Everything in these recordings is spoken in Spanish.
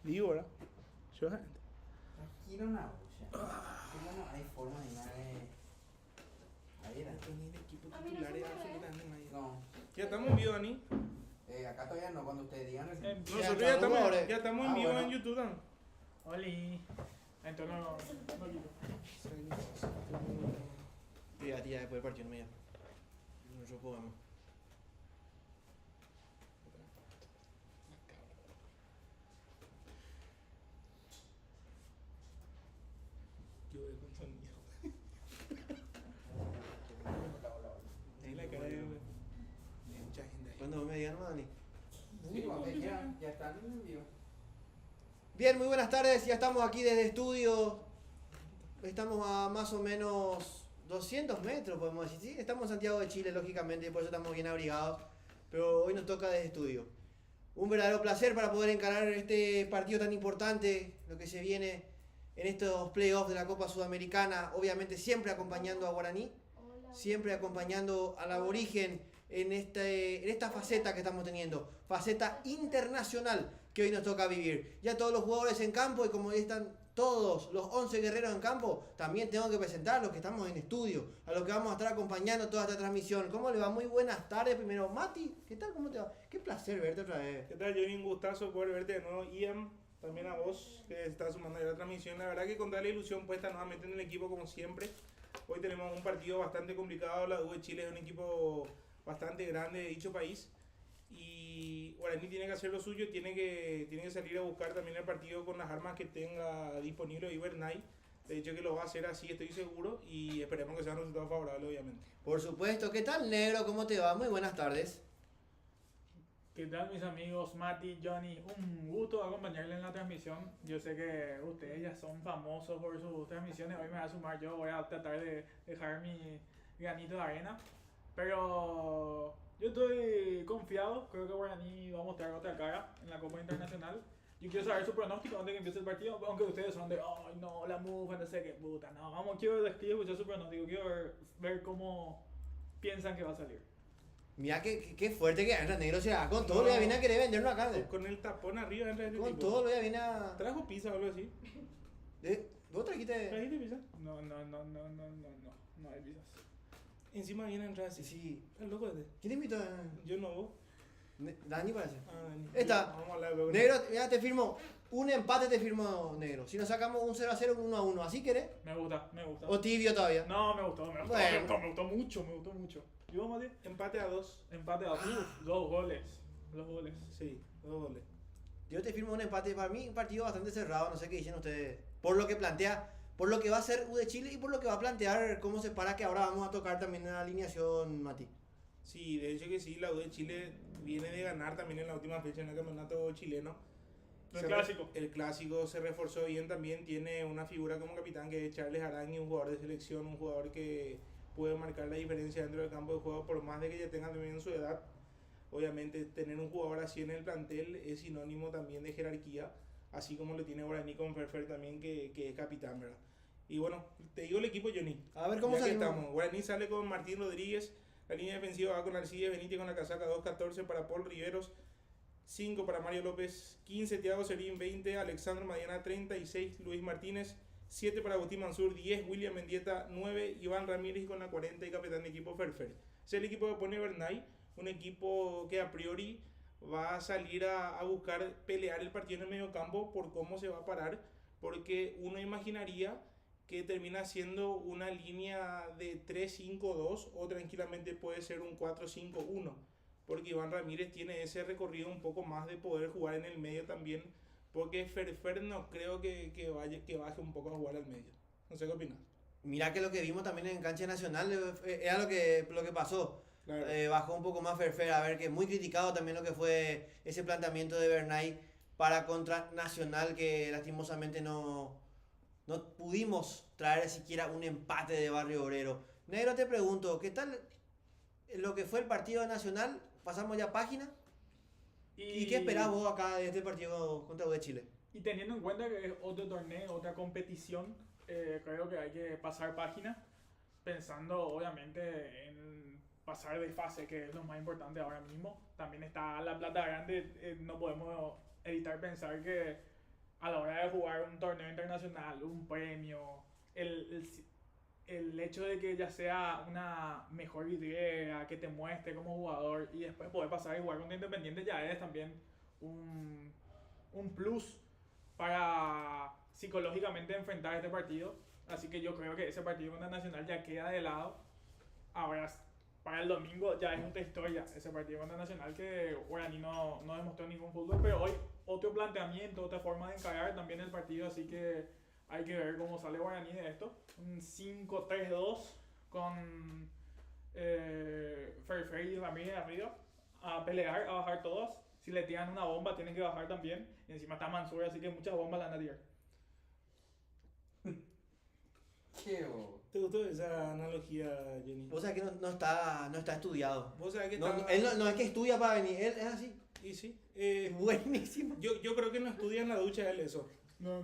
Vivo, ¿verdad? Yo, gente. Tranquilo, Naucha. Tranquilo, no hay forma de nada de. Ahí era. No tenía el equipo A mí no titular, se me ve. absolutamente nadie. No. Ya estamos en vivo, Dani. Acá todavía no, cuando ustedes digan recién. Nosotros Ya estamos, ya estamos en Ah, vivo bueno. en YouTube, ¿no? Oli. Entonces no quito. Tía, después del partido no me llama. Nosotros podemos. Yo voy con sonido. Ahí la cara de mucha gente ahí. Cuando me digan, Dani. Sí, cuando quieran, ya están en vivo. Bien, muy buenas tardes. Ya estamos aquí desde estudio. Estamos a más o menos 200 metros, podemos decir. Sí, estamos en Santiago de Chile, lógicamente, por eso estamos bien abrigados. Pero hoy nos toca desde estudio. Un verdadero placer para poder encarar este partido tan importante, lo que se viene en estos playoffs de la Copa Sudamericana. Obviamente siempre acompañando a Guaraní, siempre acompañando al aborigen en esta faceta que estamos teniendo, faceta internacional que hoy nos toca vivir. Ya todos los jugadores en campo y como ya están todos los 11 guerreros en campo, también tengo que presentar a los que estamos en estudio, a los que vamos a estar acompañando toda esta transmisión. ¿Cómo le va? Muy buenas tardes. Primero, Mati, ¿qué tal? ¿Cómo te va? Qué placer verte otra vez. ¿Qué tal, Johnny? Un gustazo poder verte de nuevo. Ian, también a vos que estás sumando a la transmisión. La verdad que con toda la ilusión puesta nuevamente en el equipo como siempre. Hoy tenemos un partido bastante complicado. La U de Chile es un equipo bastante grande de dicho país. Y Guaraní tiene que hacer lo suyo, tiene que salir a buscar también el partido con las armas que tenga disponible Ibernay. De hecho que lo va a hacer así, estoy seguro, y esperemos que sea un resultado favorable, obviamente. Por supuesto. ¿Qué tal, negro? ¿Cómo te va? Muy buenas tardes. ¿Qué tal, mis amigos Mati, Johnny? Un gusto acompañarles en la transmisión. Yo sé que ustedes ya son famosos por sus transmisiones. Hoy me voy a sumar yo, voy a tratar de dejar mi granito de arena. Pero yo estoy confiado, creo que Guaraní va a mostrar otra cara en la Copa Internacional. Yo quiero saber su pronóstico antes de que empiece el partido, aunque ustedes son de, ay no, la mufa, no sé qué puta, no, vamos, quiero escuchar su pronóstico, quiero ver cómo piensan que va a salir. Mira qué fuerte que entra, negro. O sea, con todo lo que viene a querer vendernos acá. Con el tapón arriba entra este Con tipo. todo lo que viene a... ¿Trajo pizza o algo así? ¿Vos trajiste? ¿Trajiste pizza? No hay visas. Encima viene a entrar así. Sí. ¿Estás loco este? ¿Quién te invitó? Yo no, vos. Dani parece. Ah, Dani. Esta. Vamos a hablar luego. Negro, ya te firmo. Un empate te firmo, negro. Si nos sacamos un 0-0, un 1-1. ¿Así querés? Me gusta. ¿O tibio todavía? No, me gustó Bueno. me gustó mucho. ¿Y vos, Mati? Empate a 2. Empate a dos goles. Sí, 2 goles. Yo te firmo un empate. Para mí, un partido bastante cerrado. No sé qué dicen ustedes. Por lo que plantea, por lo que va a ser U de Chile y por lo que va a plantear cómo se para, que ahora vamos a tocar también en la alineación, Mati. Sí, de hecho que sí, la U de Chile viene de ganar también en la última fecha en el campeonato chileno. El clásico se reforzó bien también, tiene una figura como capitán que es Charles Arangui, un jugador de selección, un jugador que puede marcar la diferencia dentro del campo de juego, por más de que ya tenga también su edad. Obviamente tener un jugador así en el plantel es sinónimo también de jerarquía, así como lo tiene Guaraní con Ferfer también, que es capitán, ¿verdad? Y bueno, te digo el equipo, Johnny. A ver cómo Ya que salimos. estamos. Guaraní sale con Martín Rodríguez, la línea defensiva va con Alcides Benítez con la casaca 2-14 para Paul Riveros, 5 para Mario López, 15 Thiago Serín, 20 Alexandro Madiana, 36 Luis Martínez, 7 para Agustín Mansur, 10 William Mendieta, 9 Iván Ramírez con la 40 y capitán de equipo Ferfer. Es el equipo que pone Bernay, un equipo que a priori va a salir a buscar pelear el partido en el medio campo por cómo se va a parar, porque uno imaginaría que termina siendo una línea de 3-5-2 o tranquilamente puede ser un 4-5-1, porque Iván Ramírez tiene ese recorrido un poco más de poder jugar en el medio también, porque Ferfer no creo que baje un poco a jugar al medio. No sé qué opinas. Mira que lo que vimos también en cancha nacional era lo que pasó. Claro. Bajó un poco más Ferfer, a ver, que muy criticado también lo que fue ese planteamiento de Bernay para contra Nacional, que lastimosamente no pudimos traer siquiera un empate de Barrio Obrero. Negro, te pregunto, ¿qué tal lo que fue el partido nacional? Pasamos ya página. ¿Y qué esperás vos acá de este partido contra U de Chile? Y teniendo en cuenta que es otro torneo, otra competición, creo que hay que pasar página, pensando obviamente en pasar de fase, que es lo más importante ahora mismo. También está la plata grande, no podemos evitar pensar que a la hora de jugar un torneo internacional, un premio, el hecho de que ya sea una mejor vidriera, que te muestre como jugador y después poder pasar y jugar contra Independiente ya es también un plus para psicológicamente enfrentar este partido. Así que yo creo que ese partido contra Nacional ya queda de lado. Ahora, para el domingo ya es otra historia ese partido contra Nacional, que Guaraní no demostró ningún fútbol, pero hoy otro planteamiento, otra forma de encarar también el partido, así que hay que ver cómo sale Guaraní de esto. Un 5-3-2 con Ferfey y Ramírez arriba, a pelear, a bajar todos. Si le tiran una bomba tienen que bajar también, y encima está Mansur, así que muchas bombas la van a tirar. Qué bobo. ¿Te gustó esa analogía, Jenny? Vos sabés que no está estudiado. Vos sabés que No, está... él no es que estudia para venir, él es así. Y sí. Buenísimo. Yo creo que no estudia en la ducha él eso, No.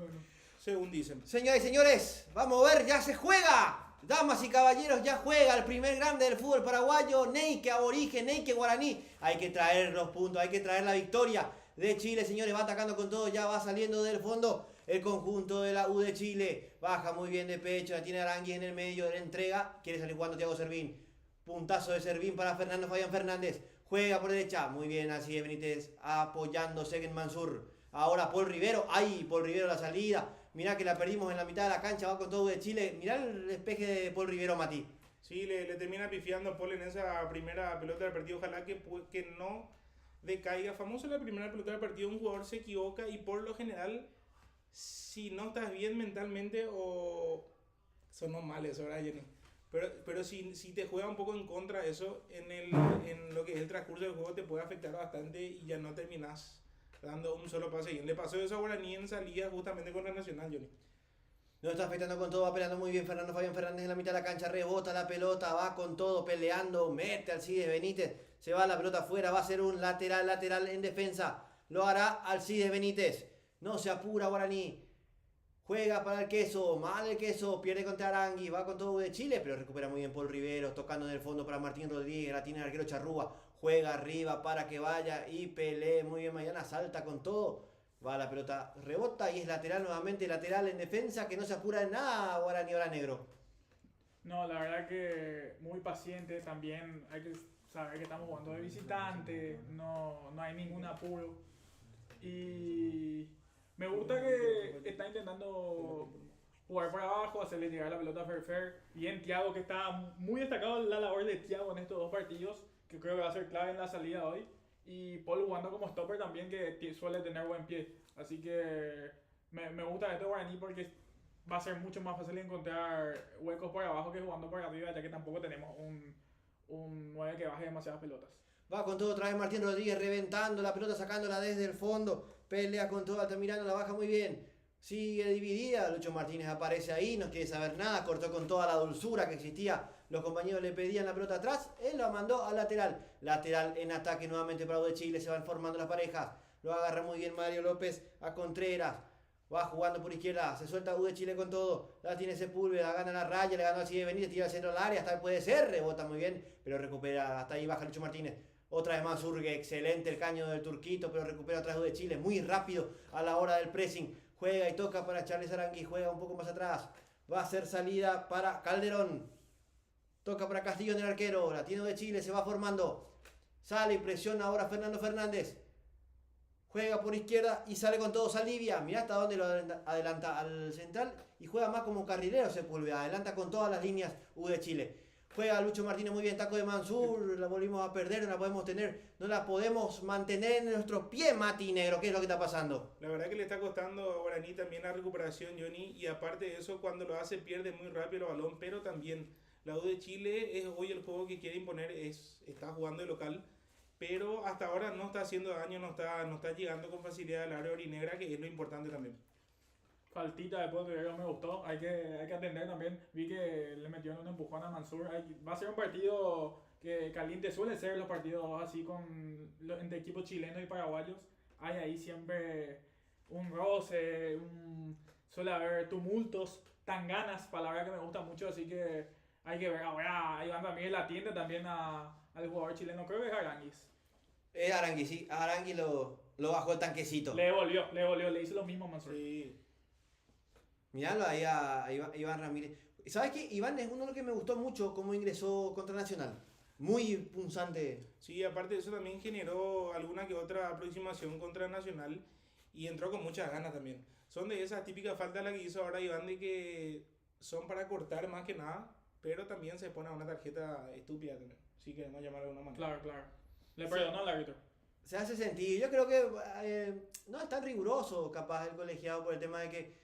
según dicen. Señores y señores, vamos a ver, ya se juega. Damas y caballeros, ya juega el primer grande del fútbol paraguayo, Neique Aborigen, Neique Guaraní. Hay que traer los puntos, hay que traer la victoria de Chile, señores. Va atacando con todo, ya va saliendo del fondo el conjunto de la U de Chile. Baja muy bien de pecho, la tiene Arangui en el medio de la entrega. Quiere salir jugando Thiago Servín. Puntazo de Servín para Fernando Fabián Fernández. Juega por derecha, muy bien, así de Benítez apoyándose en Mansur. Ahora Paul Rivero, ¡ay! Paul Rivero la salida. Mirá que la perdimos en la mitad de la cancha, va con todo de Chile. Mirá el despeje de Paul Rivero, Mati. Sí, le termina pifiando a Paul en esa primera pelota del partido. Ojalá que no decaiga. Famoso la primera pelota del partido, un jugador se equivoca y por lo general, si no estás bien mentalmente o... Sonó mal eso, ¿verdad, Jenny? Pero si te juega un poco en contra eso, en lo que es el transcurso del juego te puede afectar bastante y ya no terminás dando un solo pase bien. Le pasó eso a Guaraní en salida justamente contra Nacional, Johnny. No está afectando con todo, va peleando muy bien Fernando Fabián Fernández en la mitad de la cancha, rebota la pelota, va con todo, peleando, mete Alcides Benítez, se va la pelota afuera, va a ser un lateral en defensa, lo hará Alcides Benítez, no se apura Guaraní, juega para el Queso, mal el Queso, pierde contra Arangui, va con todo de Chile, pero recupera muy bien Paul Rivero, tocando en el fondo para Martín Rodríguez, la tiene el arquero Charrúa, juega arriba para que vaya y pelee muy bien Mañana, salta con todo. Va la pelota, rebota y es lateral nuevamente, lateral en defensa, que no se apura en nada Guaraní ahora negro. No, la verdad que muy paciente también. Hay que saber que estamos jugando de visitante, no hay ningún apuro. Y me gusta que está intentando jugar por abajo, hacerle llegar la pelota a Ferfer. Bien Thiago, que está muy destacado la labor de Thiago en estos dos partidos, que creo que va a ser clave en la salida hoy. Y Paul jugando como stopper también, que suele tener buen pie. Así que me gusta esto de Guaraní porque va a ser mucho más fácil encontrar huecos por abajo que jugando por arriba, ya que tampoco tenemos un 9 que baje demasiadas pelotas. Va con todo otra vez Martín Rodríguez, reventando la pelota, sacándola desde el fondo. Pelea con todo, Altamirano la baja muy bien. Sigue dividida, Lucho Martínez aparece ahí, no quiere saber nada, cortó con toda la dulzura que existía. Los compañeros le pedían la pelota atrás, él la mandó al lateral. Lateral en ataque nuevamente para U de Chile, se van formando las parejas. Lo agarra muy bien Mario López a Contreras. Va jugando por izquierda, se suelta U de Chile con todo. La tiene Sepúlveda, gana la raya, le ganó así de Benítez, tira al centro del área, hasta puede ser, rebota muy bien, pero recupera, hasta ahí baja Lucho Martínez. Otra vez más Urgue, excelente el caño del Turquito, pero recupera atrás U de Chile, muy rápido a la hora del pressing. Juega y toca para Charles Arangui, juega un poco más atrás. Va a ser salida para Calderón. Toca para Castillo en el arquero, la tiene U de Chile, se va formando. Sale y presiona ahora Fernando Fernández. Juega por izquierda y sale con todo Saldivia. Mirá hasta dónde lo adelanta al central. Y juega más como carrilero Sepúlveda. Adelanta con todas las líneas U de Chile. Juega Lucho Martínez muy bien. Taco de Mansur. La volvimos a perder. No la podemos tener. No la podemos mantener en nuestros pies, Mati Negro. ¿Qué es lo que está pasando? La verdad que le está costando a Guaraní también la recuperación, Johnny. Y aparte de eso, cuando lo hace pierde muy rápido el balón. Pero también la U de Chile es hoy el juego que quiere imponer. Está jugando de local. Pero hasta ahora no está haciendo daño, no está llegando con facilidad al área orinegra, que es lo importante también. Faltita de Paul Rivero me gustó, hay que atender también. Vi que le metió en un empujón a Mansur. Va a ser un partido que caliente, suele ser los partidos así entre equipos chilenos y paraguayos. Hay ahí siempre un roce, suele haber tumultos, tanganas, palabra que me gusta mucho, así que hay que ver. Ahora Iván Ramírez la atiende también al jugador chileno, creo que es Aranguis. Arangui, sí. Arangui lo Lo bajó el tanquecito. Le devolvió, le hizo lo mismo a Mansur. Sí. Miralo ahí a Iván Ramírez. ¿Sabes qué? Iván es uno de los que me gustó mucho cómo ingresó contra Nacional. Muy punzante. Sí, aparte de eso también generó alguna que otra aproximación contra Nacional y entró con muchas ganas también. Son de esas típicas faltas las que hizo ahora Iván de que son para cortar más que nada, pero también se pone a una tarjeta estúpida también, si queremos llamarlo de alguna manera. Claro. Le perdonó al árbitro. Se hace sentir. Yo creo que no es tan riguroso capaz el colegiado por el tema de que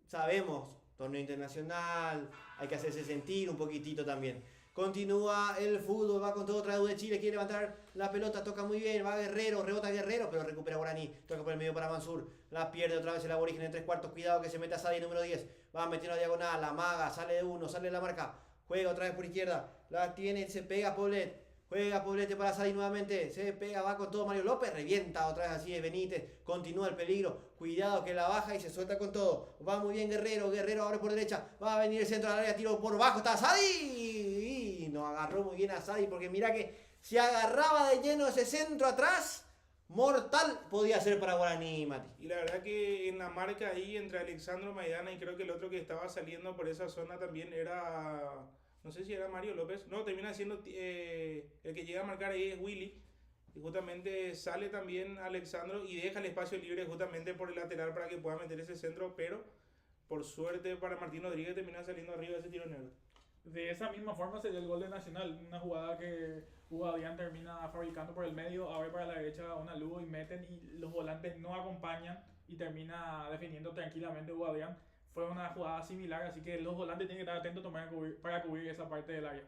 sabemos, torneo internacional, hay que hacerse sentir un poquitito también. Continúa el fútbol, va con todo otra vez de Chile, quiere levantar la pelota, toca muy bien, va Guerrero, rebota Guerrero, pero recupera Guaraní, toca por el medio para Mansur, la pierde otra vez el aborigen en 3/4, cuidado que se mete a Sadi número 10, va metiendo a diagonal, la maga, sale de uno, sale de la marca, juega otra vez por izquierda, la tiene, se pega Poblet, juega Poblete para Sadi nuevamente, se pega, va con todo Mario López, revienta otra vez así de Benítez, continúa el peligro, cuidado que la baja y se suelta con todo, va muy bien Guerrero ahora por derecha, va a venir el centro del área, tiro por bajo, está Sadi, y nos agarró muy bien a Sadi porque mira que si agarraba de lleno ese centro atrás, mortal podía ser para Guaraní, Mati. Y la verdad que en la marca ahí entre Alexandro Maidana y creo que el otro que estaba saliendo por esa zona también era, no sé si era Mario López, no, termina siendo el que llega a marcar ahí es Willy, y justamente sale también Alexandro y deja el espacio libre justamente por el lateral para que pueda meter ese centro, pero por suerte para Martín Rodríguez termina saliendo arriba de ese tiro negro. De esa misma forma se dio el gol de Nacional, una jugada que Hugo Adrián termina fabricando por el medio, abre para la derecha una Lugo y meten y los volantes no acompañan y termina definiendo tranquilamente Hugo Adrián. Fue una jugada similar, así que los volantes tienen que estar atentos para cubrir esa parte del área.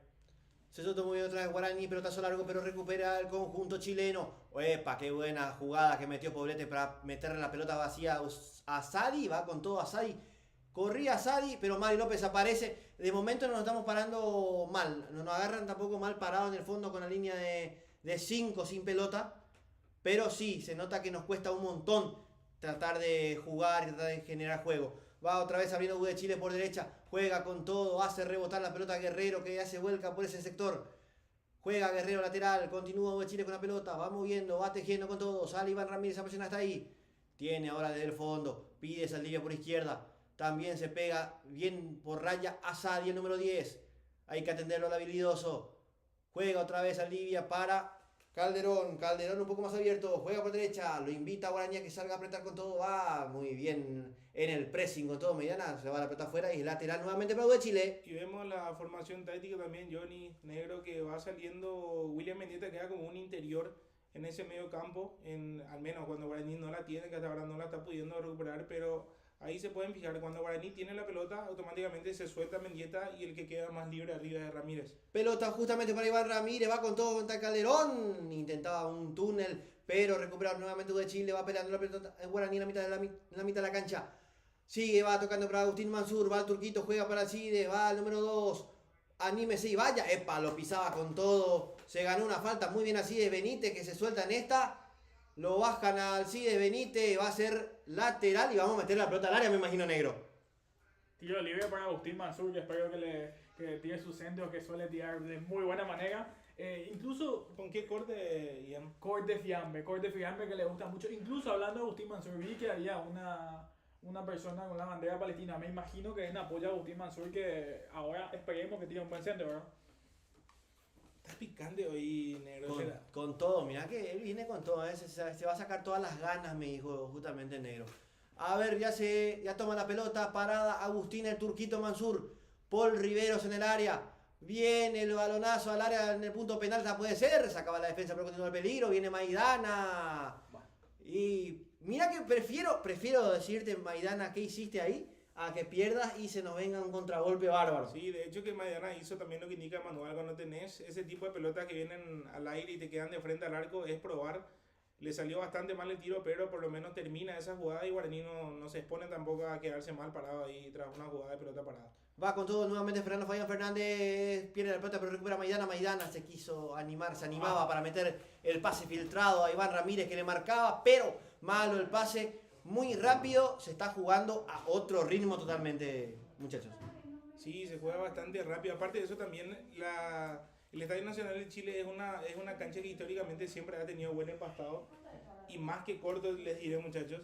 Se soltó muy bien otra vez Guaraní, pelotazo largo, pero recupera el conjunto chileno. ¡Epa! ¡Qué buena jugada que metió Poblete para meterle la pelota vacía a Sadi! Va con todo a Sadi. Corría Sadi, pero Mario López aparece. De momento no nos estamos parando mal. No nos agarran tampoco mal parado en el fondo con la línea de 5 sin pelota. Pero sí, se nota que nos cuesta un montón tratar de jugar y tratar de generar juego. Va otra vez abriendo U de Chile por derecha. Juega con todo, hace rebotar la pelota a Guerrero que ya se vuelca por ese sector. Juega Guerrero lateral, continúa U de Chile con la pelota. Va moviendo, va tejiendo con todo. Sale Iván Ramírez, esa presión hasta ahí. Tiene ahora desde el fondo. Pide Saldivia por izquierda. También se pega bien por raya a Sadi, el número 10. Hay que atenderlo al habilidoso. Juega otra vez Saldivia para Calderón un poco más abierto, juega por derecha, lo invita a Guaraní a que salga a apretar con todo, va muy bien en el pressing con todo, Mediana, se va la pelota afuera y es lateral nuevamente para U de Chile. Y vemos la formación táctica también, Johnny Negro, que va saliendo, William Mendieta queda como un interior en ese medio campo, al menos cuando Guaraní no la tiene, que hasta ahora no la está pudiendo recuperar, pero ahí se pueden fijar, cuando Guaraní tiene la pelota, automáticamente se suelta Mendieta y el que queda más libre arriba es Ramírez. Pelota justamente para Iván Ramírez, va con todo contra Calderón, intentaba un túnel, pero recupera nuevamente U de Chile, va peleando la pelota Guaraní en la mitad de la cancha. Sigue, va tocando para Agustín Mansur, va al Turquito, juega para Alcides, va al número 2, anímese y vaya, epa, lo pisaba con todo, se ganó una falta muy bien así de Benítez que se suelta en esta. Lo bajan a Alcides Benítez, va a ser lateral y vamos a meter la pelota al área, me imagino, Negro. Tiro libre para Agustín Mansur, que espero que tire su centro, que suele tirar de muy buena manera. Incluso ¿Con qué corte, Ian? corte fiambre que le gusta mucho. Incluso hablando de Agustín Mansur, vi que había una persona con la bandera palestina. Me imagino que es en apoyo a Agustín Mansur, que ahora esperemos que tire un buen centro, ¿verdad? Está picante hoy, Negro. Con todo, mira que él viene con todo, se va a sacar todas las ganas, me dijo justamente Negro. A ver, ya toma la pelota, parada Agustín el Turquito Mansur, Paul Riveros en el área, viene el balonazo al área en el punto penal, ya puede ser, sacaba la defensa pero continúa el peligro, viene Maidana. Y mira que prefiero decirte, Maidana, ¿qué hiciste ahí? A que pierdas y se nos venga un contragolpe bárbaro. Sí, de hecho que Maidana hizo también lo que indica Manuel, cuando tenés ese tipo de pelotas que vienen al aire y te quedan de frente al arco, es probar. Le salió bastante mal el tiro, pero por lo menos termina esa jugada y Guaraní no se expone tampoco a quedarse mal parado ahí tras una jugada de pelota parada. Va con todo nuevamente Fernando Fabián Fernández, pierde la pelota pero recupera Maidana. Maidana se quiso animar, se animaba para meter el pase filtrado a Iván Ramírez que le marcaba, pero malo el pase. Muy rápido, se está jugando a otro ritmo totalmente, muchachos. Sí, se juega bastante rápido. Aparte de eso también, el Estadio Nacional de Chile es una cancha que históricamente siempre ha tenido buen empastado. y más que cortos, les diré muchachos.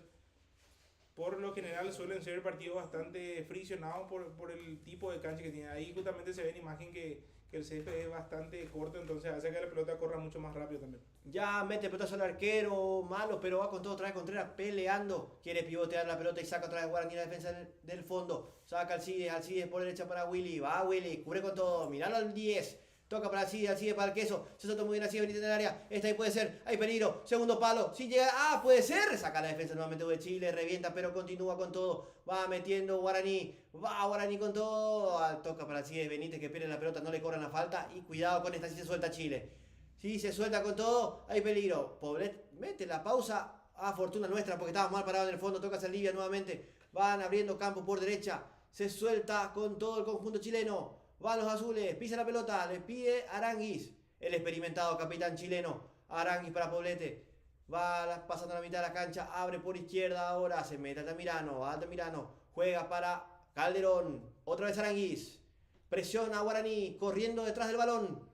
Por lo general suelen ser partidos bastante friccionados por el tipo de cancha que tiene. Ahí justamente se ve en imagen que el césped es bastante corto, entonces hace que la pelota corra mucho más rápido también. Ya mete pelotazo al arquero, malo, pero va con todo otra vez Contreras peleando. Quiere pivotear la pelota y saca otra vez Guaraní la defensa del fondo. Saca Alcides por derecha para Willy. Va Willy, cubre con todo. Miralo al 10. Toca para Alcides para el queso. Se soltó muy bien Alcides, Benítez en el área. Esta ahí puede ser. Hay peligro. Segundo palo. Si llega. ¡Ah! Puede ser. Saca la defensa nuevamente de Chile. Revienta, pero continúa con todo. Va metiendo Guaraní. Va Guaraní con todo. Toca para Alcides Benítez que pierde la pelota. No le cobran la falta. Y cuidado con esta si se suelta Chile. Si se suelta con todo. Hay peligro. Poblet mete la pausa. A fortuna nuestra porque estaba mal parado en el fondo. Toca Saldivia nuevamente. Van abriendo campo por derecha. Se suelta con todo el conjunto chileno. Van los azules, pisa la pelota, le pide Aranguis, el experimentado capitán chileno. Aranguis para Poblete, va pasando la mitad de la cancha, abre por izquierda ahora, se mete Altamirano, juega para Calderón, otra vez Aranguis, presiona a Guaraní, corriendo detrás del balón.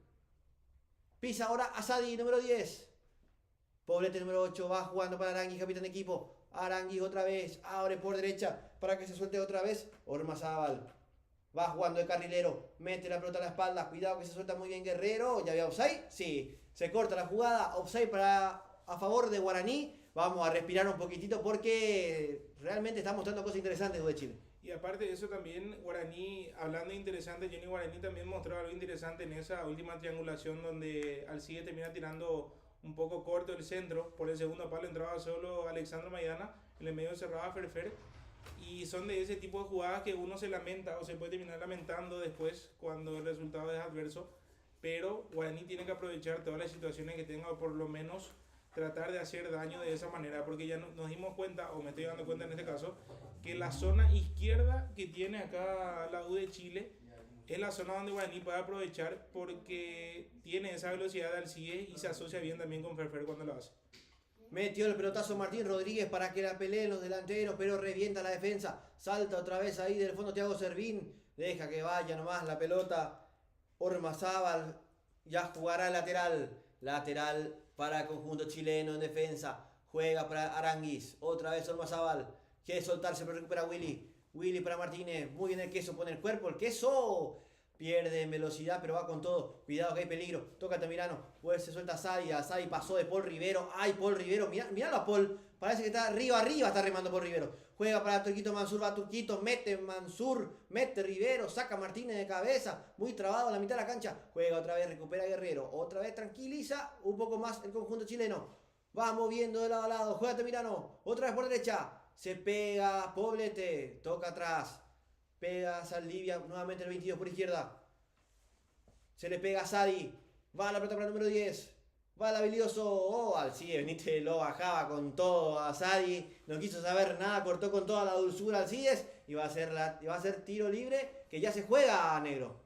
Pisa ahora Asadi, número 10. Poblete número 8, va jugando para Aranguis, capitán de equipo. Aranguis otra vez, abre por derecha para que se suelte otra vez Ormazábal. Va jugando de carrilero, mete la pelota a la espalda, cuidado que se suelta muy bien Guerrero. ¿Ya había offside? Sí, se corta la jugada, offside a favor de Guaraní. Vamos a respirar un poquitito porque realmente está mostrando cosas interesantes de Chile. Y aparte de eso también, Guaraní, hablando de interesante, Johnny Guaraní también mostró algo interesante en esa última triangulación donde Alcides termina tirando un poco corto el centro. Por el segundo palo entraba solo Alexandro Maidana, en el medio cerraba Ferfer. Y son de ese tipo de jugadas que uno se lamenta o se puede terminar lamentando después cuando el resultado es adverso. Pero Guaraní tiene que aprovechar todas las situaciones que tenga o por lo menos tratar de hacer daño de esa manera. Porque ya nos dimos cuenta, o me estoy dando cuenta en este caso, que la zona izquierda que tiene acá la U de Chile es la zona donde Guaraní puede aprovechar porque tiene esa velocidad de Alcides y se asocia bien también con Ferfer cuando lo hace. Metió el pelotazo Martín Rodríguez para que la peleen los delanteros, pero revienta la defensa. Salta otra vez ahí del fondo Thiago Servín. Deja que vaya nomás la pelota. Ormazábal ya jugará lateral. Lateral para el conjunto chileno en defensa. Juega para Aranguis. Otra vez Ormazábal. Quiere soltarse pero recupera Willy. Willy para Martínez. Muy bien el queso. Pone el cuerpo. El queso. Pierde en velocidad, pero va con todo. Cuidado que hay peligro. Toca Altamirano. Pues se suelta Asadi. Asadi pasó de Paul Rivero. ¡Ay, Paul Rivero! Miralo a Paul. Parece que está arriba. Está remando Paul Rivero. Juega para Turquito Mansur. Va Turquito. Mete Mansur. Mete Rivero. Saca Martínez de cabeza. Muy trabado en la mitad de la cancha. Juega otra vez. Recupera Guerrero. Otra vez tranquiliza un poco más el conjunto chileno. Va moviendo de lado a lado. Juega Altamirano. Otra vez por derecha. Se pega Poblete. Toca atrás. Pega Saldivia, nuevamente el 22 por izquierda. Se le pega a Sadi. Va la pelota para el número 10. Va el habilidoso. Oh, Alcides Benítez lo bajaba con todo a Sadi. No quiso saber nada, cortó con toda la dulzura Alcides. Y va a ser tiro libre que ya se juega, negro.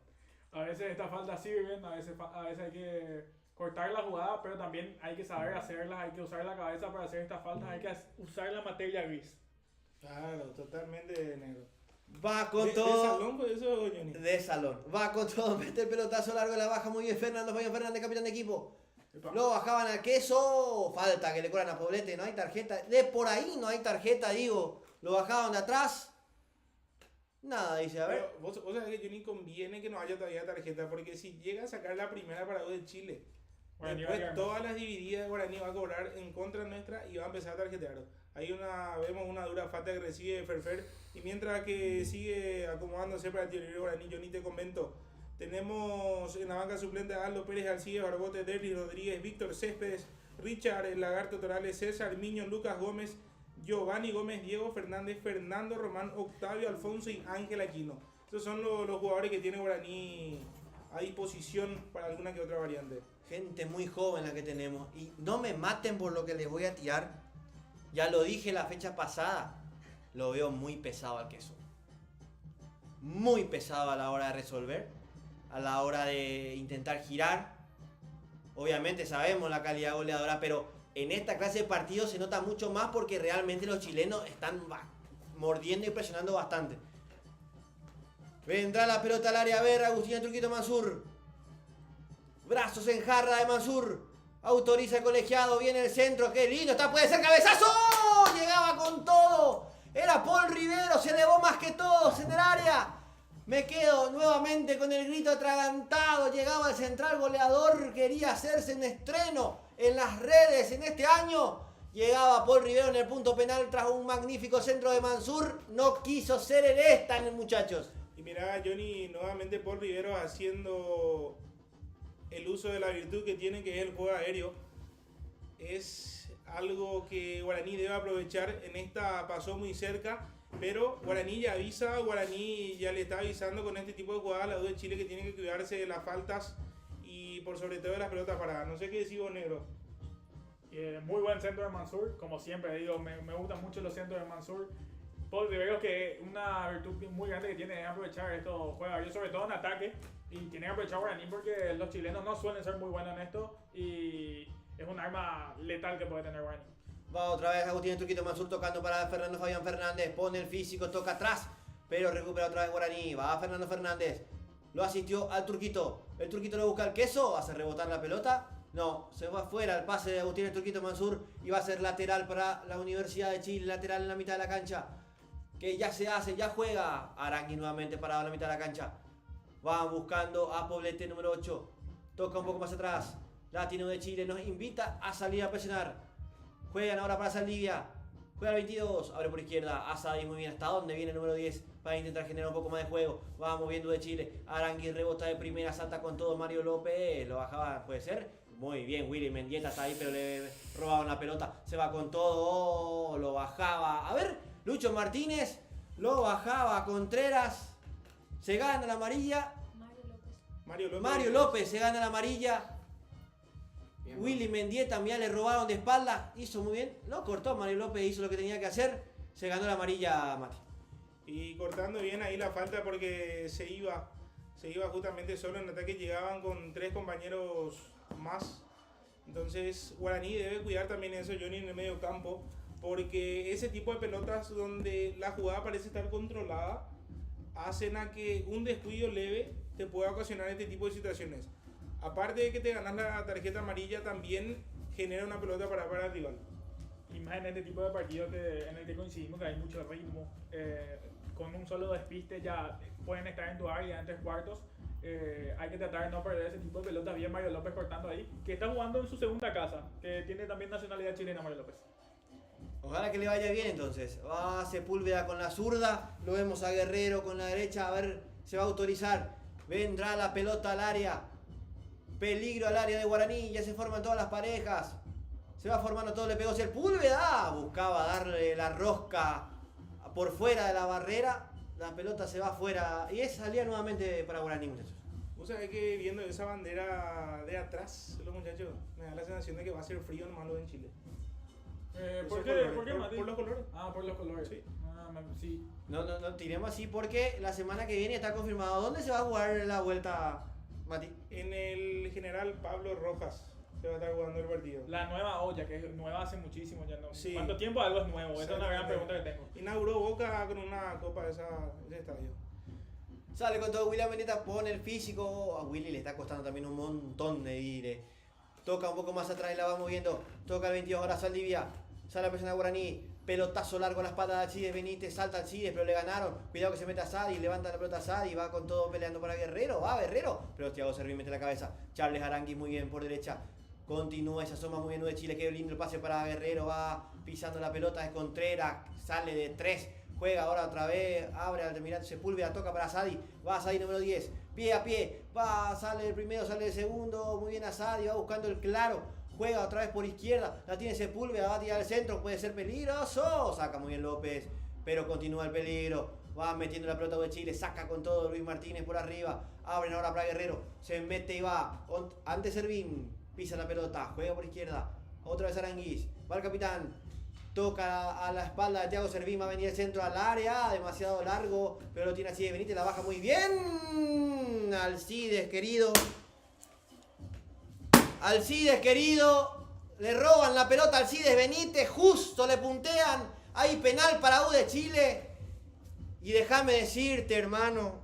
A veces esta falta sirve, a veces hay que cortar la jugada, pero también hay que saber hacerlas, hay que usar la cabeza para hacer estas faltas, hay que usar la materia gris. Claro, totalmente negro. Va con ¿De todo. salón por eso, Johnny? De salón. Va con todo. Mete el pelotazo largo de la baja. Muy bien, Fernando Fernández, capitán de equipo. Epa. Lo bajaban al queso. Falta que le cobran a Poblete. No hay tarjeta. De por ahí no hay tarjeta, digo. Lo bajaban de atrás. Nada, dice. A ver. Pero vos sabés que Johnny conviene que no haya todavía tarjeta, porque si llega a sacar la primera para U de Chile, Guaraní va a después quedar todas las divididas de Guaraní va a cobrar en contra nuestra y va a empezar a tarjetear. Ahí vemos una dura falta que recibe Ferfer. Y mientras que sigue acomodándose para el tiro libre Guaraní, Johnny, te comento. Tenemos en la banca suplente a Aldo Pérez, Alcides, Barbote, Derlis Rodríguez, Víctor Céspedes, Richard, el Lagarto Torales, César Miño, Lucas Gómez, Giovanni Gómez, Diego Fernández, Fernando Román, Octavio Alfonso y Ángel Aquino. Estos son los jugadores que tiene Guaraní a disposición para alguna que otra variante. Gente muy joven la que tenemos. Y no me maten por lo que les voy a tirar. Ya lo dije la fecha pasada. Lo veo muy pesado al queso. Muy pesado a la hora de resolver. A la hora de intentar girar. Obviamente sabemos la calidad goleadora, pero en esta clase de partidos se nota mucho más porque realmente los chilenos están mordiendo y presionando bastante. Vendrá la pelota al área. A ver, Agustín Truquito Mansur. Brazos en jarra de Mansur. Autoriza el colegiado, viene el centro, qué lindo, está, puede ser cabezazo. Llegaba con todo. Era Paul Rivero, se elevó más que todos en el área. Me quedo nuevamente con el grito atragantado. Llegaba el central goleador, quería hacerse un estreno en las redes en este año. Llegaba Paul Rivero en el punto penal tras un magnífico centro de Mansur. No quiso ser el esta, muchachos. Y mira, Johnny, nuevamente Paul Rivero haciendo el uso de la virtud que tiene, que es el juego aéreo. Es algo que Guaraní debe aprovechar. En esta pasó muy cerca, pero Guaraní ya avisa, Guaraní ya le está avisando con este tipo de jugadas a la U de Chile que tiene que cuidarse de las faltas y por sobre todo de las pelotas paradas. No sé qué decís vos, negro. Muy buen centro de Mansur, como siempre digo, me gustan mucho los centros de Mansur. Paul Rivero, que una virtud muy grande que tiene es aprovechar estos juegos, sobre todo en ataque, y tiene que aprovechar Guaraní porque los chilenos no suelen ser muy buenos en esto y es un arma letal que puede tener Guaraní. Va otra vez Agustín el Turquito Mansur tocando para Fernando Fabián Fernández, pone el físico, toca atrás, pero recupera otra vez Guaraní, va Fernando Fernández, lo asistió al Turquito, el Turquito le busca el queso, hace rebotar la pelota. No, se va afuera el pase de Agustín el Turquito Mansur y va a ser lateral para la Universidad de Chile, lateral en la mitad de la cancha. Que ya se hace, ya juega Arangui nuevamente parado en la mitad de la cancha. Van buscando a Poblete número 8. Toca un poco más atrás. Latino de Chile nos invita a salir a presionar. Juegan ahora para Saldivia. Juega el 22, abre por izquierda. Asadi muy bien. ¿Hasta dónde viene el número 10? Para intentar generar un poco más de juego. Va moviendo de Chile. Arangui rebota de primera, salta con todo Mario López. Lo bajaba, puede ser. Muy bien, Willy Mendieta está ahí, pero le robaron la pelota. Se va con todo, lo bajaba. A ver, Lucho Martínez, lo bajaba. Contreras, se gana la amarilla. Mario López se gana la amarilla. Bien, Willy Mendieta, mira, le robaron de espalda. Hizo muy bien, lo cortó Mario López, hizo lo que tenía que hacer. Se ganó la amarilla, Mati. Y cortando bien ahí la falta porque se iba justamente solo en ataque. Llegaban con 3 compañeros más. Entonces Guaraní debe cuidar también eso, Johnny, en el medio campo, porque ese tipo de pelotas donde la jugada parece estar controlada hacen a que un descuido leve te pueda ocasionar este tipo de situaciones. Aparte de que te ganas la tarjeta amarilla, también genera una pelota para el rival. Y más en este tipo de partidos en el que coincidimos que hay mucho ritmo, con un solo despiste ya pueden estar en tu área en 3 cuartos. Hay que tratar de no perder ese tipo de pelotas. Bien Mario López cortando ahí, que está jugando en su segunda casa, que tiene también nacionalidad chilena Mario López. Ojalá que le vaya bien entonces. Va Sepúlveda con la zurda, lo vemos a Guerrero con la derecha, a ver, se va a autorizar. Vendrá la pelota al área. Peligro al área de Guaraní, ya se forman todas las parejas. Se va formando todo, le pegó Sepúlveda. Buscaba darle la rosca por fuera de la barrera. La pelota se va afuera y es salida nuevamente para Guaraní, muchachos. Vos sabés que viendo esa bandera de atrás, los muchachos, me da la sensación de que va a ser frío nomás en Chile. ¿Por qué, Mati? Por los colores. Ah, por los colores. Sí. Sí. No tiremos así porque la semana que viene está confirmado. ¿Dónde se va a jugar la vuelta, Mati? En el General Pablo Rojas se va a estar jugando el partido. La nueva olla, que es nueva hace muchísimo ya. No. Sí. ¿Cuánto tiempo algo es nuevo? Esa es una gran pregunta que tengo. Inauguró Boca con una copa de ese estadio. Sale con todo William Benita, pone el físico. A Willy le está costando también un montón de ir. Toca un poco más atrás y la va moviendo. Toca el 22 ahora Saldivia. Sale a presionar a Guaraní. Pelotazo largo a la espalda de Alcides Benítez. Salta Alcides, pero le ganaron. Cuidado que se mete a Sadi. Levanta la pelota a Sadi. Va con todo peleando para Guerrero. Va Guerrero. Pero Thiago Servín mete la cabeza. Charles Arangui muy bien por derecha. Continúa esa asoma muy bien de Chile. Qué lindo el pase para Guerrero. Va pisando la pelota de Contreras. Sale de 3. Juega ahora otra vez. Abre al Almirante Sepúlveda. Toca para Sadi. Va Sadi número 10. Pie a pie. Va. Sale el primero. Sale el segundo. Muy bien a Sadi. Va buscando el claro. Juega otra vez por izquierda. La tiene Sepúlveda. Va a tirar al centro. Puede ser peligroso. Saca muy bien López. Pero continúa el peligro. Va metiendo la pelota de Chile. Saca con todo Luis Martínez por arriba. Abren ahora para Guerrero. Se mete y va. Ante Servín. Pisa la pelota, juega por izquierda, otra vez Aranguis, va el capitán, toca a la espalda de Thiago Servín, va a venir el centro al área, demasiado largo, pero lo tiene Alcides Benítez, la baja muy bien, Alcides querido, le roban la pelota a Alcides Benítez, justo le puntean, hay penal para U de Chile, y déjame decirte hermano,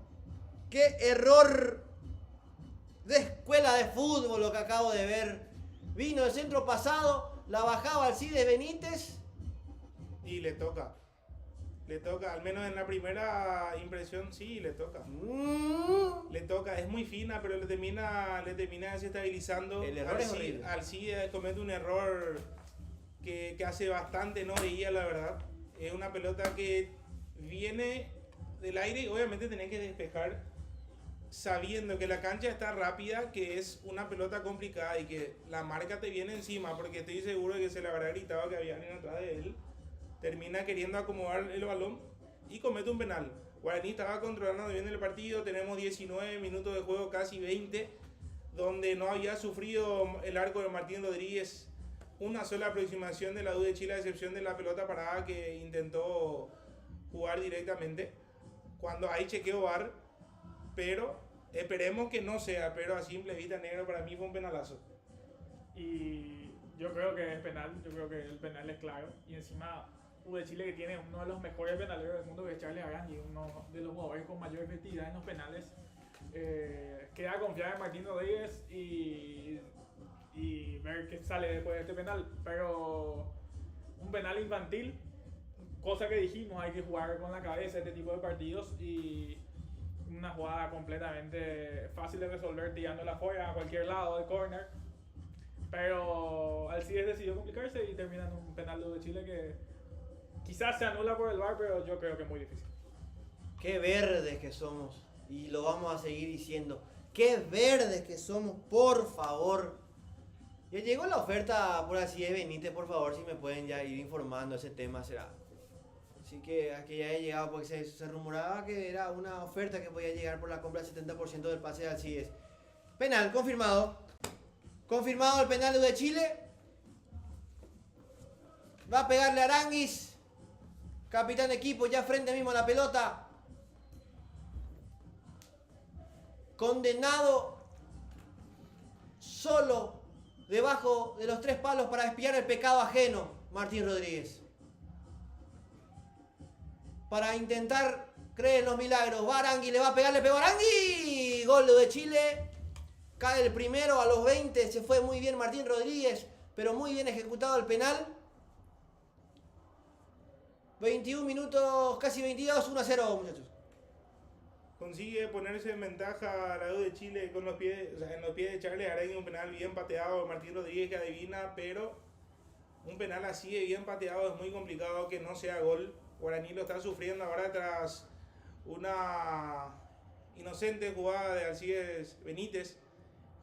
qué error de escuela de fútbol lo que acabo de ver. Vino el centro pasado, la bajaba Alcides Benítez. Y le toca. Le toca, al menos en la primera impresión, sí, le toca. Le toca, es muy fina, pero le termina desestabilizando. El error es horrible. Alcides comete un error que hace bastante no veía, la verdad. Es una pelota que viene del aire y obviamente tenés que despejar sabiendo que la cancha está rápida, que es una pelota complicada y que la marca te viene encima, porque estoy seguro de que se le habrá gritado que había alguien atrás de él. Termina queriendo acomodar el balón y comete un penal. Guaraní estaba controlando bien el partido, tenemos 19 minutos de juego, casi 20, donde no había sufrido el arco de Martín Rodríguez una sola aproximación de la U de Chile, a excepción de la pelota parada que intentó jugar directamente. Cuando hay chequeo VAR, pero esperemos que no sea, pero a simple vista, negro, para mí fue un penalazo. Y yo creo que es penal, yo creo que el penal es claro. Y encima U de Chile, que tiene uno de los mejores penaleros del mundo, que es Charles Arangui, uno de los jugadores con mayor efectividad en los penales, queda confiar en Martín Rodríguez y ver qué sale después de este penal. Pero un penal infantil, cosa que dijimos, hay que jugar con la cabeza este tipo de partidos, y una jugada completamente fácil de resolver tirándola afuera a cualquier lado de córner. Pero Alcides decidió complicarse y termina en un penal de Chile que quizás se anula por el VAR, pero yo creo que es muy difícil. Qué verdes que somos. Y lo vamos a seguir diciendo. Qué verdes que somos, por favor. Ya llegó la oferta por Alcides Benítez, por favor, si me pueden ya ir informando ese tema, será. Así que aquí ya he llegado porque se rumoraba que era una oferta que podía llegar por la compra del 70% del pase de Alcides. Penal, confirmado. Confirmado el penal de Chile. Va a pegarle a Aranguis. Capitán de equipo, ya frente mismo a la pelota. Condenado solo debajo de los 3 palos para espiar el pecado ajeno, Martín Rodríguez. Para intentar creer en los milagros. Va Arangui, le va a pegar, le pegó Arangui. Gol de Chile. Cae el primero a los 20. Se fue muy bien Martín Rodríguez, pero muy bien ejecutado el penal. 21 minutos, casi 22, 1-0, muchachos. Consigue ponerse en ventaja la U de Chile con los pies, o sea, en los pies de Charles Arangui, un penal bien pateado, Martín Rodríguez que adivina, pero un penal así de bien pateado es muy complicado que no sea gol. Guaraní lo está sufriendo ahora tras una inocente jugada de Alcides Benítez,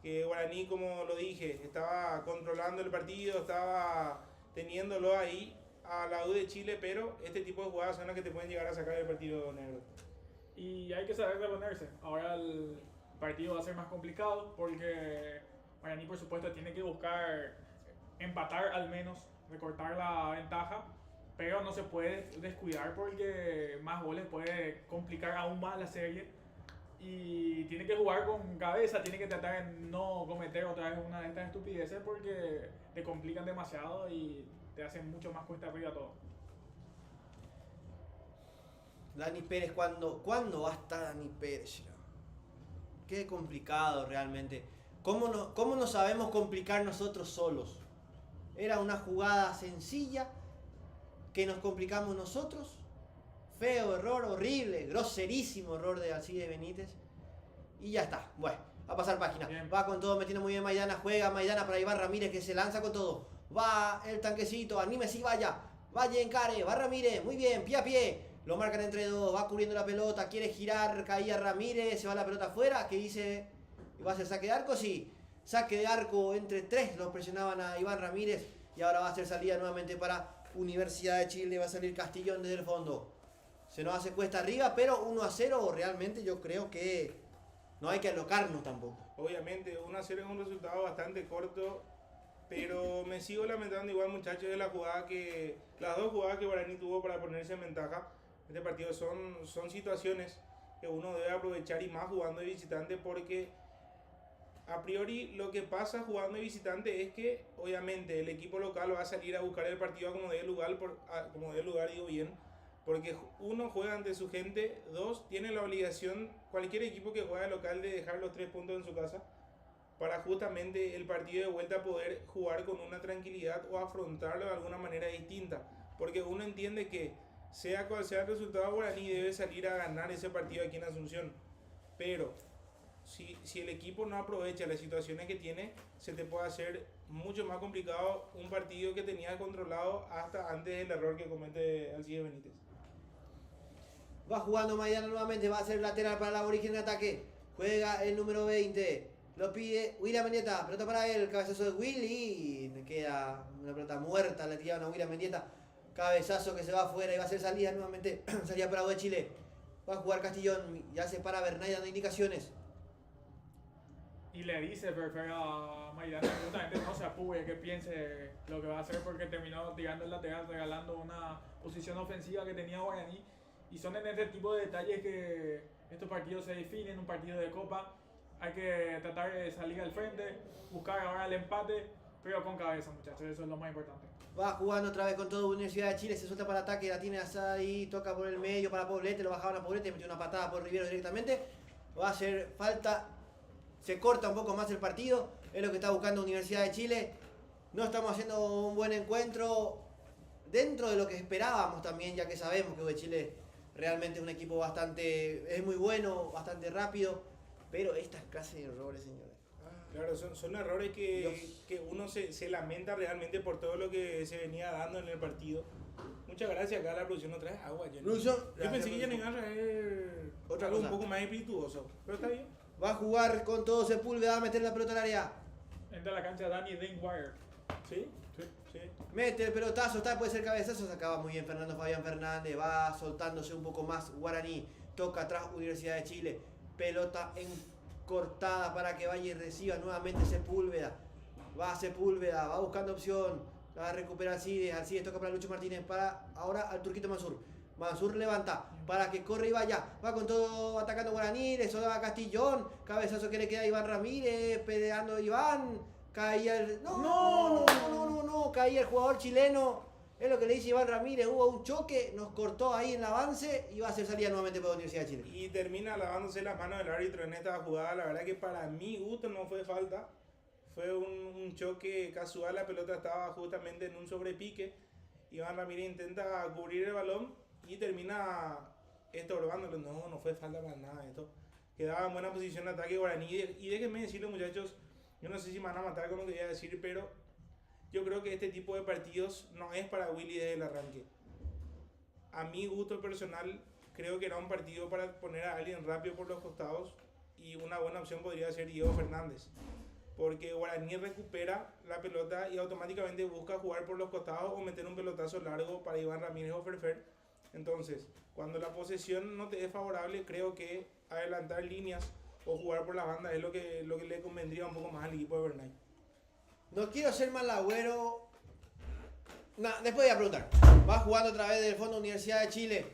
que Guaraní, como lo dije, estaba controlando el partido, estaba teniéndolo ahí a la U de Chile, pero este tipo de jugadas son las que te pueden llegar a sacar del partido, negro. Y hay que saber reponerse. Ahora el partido va a ser más complicado porque Guaraní, por supuesto, tiene que buscar empatar al menos, recortar la ventaja, pero no se puede descuidar porque más goles puede complicar aún más la serie. Y tiene que jugar con cabeza, tiene que tratar de no cometer otra vez una de estas estupideces porque te complican demasiado y te hacen mucho más cuesta arriba todo. Dani Pérez, ¿cuándo va a estar Dani Pérez? Qué complicado realmente. ¿Cómo no sabemos complicar nosotros solos? Era una jugada sencilla que nos complicamos nosotros. Feo error, horrible, groserísimo error de Alcides Benítez. Y ya está. Bueno, va a pasar página. Bien. Va con todo, metiendo muy bien Maidana. Juega Maidana para Iván Ramírez, que se lanza con todo. Va el tanquecito, anímese y vaya. Vaya, encare, va Ramírez, muy bien, pie a pie. Lo marcan entre dos, va cubriendo la pelota, quiere girar, caía Ramírez, se va la pelota afuera. ¿Qué dice? ¿Va a ser saque de arco? Sí. Saque de arco entre 3, lo presionaban a Iván Ramírez. Y ahora va a ser salida nuevamente para Universidad de Chile. Va a salir Castillón desde el fondo. Se nos hace cuesta arriba, pero 1-0 realmente yo creo que no hay que alocarnos tampoco. Obviamente, 1-0 es un resultado bastante corto, pero me sigo lamentando igual, muchachos, de las dos jugadas que Guaraní tuvo para ponerse en ventaja. Este partido son situaciones que uno debe aprovechar, y más jugando de visitante, porque a priori lo que pasa jugando de visitante es que obviamente el equipo local va a salir a buscar el partido como dé lugar, digo bien, porque uno, juega ante su gente, 2, tiene la obligación, cualquier equipo que juega local, de dejar los 3 puntos en su casa para justamente el partido de vuelta poder jugar con una tranquilidad o afrontarlo de alguna manera distinta. Porque uno entiende que sea cual sea el resultado, Guaraní debe salir a ganar ese partido aquí en Asunción. Pero si el equipo no aprovecha las situaciones que tiene, se te puede hacer mucho más complicado un partido que tenías controlado hasta antes del error que comete Alcides Benítez. Va jugando Maidana nuevamente, va a ser lateral para la Aborigen en ataque. Juega el número 20. Lo pide William Mendieta. Pelota para él. Cabezazo de Willy. Le queda una pelota muerta. Le tiraron a William Mendieta. Cabezazo que se va afuera y va a ser salida nuevamente. Salida para U de Chile. Va a jugar Castillón. Ya se para Bernay dando indicaciones. Y le dice perfecto a Maidana que justamente no se apure, que piense lo que va a hacer, porque terminó tirando el lateral, regalando una posición ofensiva que tenía Guaraní. Y son en este tipo de detalles que estos partidos se definen, un partido de Copa. Hay que tratar de salir al frente, buscar ahora el empate, pero con cabeza, muchachos, eso es lo más importante. Va jugando otra vez con todo Universidad de Chile, se suelta para ataque, la tiene Asadi, toca por el medio para Poblete, lo bajaban a Poblete, metió una patada por Rivero directamente. Va a hacer falta, se corta un poco más el partido, es lo que está buscando Universidad de Chile. No estamos haciendo un buen encuentro dentro de lo que esperábamos también, ya que sabemos que U de Chile realmente es un equipo es muy bueno, bastante rápido, pero estas clases de errores, señores. Claro, son errores que uno se lamenta realmente por todo lo que se venía dando en el partido. Muchas gracias, acá la producción no trae agua. Yo pensé que ya no iba a traer algo un poco más espirituoso, pero está bien. Va a jugar con todo Sepúlveda, va a meter la pelota al área. Entra a la cancha Danny Dingwire. ¿Sí? Sí. Mete el pelotazo, puede ser cabezazo, se acaba muy bien Fernando Fabián Fernández, va soltándose un poco más Guaraní, toca atrás Universidad de Chile, pelota cortada para que vaya y reciba nuevamente Sepúlveda, va buscando opción, la va a recuperar Alcides toca para Lucho Martínez, para ahora al Turquito Mansur levanta para que corre y vaya, va con todo atacando Guaraní, le sola a Castillón, cabezazo que le queda a Iván Ramírez, peleando Iván, caía el... No, caía el jugador chileno, es lo que le dice Iván Ramírez, hubo un choque, nos cortó ahí en el avance y va a ser salida nuevamente para la Universidad de Chile. Y termina lavándose las manos del árbitro en esta jugada, la verdad que para mi gusto no fue falta, fue un choque casual, la pelota estaba justamente en un sobrepique, Iván Ramírez intenta cubrir el balón y termina estorbándolo, no fue falta para nada esto, quedaba en buena posición de ataque Guaraní, y déjenme decirles muchachos, yo no sé si me van a matar con lo que voy a decir, pero yo creo que este tipo de partidos no es para Willy desde el arranque. A mi gusto personal, creo que era un partido para poner a alguien rápido por los costados y una buena opción podría ser Diego Fernández. Porque Guaraní recupera la pelota y automáticamente busca jugar por los costados o meter un pelotazo largo para Iván Ramírez o Ferfer. Entonces, cuando la posesión no te es favorable, creo que adelantar líneas o jugar por la banda es lo que le convendría un poco más al equipo de Bernay. No quiero ser mal agüero. Después voy a preguntar. Va jugando otra vez del fondo Universidad de Chile.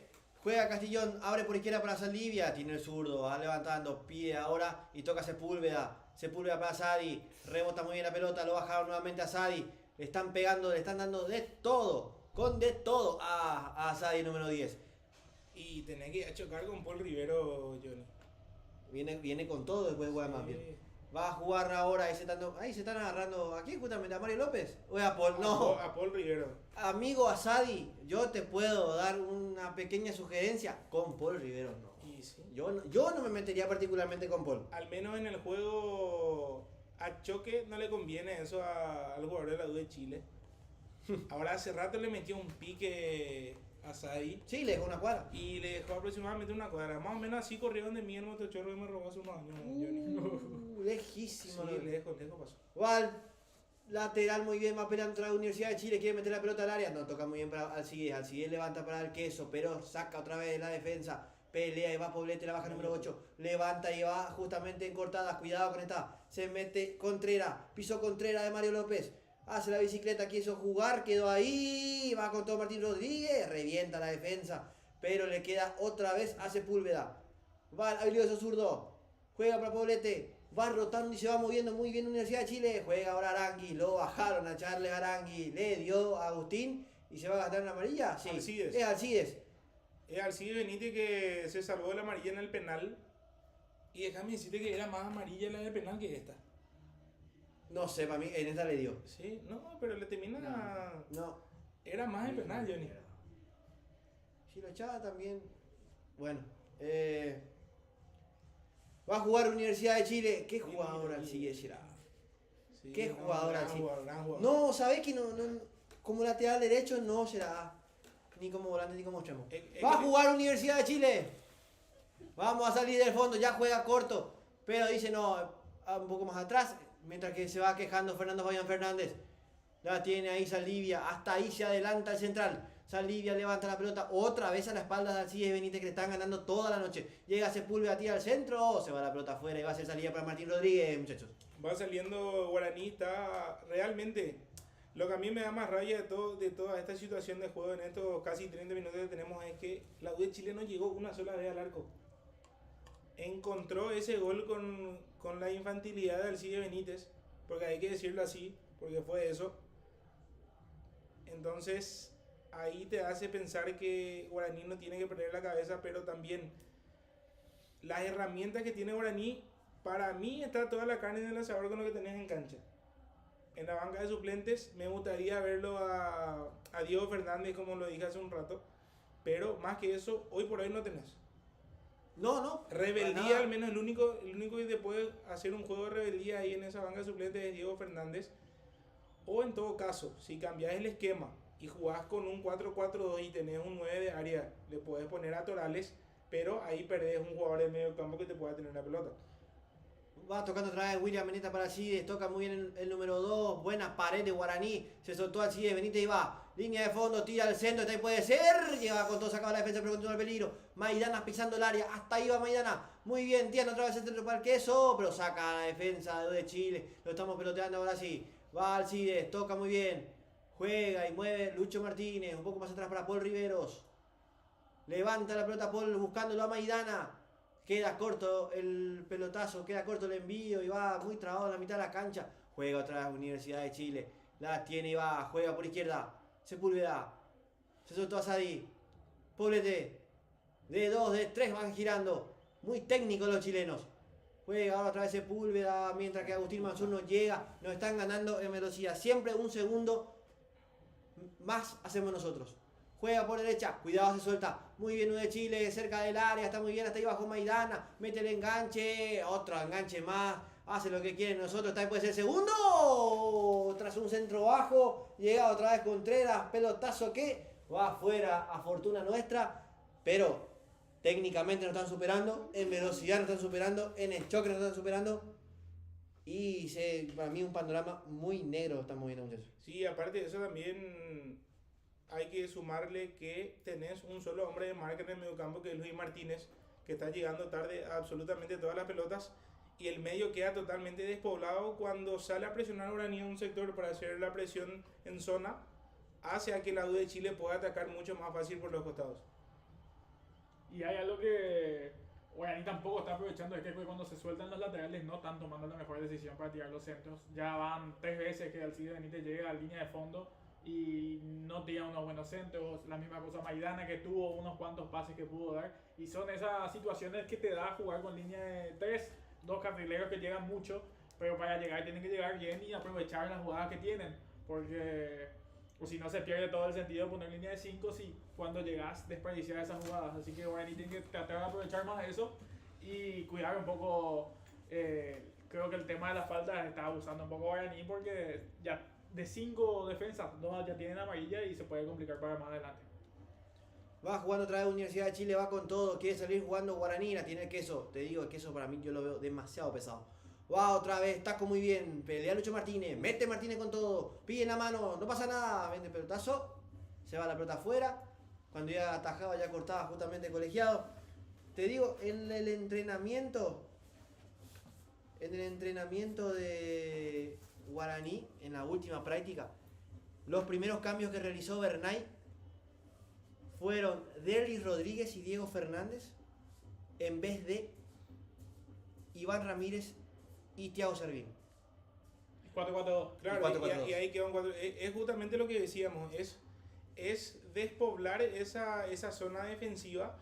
Juega Castillón, abre por izquierda para Saldivia. Tiene el zurdo, va levantando, pide ahora y toca Sepúlveda. Sepúlveda para Sadi. Rebota muy bien la pelota, lo bajaron nuevamente a Sadi. Le están pegando, le están dando de todo. Con de todo a Sadi número 10. Y tenés que chocar con Paul Rivero, Johnny. Viene con todo después de jugar más bien. Va a jugar ahora, ahí se están agarrando. ¿A quién justamente? ¿A Mario López? ¿O a Paul? No. A Paul Rivero. Amigo Asadi, yo te puedo dar una pequeña sugerencia. Con Paul Rivero no. Y sí. Yo no me metería particularmente con Paul. Al menos en el juego a choque no le conviene eso al jugador de la U de Chile. Ahora hace rato le metió un pique a Sadi. Sí, le dejó una cuadra. Y le dejó aproximadamente una cuadra. Más o menos así corrieron de mí el motochorro que me robó hace unos años. Lejísimo. Sí, lejos pasó. Va al lateral muy bien, va peleando contra la Universidad de Chile, quiere meter la pelota al área. No, toca muy bien para Alcides. Alcides levanta para el queso, pero saca otra vez la defensa. Pelea y va Poblete, la baja número 8. Levanta y va justamente en cortada. Cuidado con esta. Se mete Contreras. Pisó Contreras de Mario López. Hace la bicicleta, quiso jugar, quedó ahí. Va con todo Martín Rodríguez. Revienta la defensa. Pero le queda otra vez a Sepúlveda. Va al habilidoso zurdo. Juega para Poblete. Va rotando y se va moviendo muy bien Universidad de Chile. Juega ahora Arangui. Lo bajaron a Charles Arangui. Le dio a Agustín. ¿Y se va a gastar en la amarilla? Sí. Alcides. Es Alcides. Es Alcides Benítez que se salvó de la amarilla en el penal. Y déjame decirte que era más amarilla la del penal que esta. No sé, para mí en esta le dio. Sí, no, pero le termina. No. Era más de penal, Johnny. Si lo echaba también. Bueno. Va a jugar Universidad de Chile. ¿Qué jugador al sigue será? Sí, ¿Qué no, jugador gran así? jugador, gran jugador. No, ¿sabés que no, como lateral derecho no será? Ni como volante ni como extremo. Va a jugar Universidad de Chile. Vamos a salir del fondo, ya juega corto. Pero dice no, un poco más atrás. Mientras que se va quejando Fernando Fabián Fernández. La tiene ahí Saldivia. Hasta ahí se adelanta el central. Saldivia levanta la pelota otra vez a la espalda de Alcides Benítez, que le están ganando toda la noche. Llega Sepúlveda, tira al centro. Se va la pelota afuera y va a ser salida para Martín Rodríguez, muchachos. Va saliendo Guaraní, está realmente. Lo que a mí me da más rabia de toda esta situación de juego en estos casi 30 minutos que tenemos es que la U de Chile no llegó una sola vez al arco. Encontró ese gol con la infantilidad de Alcides Benítez, porque hay que decirlo así, porque fue eso. Entonces, ahí te hace pensar que Guaraní no tiene que perder la cabeza, pero también las herramientas que tiene Guaraní, para mí está toda la carne en el asador con lo que tenés en cancha. En la banca de suplentes me gustaría verlo a Diego Fernández, como lo dije hace un rato, pero más que eso, hoy por hoy no tenés. No. Rebeldía, al menos el único que te puede hacer un juego de rebeldía ahí en esa banca de suplentes es Diego Fernández. O en todo caso, si cambiás el esquema y jugás con un 4-4-2 y tenés un 9 de área, le podés poner a Torales, pero ahí perdés un jugador de medio campo que te pueda tener la pelota. Va tocando otra vez William Benítez para Alcides, toca muy bien el número 2, buena pared de Guaraní, se soltó Alcides Benítez y va, línea de fondo, tira al centro, hasta ahí puede ser, llega con todo, sacaba la defensa pero continúa el peligro, Maidana pisando el área, hasta ahí va Maidana, muy bien, tiene otra vez el centro para el queso, pero saca la defensa de Chile, lo estamos peloteando ahora sí, va Alcides, toca muy bien, juega y mueve Lucho Martínez, un poco más atrás para Paul Riveros, levanta la pelota Paul buscándolo a Maidana. Queda corto el pelotazo, queda corto el envío y va muy trabado en la mitad de la cancha. Juega otra vez Universidad de Chile. La tiene y va, juega por izquierda. Sepúlveda. Se soltó a Sadí. Poblete. De 2, de 3 van girando. Muy técnicos los chilenos. Juega ahora otra vez Sepúlveda. Mientras que Agustín Mansur no llega. Nos están ganando en velocidad. Siempre un segundo más hacemos nosotros. Juega por derecha, cuidado, se suelta. Muy bien U de Chile, cerca del área, está muy bien, hasta ahí bajo Maidana. Mete el enganche, otro enganche más. Hace lo que quieren nosotros, esta vez puede ser segundo. Tras un centro bajo, llega otra vez Contreras, pelotazo que va afuera a fortuna nuestra. Pero técnicamente nos están superando, en velocidad nos están superando, en el choque nos están superando. Y para mí un panorama muy negro estamos viendo, muchachos. Sí, aparte de eso también hay que sumarle que tenés un solo hombre de marca en el mediocampo, que es Luis Martínez, que está llegando tarde a absolutamente todas las pelotas, y el medio queda totalmente despoblado cuando sale a presionar Guaraní en un sector para hacer la presión en zona, hace a que la U de Chile pueda atacar mucho más fácil por los costados. Y hay algo que Guaraní tampoco está aprovechando, es que cuando se sueltan los laterales no están tomando la mejor decisión para tirar los centros. Ya van 3 veces que Alcides Benítez llega a la línea de fondo y no tira unos buenos centros. La misma cosa Maidana, que tuvo unos cuantos pases que pudo dar, y son esas situaciones que te da jugar con línea de 3, 2 carrileros que llegan mucho, pero para llegar tienen que llegar bien y aprovechar las jugadas que tienen, porque o si no se pierde todo el sentido de poner línea de 5 si cuando llegas desperdiciar esas jugadas. Así que Guaraní tiene que tratar de aprovechar más eso y cuidar un poco. Creo que el tema de las faltas está abusando un poco Guaraní, porque ya de 5 defensas, 2 ya tienen amarilla y se puede complicar para más adelante. Va jugando otra vez Universidad de Chile, va con todo, quiere salir jugando Guaraní, la tiene el queso. Te digo, el queso para mí yo lo veo demasiado pesado. Va otra vez, taco muy bien, pelea Lucho Martínez, mete Martínez con todo, pide en la mano, no pasa nada, vende pelotazo, se va la pelota afuera, cuando ya atajaba, ya cortaba justamente el colegiado. Te digo, en el entrenamiento de Guaraní, en la última práctica, los primeros cambios que realizó Bernay fueron Derlis Rodríguez y Diego Fernández en vez de Iván Ramírez y Thiago Servín. 4-4-2. Claro, 4-4-2. y ahí queda un 4. Es justamente lo que decíamos, es despoblar esa zona defensiva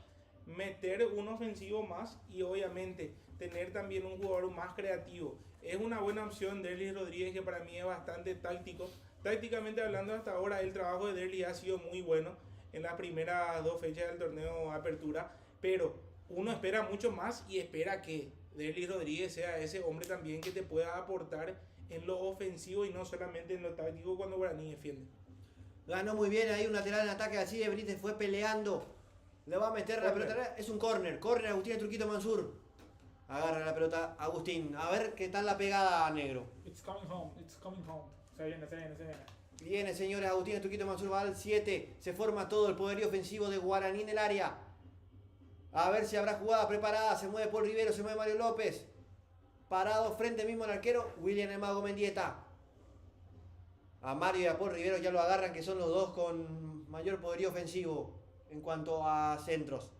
meter un ofensivo más y obviamente tener también un jugador más creativo. Es una buena opción Derlis Rodríguez, que para mí es bastante táctico. Tácticamente hablando, hasta ahora el trabajo de Derlis ha sido muy bueno en las primeras 2 fechas del torneo Apertura, pero uno espera mucho más y espera que Derlis Rodríguez sea ese hombre también que te pueda aportar en lo ofensivo y no solamente en lo táctico cuando Guaraní defiende. Ganó muy bien ahí un lateral en ataque, así de Benítez fue peleando. Le va a meter la pelota, es un córner, Agustín el Truquito Mansur. Agarra la pelota Agustín, a ver qué tal la pegada, negro. It's coming home, it's coming home. Se viene, se viene, se viene. Viene, señores, Agustín el Truquito Mansur va al 7. Se forma todo el poderío ofensivo de Guaraní en el área. A ver si habrá jugada preparada. Se mueve Paul Rivero, se mueve Mario López. Parado frente mismo al arquero, William el Mago Mendieta. A Mario y a Paul Rivero ya lo agarran, que son los dos con mayor poderío ofensivo en cuanto a centros.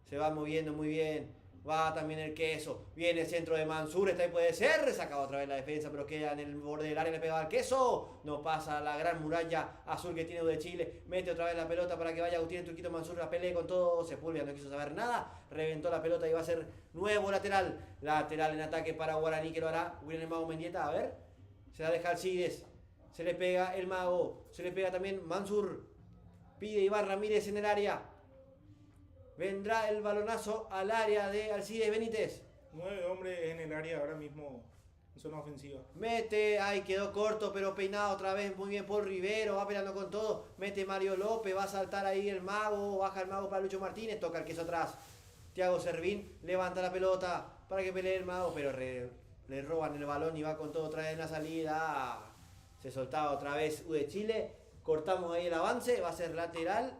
Se va moviendo muy bien. Va también el Queso. Viene el centro de Mansur. Esta ahí puede ser. Saca otra vez la defensa, pero queda en el borde del área. Le pega al Queso. No pasa la gran muralla azul que tiene de Chile. Mete otra vez la pelota para que vaya Agustín el Turquito Mansur. La pelea con todo. Sepúlveda no quiso saber nada. Reventó la pelota y va a ser nuevo lateral. Lateral en ataque para Guaraní, que lo hará William el Mago Mendieta. A ver. Se la deja Alcides. Se le pega el Mago. Se le pega también Mansur. Pide Iván Ramírez en el área. Vendrá el balonazo al área de Alcides Benítez. 9 hombres en el área ahora mismo en zona ofensiva. Mete, ahí quedó corto, pero peinado otra vez muy bien Paul Rivero, va peleando con todo. Mete Mario López, va a saltar ahí el Mago, baja el Mago para Lucho Martínez, toca el Queso atrás. Thiago Servín levanta la pelota para que pelee el Mago, pero le roban el balón y va con todo otra vez en la salida. Se soltaba otra vez U de Chile. Cortamos ahí el avance, va a ser lateral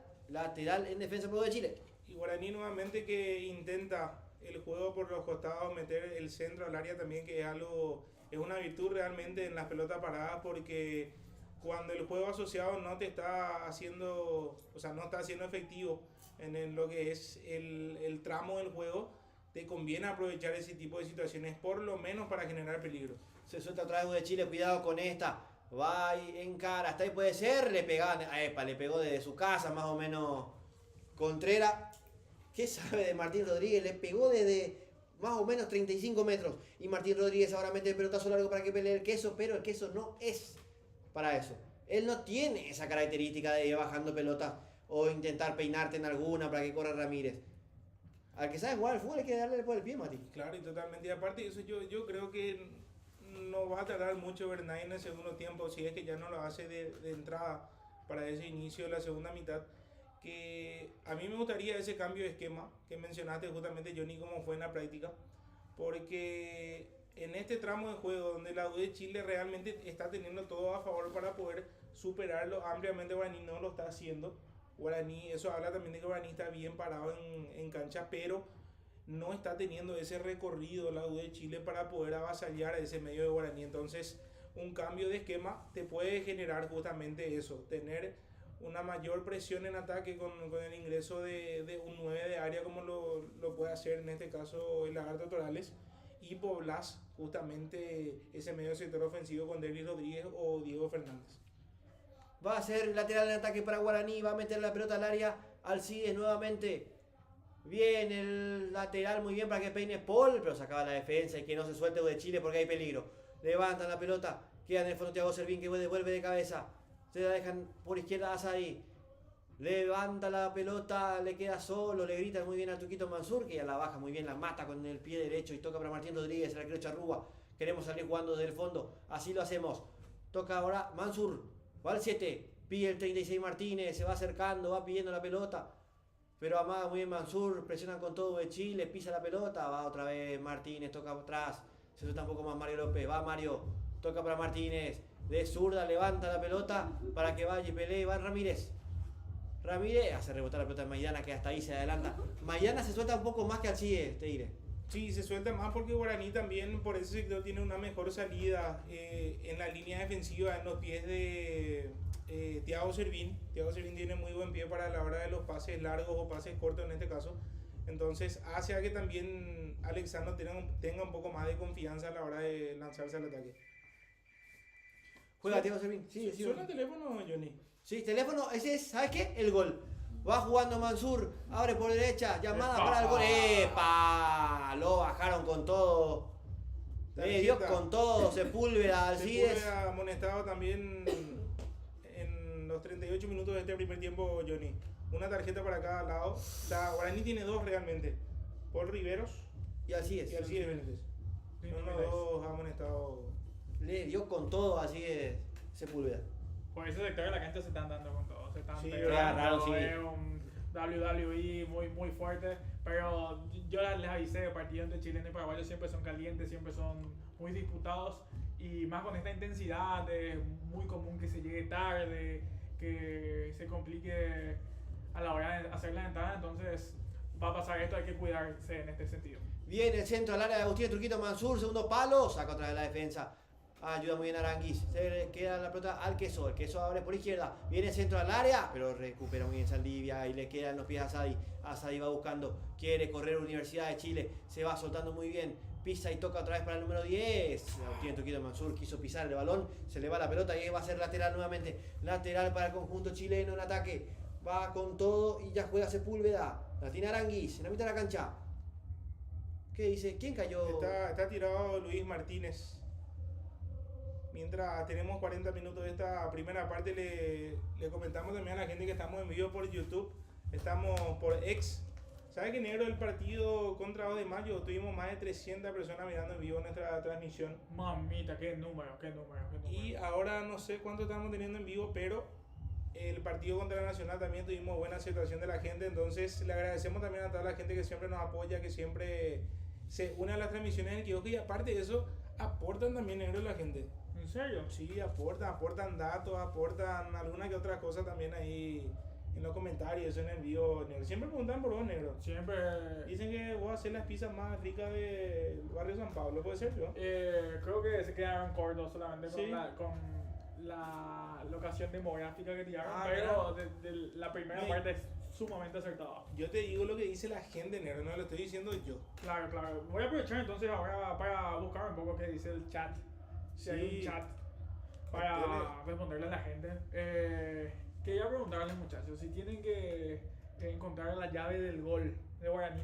en defensa por U de Chile. Y Guaraní nuevamente que intenta el juego por los costados, meter el centro al área también, que es una virtud realmente en las pelotas paradas, porque cuando el juego asociado no te está haciendo, o sea, no está siendo efectivo en lo que es el tramo del juego, te conviene aprovechar ese tipo de situaciones, por lo menos para generar peligro. Se suelta otra vez U de Chile, cuidado con esta. Va en cara, hasta ahí puede ser, le pegó desde su casa más o menos Contreras. ¿Qué sabe de Martín Rodríguez? Le pegó desde más o menos 35 metros. Y Martín Rodríguez ahora mete el pelotazo largo para que pelee el Queso, pero el Queso no es para eso. Él no tiene esa característica de ir bajando pelotas o intentar peinarte en alguna para que corra Ramírez. Al que sabe jugar al fútbol hay que darle por el pie, Mati. Claro, y totalmente. Y aparte de eso, yo creo que no va a tardar mucho Bernay en el segundo tiempo, si es que ya no lo hace de entrada para ese inicio de la segunda mitad. Que a mí me gustaría ese cambio de esquema que mencionaste justamente, Johnny, como fue en la práctica, porque en este tramo de juego donde la U de Chile realmente está teniendo todo a favor para poder superarlo ampliamente, Guaraní no lo está haciendo. Guaraní, eso habla también de que Guaraní está bien parado en cancha, pero no está teniendo ese recorrido la U de Chile para poder avasallar a ese medio de Guaraní. Entonces un cambio de esquema te puede generar justamente eso, tener una mayor presión en ataque con el ingreso de un 9 de área, como lo puede hacer en este caso el Lagarto Torales, y poblás justamente ese medio sector ofensivo con Derlis Rodríguez o Diego Fernández. Va a ser lateral en ataque para Guaraní, va a meter la pelota al área, Alcides nuevamente. Bien el lateral, muy bien para que peine Paul, pero sacaba la defensa y que no se suelte U de Chile porque hay peligro. Levantan la pelota, queda en el fondo Thiago Servín, que devuelve de cabeza. Se la dejan por izquierda a Asadi. Levanta la pelota, le queda solo, le grita muy bien al Tuquito Mansur, que ya la baja muy bien, la mata con el pie derecho y toca para Martín Rodríguez, el arquero Charrúa. Queremos salir jugando desde el fondo, así lo hacemos. Toca ahora Mansur, va al 7, pide el 36 Martínez, se va acercando, va pidiendo la pelota. Pero amaga muy bien Mansur, presionan con todo de Chile, pisa la pelota, va otra vez Martínez, toca atrás, se suelta un poco más Mario López, va Mario, toca para Martínez. De zurda levanta la pelota para que vaya y pelee Iván Ramírez. Ramírez hace rebotar la pelota de Maidana, que hasta ahí se adelanta. Maidana se suelta un poco más que Alcides, te diré. Sí, se suelta más porque Guaraní también por ese sector tiene una mejor salida en la línea defensiva, en los pies de Thiago Servín. Thiago Servín tiene muy buen pie para la hora de los pases largos o pases cortos en este caso. Entonces hace a que también Alexandro tenga un poco más de confianza a la hora de lanzarse al ataque. Juega Thiago Servín. Sí, ¿Suena el teléfono, Johnny? Sí, teléfono, ese es, ¿sabes qué? El gol. Va jugando Mansur, abre por derecha, llamada ¡Epa! para el gol. ¡Epa! Lo bajaron con todo. Le dio Tarjeta. con todo, Sepúlveda, Alcides. Sepúlveda amonestado también en los 38 minutos de este primer tiempo, Johnny. Una tarjeta para cada lado. O sea, Guaraní tiene dos realmente. Paul Riveros Y Alcides. y Alcides Benítez. Sí, Son no los me dos amonestados. Le dio con todo, Alcides, Sepúlveda. Por ese sector de la cancha se están dando con todo, se están Sí, pegando, raro, sí. es un WWE muy fuerte, pero yo les avisé, partidos entre chilenos y paraguayos siempre son calientes, siempre son muy disputados, y más con esta intensidad, es muy común que se llegue tarde, que se complique a la hora de hacer la entrada, entonces va a pasar esto, hay que cuidarse en este sentido. Viene el centro al área de Agustín Turquito Mansur, segundo palo, saca otra vez la defensa. Ayuda muy bien Aranguis, se le queda la pelota al Queso, el Queso abre por izquierda, viene el centro al área, pero recupera muy bien Saldivia y le quedan los pies a Sadi. Sadi va buscando, quiere correr Universidad de Chile, se va soltando muy bien, pisa y toca otra vez para el número 10. Agustín Turquito Mansur quiso pisar el balón, se le va la pelota y va a ser lateral nuevamente, lateral para el conjunto chileno en ataque, va con todo y ya juega Sepúlveda, la tiene Aranguis en la mitad de la cancha. ¿Qué dice? ¿Quién cayó? Está tirado Luis Martínez. Mientras tenemos 40 minutos de esta primera parte, le comentamos también a la gente que estamos en vivo por YouTube. Estamos por X. ¿Sabe que negro el partido contra 2 de mayo? Tuvimos más de 300 personas mirando en vivo nuestra transmisión. Mamita, qué número. Y ahora no sé cuánto estamos teniendo en vivo, pero el partido contra la Nacional también tuvimos buena aceptación de la gente. Entonces le agradecemos también a toda la gente que siempre nos apoya, que siempre se une a las transmisiones del kiosco, y aparte de eso aportan también negro la gente. ¿En serio? Sí, aportan datos, aportan alguna que otra cosa también ahí en los comentarios, en el video negro. Siempre preguntan por vos, negro. Siempre... Dicen que vos haces las pizzas más ricas del barrio San Pablo, ¿puede ser yo? creo que se quedaron cortos solamente Sí. con la locación demográfica que tiraron, Ah, pero de la primera Sí. parte es sumamente acertada. Yo te digo lo que dice la gente, negro, no lo estoy diciendo yo. Claro. Voy a aprovechar entonces ahora para buscar un poco qué dice el chat. Si hay Sí. un chat para responderle a la gente. Quería preguntarles, muchachos, si tienen que encontrar la llave del gol de Guaraní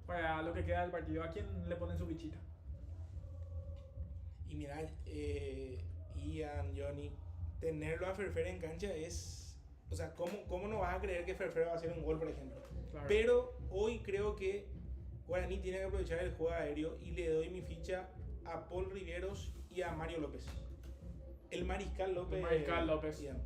para lo que queda del partido, ¿a quién le ponen su bichita? Y mira, Ian, Johnny, tenerlo a Ferfer en cancha es... O sea, ¿cómo no vas a creer que Ferfer va a hacer un gol, por ejemplo? Claro. Pero hoy creo que Guaraní tiene que aprovechar el juego aéreo y le doy mi ficha a Paul Riveros y a Mario López. El Mariscal López. Ian.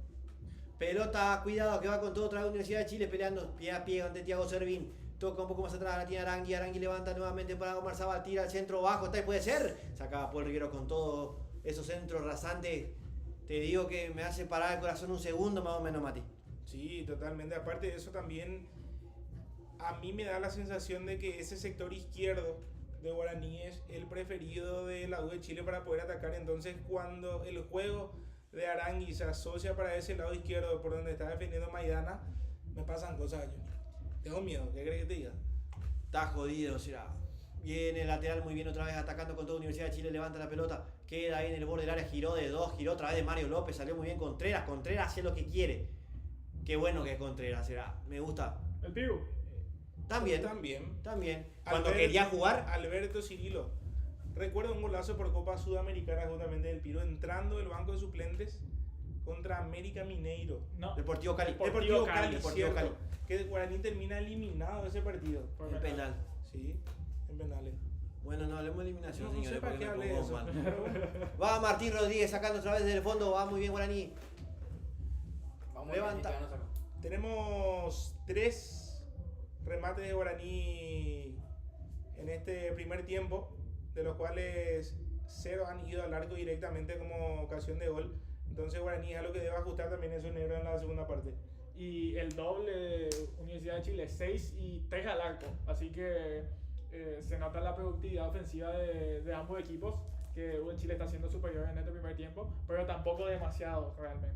Pelota, cuidado, que va con todo otra vez Universidad de Chile peleando pie a pie ante Thiago Servín. Toca un poco más atrás, la tiene Arangui. Arangui levanta nuevamente para Omar Zabal, tira al centro bajo, está y puede ser. Sacaba Paul Rivero con todos esos centros rasantes. Te digo que me hace parar el corazón un segundo más o menos, Mati. Sí, totalmente. Aparte de eso también, a mí me da la sensación de que ese sector izquierdo de Guaraní es el preferido de la U de Chile para poder atacar. Entonces, cuando el juego de Arangui se asocia para ese lado izquierdo por donde está defendiendo Maidana, me pasan cosas, Junior. Tengo miedo, ¿qué crees que te diga? Está jodido, será. Viene el lateral muy bien otra vez atacando con toda Universidad de Chile, levanta la pelota, queda ahí en el borde del área, giró de dos, giró otra vez de Mario López, salió muy bien Contreras hace lo que quiere. Qué bueno que es Contreras, será. Me gusta. El Piru. También. Cuando quería jugar, Alberto Cirilo. Recuerdo un golazo por Copa Sudamericana justamente del Piro, entrando del banco de suplentes contra América Mineiro. No. Deportivo Cali. Deportivo Cali, Deportivo cierto, Cali. que Guaraní termina eliminado de ese partido. Por El penal. Sí, en penales. Bueno, no hablemos de eliminación, No sé señores, para porque qué me hablé de pongo eso. mal. pero bueno. Va Martín Rodríguez sacando otra vez desde el fondo, va muy bien Guaraní. Vamos Levanta. a sacar. Tenemos 3 remates de Guaraní en este primer tiempo, de los cuales 0 han ido al arco directamente como ocasión de gol. Entonces Guaraní es algo que debe ajustar también eso negro en la segunda parte. Y el doble de Universidad de Chile, 6 y 3 al arco. Así que se nota la productividad ofensiva de ambos equipos, que U en Chile está siendo superior en este primer tiempo, pero tampoco demasiado realmente.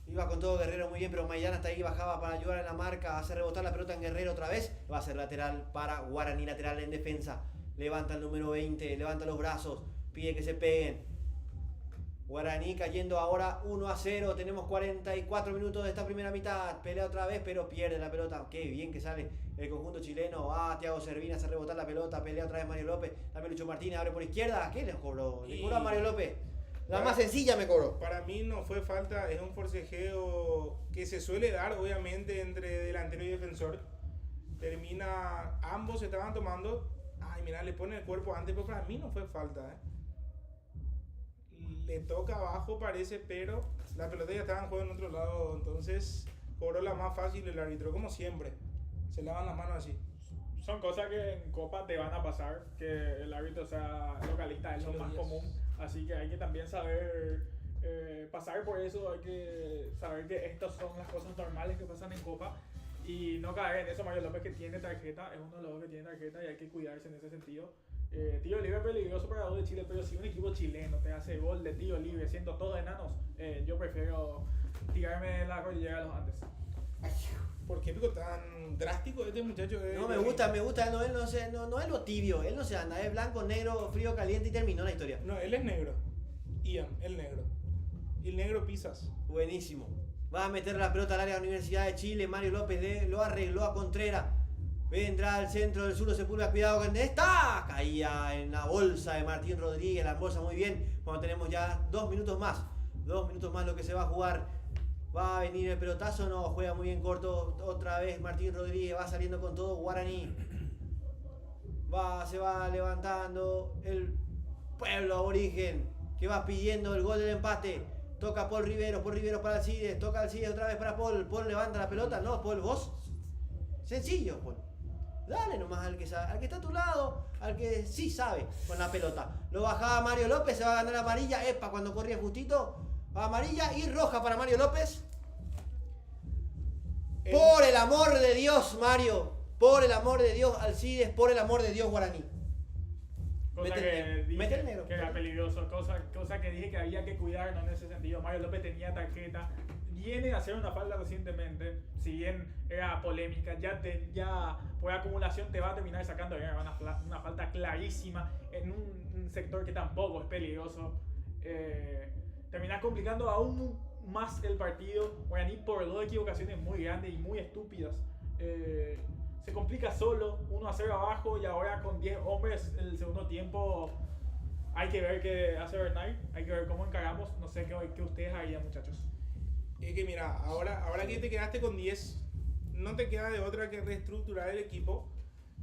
Iba con todo Guerrero muy bien, pero Maidana hasta ahí bajaba para ayudar en la marca, hace rebotar la pelota en Guerrero otra vez. Va a ser lateral para Guaraní, lateral en defensa. Levanta el número 20, levanta los brazos, pide que se peguen. Guaraní cayendo ahora 1-0. Tenemos 44 minutos de esta primera mitad. Pelea otra vez, pero pierde la pelota. Qué bien que sale el conjunto chileno. Thiago Servina hace rebotar la pelota. Pelea otra vez Mario López. También Lucho Martínez abre por izquierda. ¿Qué le cobró? Le cobró a Mario López. La más sencilla me cobró. Para mí no fue falta, es un forcejeo que se suele dar obviamente entre delantero y defensor. Termina, ambos se estaban tomando. Ay, mira, le pone el cuerpo antes, pero para mí no fue falta. Le toca abajo parece, pero la pelota ya estaba en juego en otro lado, entonces cobró la más fácil el árbitro, como siempre. Se lavan las manos así. Son cosas que en Copa te van a pasar, que el árbitro sea localista es lo más común, así que hay que también saber pasar por eso, hay que saber que estas son las cosas normales que pasan en Copa y no caer en eso. Mario López, que tiene tarjeta, es uno de los dos que tiene tarjeta y hay que cuidarse en ese sentido. Tiro libre peligroso para los de Chile, pero si un equipo chileno te hace gol de tiro libre siendo todos enanos, yo prefiero tirarme la cordillera de los Andes. ¿Por qué pico tan drástico este muchacho? No, me gusta, no, él no es lo tibio, él no se anda, es blanco, negro, frío, caliente y terminó la historia. No, él es negro. Ian, el negro. Y el negro pisas. Buenísimo. Va a meter la pelota al área de la Universidad de Chile. Mario López lo arregló a Contreras. Vendrá al centro del sur Sepúlveda. Cuidado con esta. Caía en la bolsa de Martín Rodríguez. La bolsa muy bien. Cuando tenemos ya 2 minutos más. 2 minutos más lo que se va a jugar. Va a venir el pelotazo. No, juega muy bien corto. Otra vez Martín Rodríguez. Va saliendo con todo Guaraní. Se va levantando el pueblo aborigen, que va pidiendo el gol del empate. Toca Paul Riveros para Alcides. Toca Alcides otra vez para Paul. Paul levanta la pelota. No, Paul, vos. Sencillo, Paul. Dale nomás al que sabe, al que está a tu lado, al que sí sabe con la pelota. Lo bajaba Mario López, se va a ganar amarilla. Epa, cuando corría justito. Amarilla y roja para Mario López. Por el amor de Dios, Mario. Por el amor de Dios, Alcides. Por el amor de Dios, Guaraní. Cosa Mete el negro. que era peligroso, cosa que dije que había que cuidar, no en ese sentido. Mario López tenía tarjeta, viene a hacer una falta recientemente, si bien era polémica, ya por acumulación te va a terminar sacando una falta clarísima en un sector que tampoco es peligroso. Terminas complicando aún más el partido. Guaraní por 2 equivocaciones muy grandes y muy estúpidas. Se complica solo, 1-0 abajo y ahora con 10 hombres el segundo tiempo. Hay que ver qué hace Bernal, hay que ver cómo encaramos. No sé qué ustedes harían, muchachos. Es que mira, ahora que te quedaste con 10, no te queda de otra que reestructurar el equipo.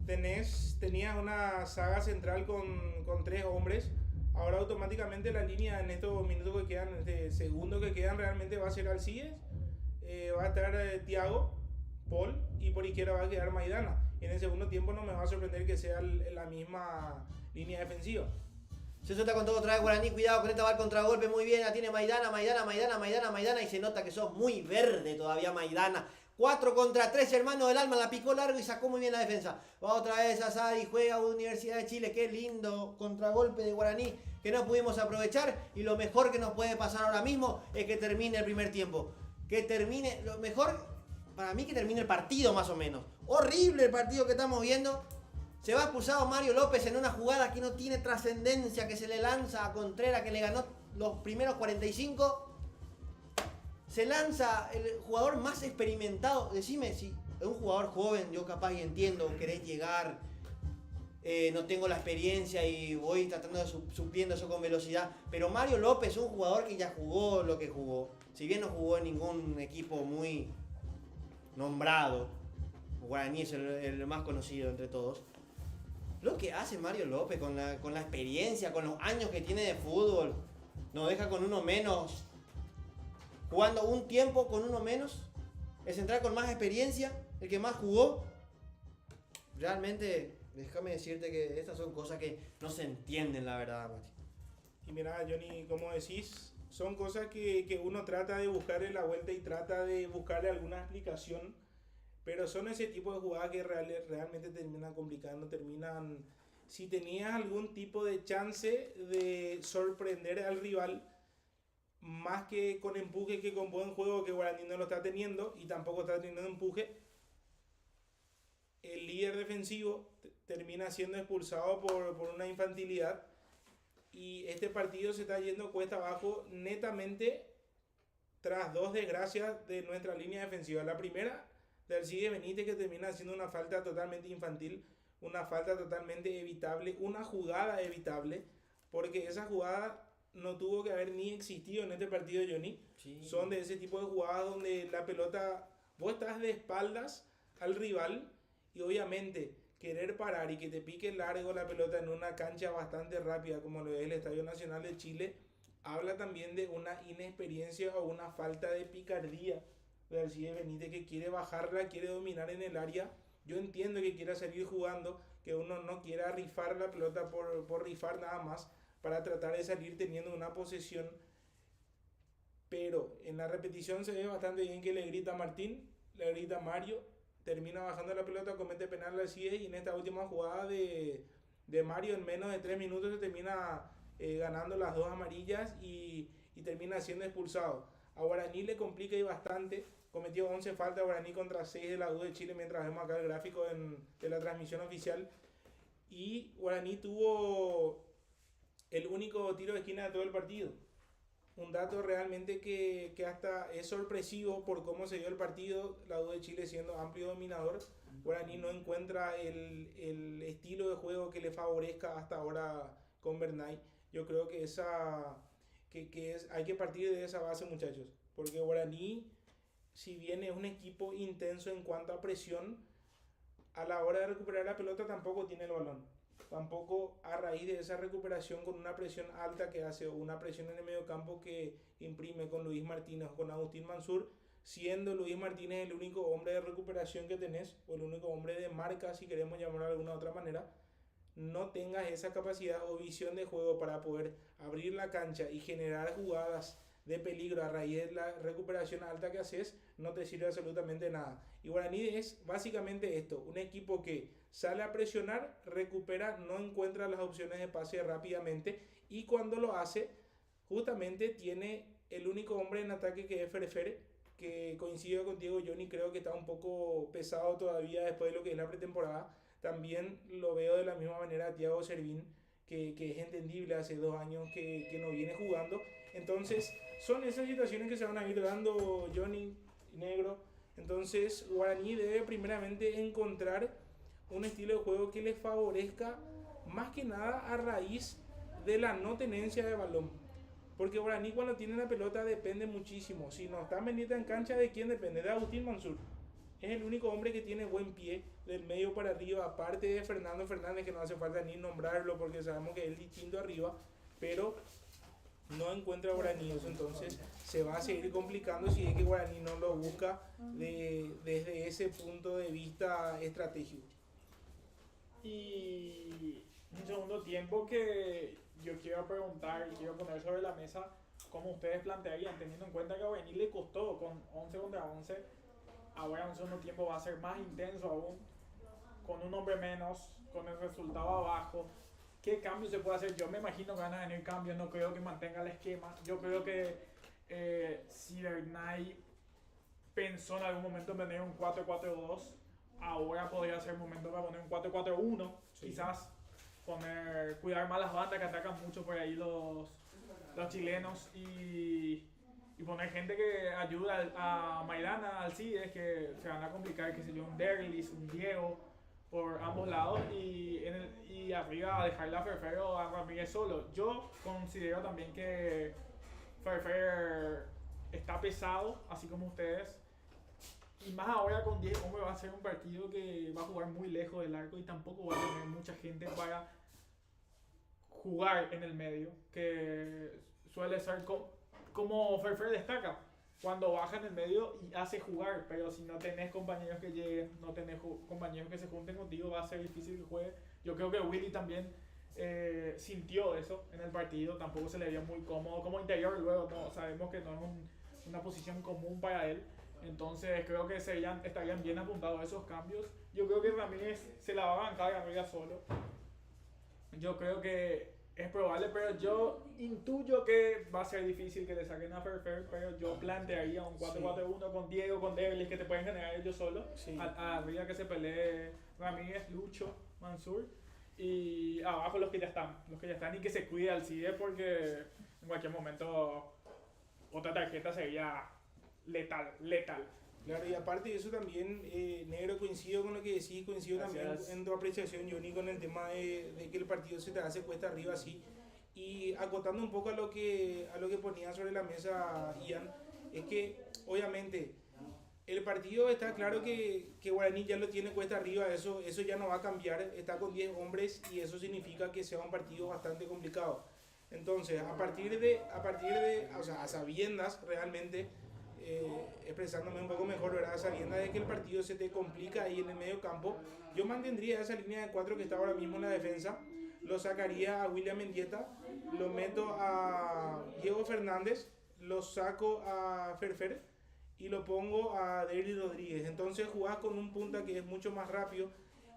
Tenías una saga central con 3 hombres. Ahora automáticamente la línea en estos minutos que quedan, este segundo que quedan, realmente va a ser Alcides. Va a estar Thiago, Paul, y por izquierda va a quedar Maidana. Y en el segundo tiempo no me va a sorprender que sea la misma línea defensiva. Se suelta con todo otra vez Guaraní, cuidado con esta, va al contragolpe, muy bien, la tiene Maidana, y se nota que sos muy verde todavía Maidana. 4 contra 3, hermano del alma, la picó largo y sacó muy bien la defensa. Va otra vez Asadi, juega Universidad de Chile, qué lindo contragolpe de Guaraní que no pudimos aprovechar, y lo mejor que nos puede pasar ahora mismo es que termine el primer tiempo. Que termine, lo mejor para mí que termine el partido más o menos. Horrible el partido que estamos viendo. Se va expulsado Mario López en una jugada que no tiene trascendencia, que se le lanza a Contreras, que le ganó los primeros 45. Se lanza el jugador más experimentado. Decime si es un jugador joven, yo capaz y entiendo, querés llegar, no tengo la experiencia y voy tratando de supliendo eso con velocidad. Pero Mario López es un jugador que ya jugó lo que jugó. Si bien no jugó en ningún equipo muy nombrado, Guaraní es el más conocido entre todos. Lo que hace Mario López con la experiencia, con los años que tiene de fútbol, nos deja con uno menos, jugando un tiempo con uno menos, es entrar con más experiencia, el que más jugó. Realmente, déjame decirte que estas son cosas que no se entienden, la verdad, Mati. Y mira, Johnny, como decís, son cosas que uno trata de buscarle la vuelta y trata de buscarle alguna explicación. Pero son ese tipo de jugadas que realmente terminan complicando, si tenías algún tipo de chance de sorprender al rival, más que con empuje que con buen juego, que Guaraní no lo está teniendo y tampoco está teniendo empuje, el líder defensivo termina siendo expulsado por una infantilidad y este partido se está yendo cuesta abajo netamente tras dos desgracias de nuestra línea defensiva. La primera, de Alcides Benítez, que termina haciendo una falta totalmente infantil, una falta totalmente evitable, una jugada evitable, porque esa jugada no tuvo que haber ni existido en este partido, Johnny. Sí. Son de ese tipo de jugadas donde la pelota, vos estás de espaldas al rival y obviamente querer parar y que te pique largo la pelota en una cancha bastante rápida como lo es el Estadio Nacional de Chile, habla también de una inexperiencia o una falta de picardía de Alcides Benítez, que quiere bajarla, quiere dominar en el área. Yo entiendo que quiera salir jugando, que uno no quiera rifar la pelota por rifar nada más, para tratar de salir teniendo una posesión, pero en la repetición se ve bastante bien que le grita Martín, le grita Mario, termina bajando la pelota, comete penal al CIE, y en esta última jugada de Mario en menos de 3 minutos se termina ganando las 2 amarillas y termina siendo expulsado. A Guaraní le complica y bastante, cometió 11 faltas Guaraní contra 6 de la U de Chile, mientras vemos acá el gráfico de la transmisión oficial, y Guaraní tuvo el único tiro de esquina de todo el partido. Un dato realmente que hasta es sorpresivo por cómo se dio el partido, la U de Chile siendo amplio dominador. Guaraní no encuentra el estilo de juego que le favorezca hasta ahora con Bernay. Yo creo que hay que partir de esa base, muchachos, porque Guaraní, si bien es un equipo intenso en cuanto a presión, a la hora de recuperar la pelota tampoco tiene el balón. Tampoco a raíz de esa recuperación con una presión alta que hace, o una presión en el medio campo que imprime con Luis Martínez o con Agustín Mansur, siendo Luis Martínez el único hombre de recuperación que tenés, o el único hombre de marca, si queremos llamarlo de alguna otra manera, no tengas esa capacidad o visión de juego para poder abrir la cancha y generar jugadas de peligro a raíz de la recuperación alta que haces, no te sirve absolutamente nada. Y Guaraní es básicamente esto, un equipo que sale a presionar, recupera, no encuentra las opciones de pase rápidamente, y cuando lo hace, justamente tiene el único hombre en ataque, que es Ferefere, que coincido contigo, Johnny, creo que está un poco pesado todavía después de lo que es la pretemporada. También lo veo de la misma manera a Thiago Servín, que es entendible, hace 2 años que no viene jugando. Entonces son esas situaciones que se van a ir dando, Johnny Negro. Entonces Guaraní debe primeramente encontrar un estilo de juego que le favorezca, más que nada a raíz de la no tenencia de balón, porque Guaraní cuando tiene la pelota depende muchísimo. Si no está Benítez en cancha, ¿de quién depende? De Agustín Mansur. Es el único hombre que tiene buen pie del medio para arriba, aparte de Fernando Fernández, que no hace falta ni nombrarlo porque sabemos que es distinto arriba, pero no encuentra Guaraní. Entonces se va a seguir complicando si es que Guaraní no lo busca desde ese punto de vista estratégico. Y un segundo tiempo que yo quiero preguntar y quiero poner sobre la mesa cómo ustedes plantearían, teniendo en cuenta que a Guaraní le costó con 11 contra 11, ahora un segundo tiempo va a ser más intenso aún, con un hombre menos, con el resultado abajo. ¿Qué cambio se puede hacer? Yo me imagino que van a venir cambios, no creo que mantenga el esquema. Yo creo que si Bernay pensó en algún momento en tener un 4-4-2, ahora podría ser el momento para poner un 4-4-1, sí. Quizás cuidar más las bandas que atacan mucho por ahí los chilenos, y poner gente que ayuda a Maidana, Alcides, que se van a complicar, que sé yo, un Derlis, un Diego, por ambos lados, y arriba dejarle a Ferfer o a Ramírez solo. Yo considero también que Ferfer está pesado, así como ustedes, y más ahora con 10 hombres va a ser un partido que va a jugar muy lejos del arco y tampoco va a tener mucha gente para jugar en el medio, que suele ser como Ferfer destaca, cuando baja en el medio y hace jugar, pero si no tenés compañeros que lleguen, no tenés compañeros que se junten contigo, va a ser difícil que juegue. Yo creo que Willy también sintió eso en el partido, tampoco se le vio muy cómodo como interior, luego no, sabemos que no es una posición común para él, entonces creo que estarían bien apuntados esos cambios. Yo creo que Ramírez se la va a bancar arriba solo, yo creo que es probable, pero yo intuyo que va a ser difícil que le saquen a Ferfer, pero yo plantearía un 4-4-1 con Diego, con Derlis, que te pueden generar ellos solos, arriba que se pelee Ramírez, Lucho, Mansur, y abajo los que ya están y que se cuide Alcides porque en cualquier momento otra tarjeta sería letal. Claro, y aparte de eso también, Negro, coincido con lo que decís, coincido Gracias. también en tu apreciación, Johnny, con el tema de que el partido se te hace cuesta arriba así. Y acotando un poco a lo que ponía sobre la mesa Ian, es que obviamente el partido está claro que Guaraní ya lo tiene cuesta arriba, eso ya no va a cambiar, está con 10 hombres y eso significa que sea un partido bastante complicado. Entonces, a partir de, o sea, a sabiendas realmente, expresándome un poco mejor, ¿verdad? Sabiendo de que el partido se te complica ahí en el medio campo, yo mantendría esa línea de 4 que está ahora mismo en la defensa, lo sacaría a William Mendieta, lo meto a Diego Fernández, lo saco a Ferfer y lo pongo a Derry Rodríguez. Entonces jugás con un punta que es mucho más rápido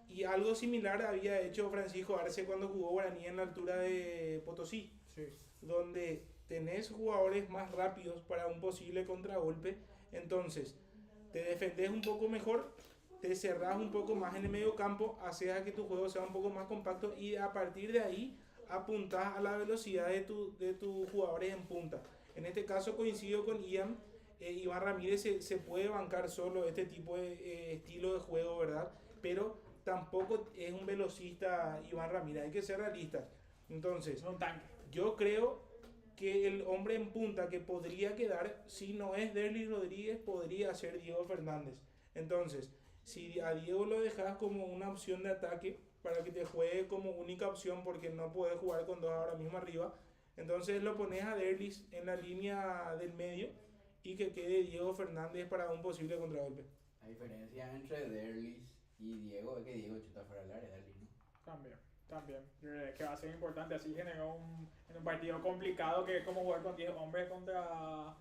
y algo similar había hecho Francisco Arce cuando jugó Guaraní en la altura de Potosí, Sí. donde tenés jugadores más rápidos para un posible contragolpe, entonces te defendés un poco mejor, te cerrás un poco más en el medio campo, haces a que tu juego sea un poco más compacto y a partir de ahí apuntás a la velocidad de tus jugadores en punta. En este caso coincido con Ian, Iván Ramírez se puede bancar solo este tipo de estilo de juego, ¿verdad? Pero tampoco es un velocista Iván Ramírez, hay que ser realistas. Entonces, Es un tanque. yo creo que el hombre en punta que podría quedar, si no es Derly Rodríguez, podría ser Diego Fernández. Entonces, si a Diego lo dejas como una opción de ataque para que te juegue como única opción porque no puedes jugar con dos ahora mismo arriba, entonces lo pones a Derlis en la línea del medio y que quede Diego Fernández para un posible contragolpe. La diferencia entre Derlis y Diego es que Diego chuta fuera del área, Derlis no. También. Yo creo que va a ser importante. Así generó en un partido complicado que es como jugar con 10 hombres contra.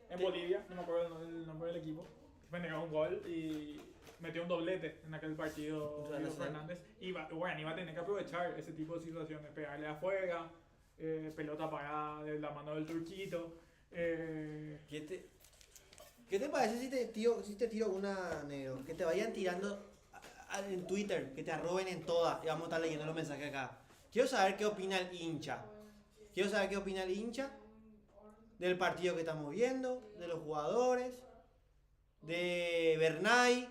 En Bolivia, no me acuerdo el nombre del equipo. Generó un gol y metió un doblete en aquel partido Contra Diego Nacional. Fernández. Y Guaraní va a tener que aprovechar ese tipo de situaciones, pegarle afuera, pelota parada de la mano del turquito. ¿Qué te parece si te tiro una, Negro? Que te vayan tirando en Twitter, que te arroben en todas y vamos a estar leyendo los mensajes acá. Quiero saber qué opina el hincha. Del partido que estamos viendo, de los jugadores, de Bernay,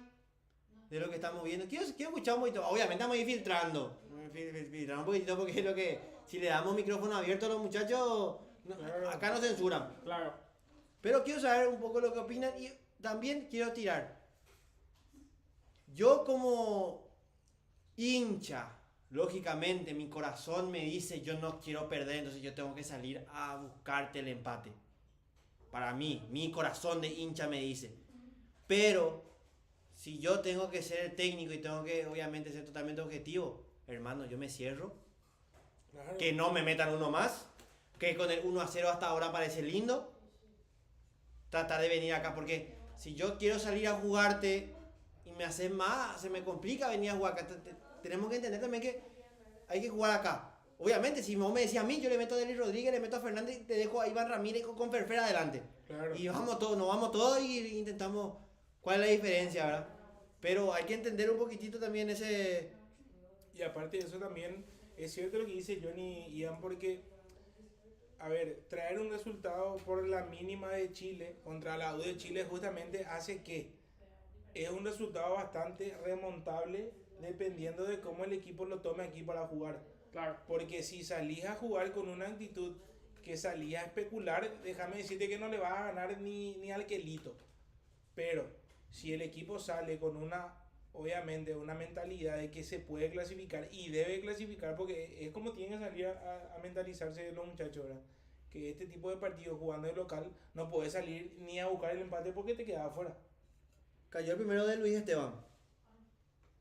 de lo que estamos viendo. Quiero escuchar un poquito. Obviamente estamos ahí filtrando un poquitito porque es lo que, si le damos micrófono abierto a los muchachos, Claro. acá no censuran. Claro. Pero quiero saber un poco lo que opinan y también quiero tirar. Yo como hincha, lógicamente mi corazón me dice yo no quiero perder, entonces yo tengo que salir a buscarte el empate. Para mí, mi corazón de hincha me dice. Pero si yo tengo que ser el técnico y tengo que obviamente ser totalmente objetivo, hermano, yo me cierro. Claro. Que no me metan uno más. Que con el 1-0 hasta ahora parece lindo. Tratar de venir acá porque si yo quiero salir a jugarte y me haces más, se me complica venir a jugar acá. Tenemos que entender también que hay que jugar acá. Obviamente, si vos me decís a mí, yo le meto a Derly Rodríguez, le meto a Fernández y te dejo a Iván Ramírez con Ferfer adelante. Claro. Y nos vamos todos y intentamos cuál es la diferencia, ¿verdad? Pero hay que entender un poquitito también ese... Y aparte de eso también es cierto lo que dice Johnny Ian, porque, a ver, traer un resultado por la mínima de Chile contra la U de Chile justamente hace que es un resultado bastante remontable dependiendo de cómo el equipo lo tome aquí para jugar. Claro. Porque si salís a jugar con una actitud que salís a especular, déjame decirte que no le vas a ganar ni al Quelito. Pero si el equipo sale con obviamente una mentalidad de que se puede clasificar y debe clasificar, porque es como tienen que salir a mentalizarse los muchachos, ¿verdad? Que este tipo de partidos jugando de local no puedes salir ni a buscar el empate porque te quedas afuera. Cayó el primero de Luis Esteban.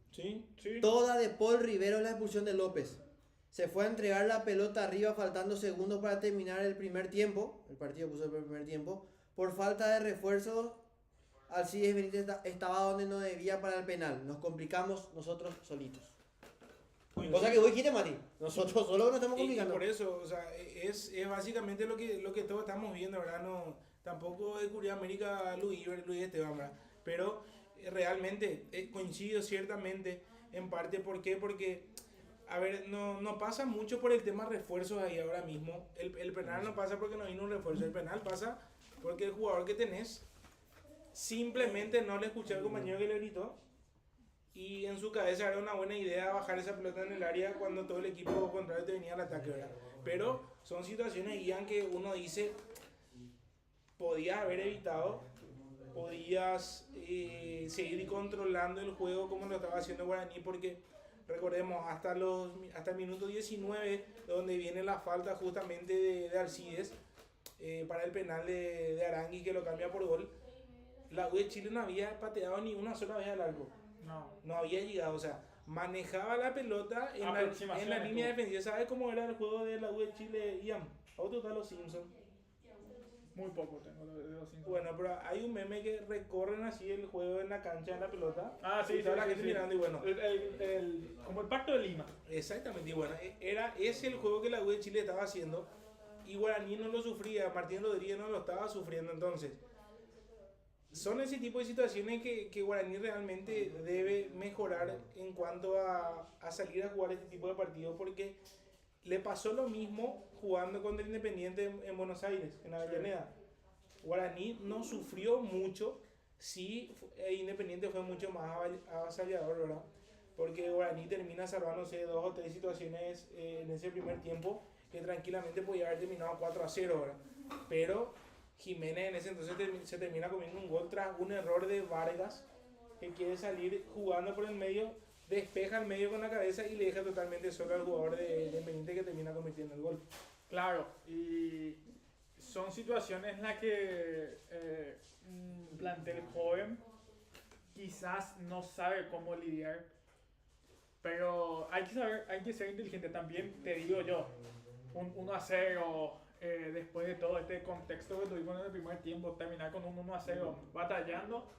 Sí. Toda de Paul Rivero la expulsión de López. Se fue a entregar la pelota arriba faltando segundos para terminar el primer tiempo. El partido puso el primer tiempo. Por falta de refuerzos, Alcides Benítez estaba donde no debía para el penal. Nos complicamos nosotros solitos. Cosa que vos dijiste, Mati. Nosotros solos nos estamos Y complicando. por eso, o sea, es básicamente lo que todos estamos viendo, ¿verdad? No, tampoco descubrió América Luis Esteban, ¿verdad? Pero realmente coincido ciertamente en parte. ¿Por qué? Porque, a ver, no pasa mucho por el tema refuerzos ahí ahora mismo. El penal no pasa porque no vino un refuerzo. El penal pasa porque el jugador que tenés simplemente no le escuché al compañero que le gritó. Y en su cabeza era una buena idea bajar esa pelota en el área cuando todo el equipo contrario te venía al ataque, ¿verdad? Pero son situaciones, Ian, que uno dice, podías haber evitado, podías seguir controlando el juego como lo estaba haciendo Guaraní, porque recordemos, hasta el minuto 19, donde viene la falta justamente de Alcides para el penal de Arangui, que lo cambia por gol, la U de Chile no había pateado ni una sola vez al arco. No había llegado, o sea, manejaba la pelota en la línea defensiva. ¿Sabes cómo era el juego de la U de Chile, Ian? ¿Auto está los Simpsons? Muy poco tengo de los Simpsons. Bueno, pero hay un meme que recorren así el juego en la cancha, en la pelota. Ah, sí, y toda la gente mirando y bueno. Como el Pacto de Lima. Exactamente, y bueno, era ese el juego que la U de Chile estaba haciendo y Guaraní no lo sufría, Martín Rodríguez no lo estaba sufriendo. Entonces, son ese tipo de situaciones que Guaraní realmente debe mejorar en cuanto a salir a jugar este tipo de partidos, porque le pasó lo mismo jugando contra el Independiente en Buenos Aires, en Avellaneda. Guaraní no sufrió mucho, sí, Independiente fue mucho más avasallador, ¿verdad? Porque Guaraní termina salvándose 2 o 3 situaciones en ese primer tiempo que tranquilamente podía haber terminado 4-0, ¿verdad? Pero Jiménez en ese entonces se termina comiendo un gol tras un error de Vargas, que quiere salir jugando por el medio, despeja el medio con la cabeza y le deja totalmente solo al jugador de Independiente, que termina convirtiendo el gol. Claro, y son situaciones en las que un plantel joven quizás no sabe cómo lidiar, pero hay que ser inteligente también. Te digo yo, un 1-0, después de todo este contexto que tuvimos en el primer tiempo, terminar con un 1-0 batallando,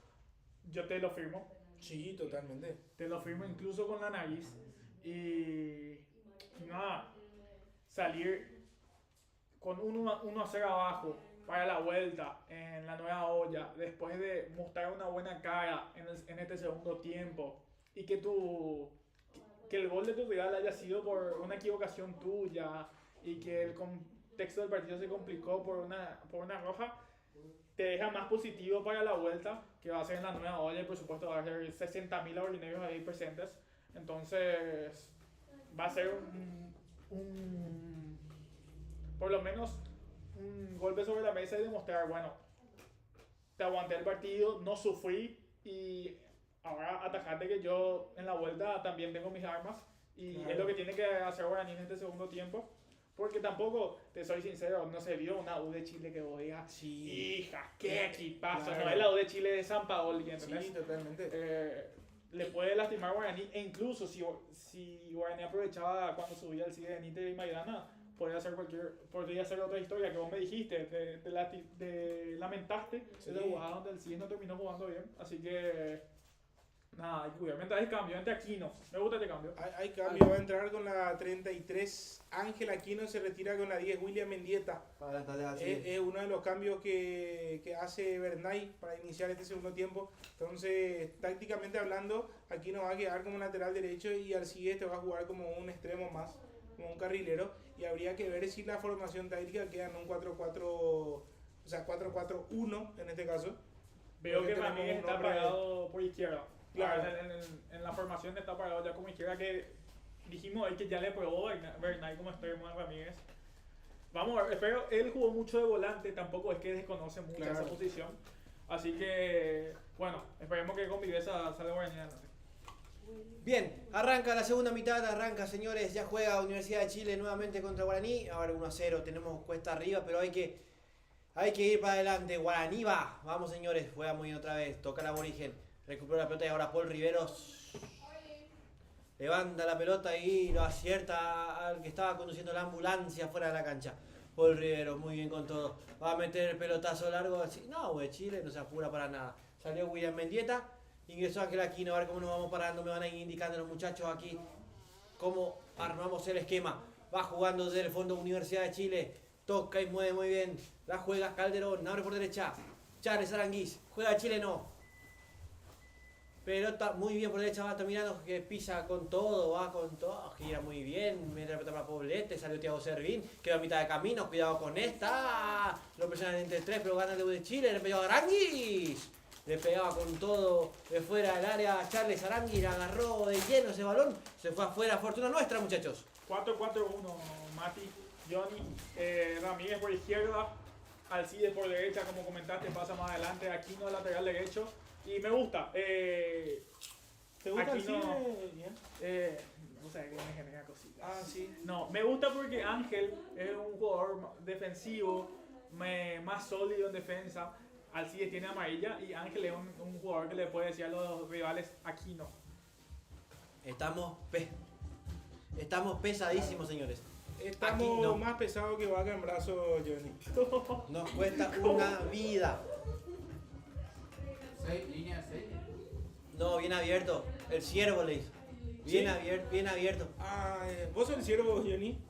yo te lo firmo. Sí, totalmente. Te lo firmo incluso con la nariz. Y nada, salir con 1-0 abajo para la vuelta en la Nueva Olla, después de mostrar una buena cara en este segundo tiempo, y que el gol de tu rival haya sido por una equivocación tuya, y que el contexto del partido se complicó por una roja, te deja más positivo para la vuelta, que va a ser en la Nueva Olla, y por supuesto va a ser 60.000 orineros ahí presentes. Entonces va a ser por lo menos un golpe sobre la mesa y demostrar, bueno, te aguanté el partido, no sufrí, y ahora atajate que yo en la vuelta también tengo mis armas, y claro, es lo que tiene que hacer Guaraní en este segundo tiempo. Porque tampoco, te soy sincero, no se vio una U de Chile que vos digas, sí, hija, qué equipazo. Claro. No es la U de Chile de San Paoli, ¿entendés? Sí, totalmente. Le puede lastimar a Guaraní, e incluso si Guaraní aprovechaba cuando subía el CIE de Níter y Maidana, podría ser otra historia que vos me dijiste, lamentaste esa jugada donde el CIE no terminó jugando bien. Así que nada, hay que cuidar. Mientras hay cambio, entre Aquino. Me gusta este cambio. Hay cambio, va a entrar con la 33 Ángel Aquino, se retira con la 10 William Mendieta. Es uno de los cambios que hace Bernay para iniciar este segundo tiempo. Entonces, tácticamente hablando, Aquino va a quedar como lateral derecho y Alcides te va a jugar como un extremo más, como un carrilero. Y habría que ver si la formación táctica queda en un 4-4, o sea, 4-4-1 en este caso. Veo que Ramírez está parado por izquierda. Claro, en la formación está parado ya como izquierda, que dijimos hoy que ya le probó Bernay como extremo a Ramírez. Vamos a ver, espero, él jugó mucho de volante, tampoco es que desconoce mucho esa posición. Así que, bueno, esperemos que con viveza salga Guaraní adelante. Bien, arranca la segunda mitad, señores, ya juega Universidad de Chile nuevamente contra Guaraní. Ahora 1-0, tenemos cuesta arriba, pero hay que ir para adelante. Guaraní va, vamos señores, juega muy bien otra vez, toca el aborigen. Recupera la pelota y ahora Paul Riveros levanta la pelota y lo acierta al que estaba conduciendo la ambulancia fuera de la cancha. Paul Riveros, muy bien con todo. Va a meter el pelotazo largo. Así. No, güey, Chile no se apura para nada. Salió William Mendieta, ingresó Ángel Aquino. A ver cómo nos vamos parando. Me van a ir indicando los muchachos aquí cómo armamos el esquema. Va jugando desde el fondo Universidad de Chile. Toca y mueve muy bien. La juega Calderón, abre por derecha. Charles Aranguiz, juega chileno. Pero está muy bien por derecha, va Altamirano que pisa con todo, va con todo, gira muy bien, mete la pelota para Poblete, salió Thiago Servín, quedó a mitad de camino, cuidado con esta, lo presionan entre tres, pero gana el de Chile, le pegó a Aranguis, le pegaba con todo de fuera del área, Charles Aranguis agarró de lleno ese balón, se fue afuera, fortuna nuestra muchachos. 4-4-1, Mati, Johnny, Ramírez por izquierda, Alcides por derecha, como comentaste, pasa más adelante, Aquino lateral derecho. Y me gusta. ¿Te gusta Aquino, Bien. no sé, que me genera cositas. Ah, sí. No, me gusta porque Ángel es un jugador defensivo, más sólido en defensa. Alcides tiene amarilla y Ángel es un jugador que le puede decir a los rivales Aquino. Estamos pesadísimos, señores. Estamos Aquino. más pesados que vaca en brazo, Johnny. Nos cuesta una vida. 6, línea 6. No, bien abierto. El ciervo le hizo. Bien ¿Sí? abierto, bien abierto. Ah, vos sos el ciervo, Johnny.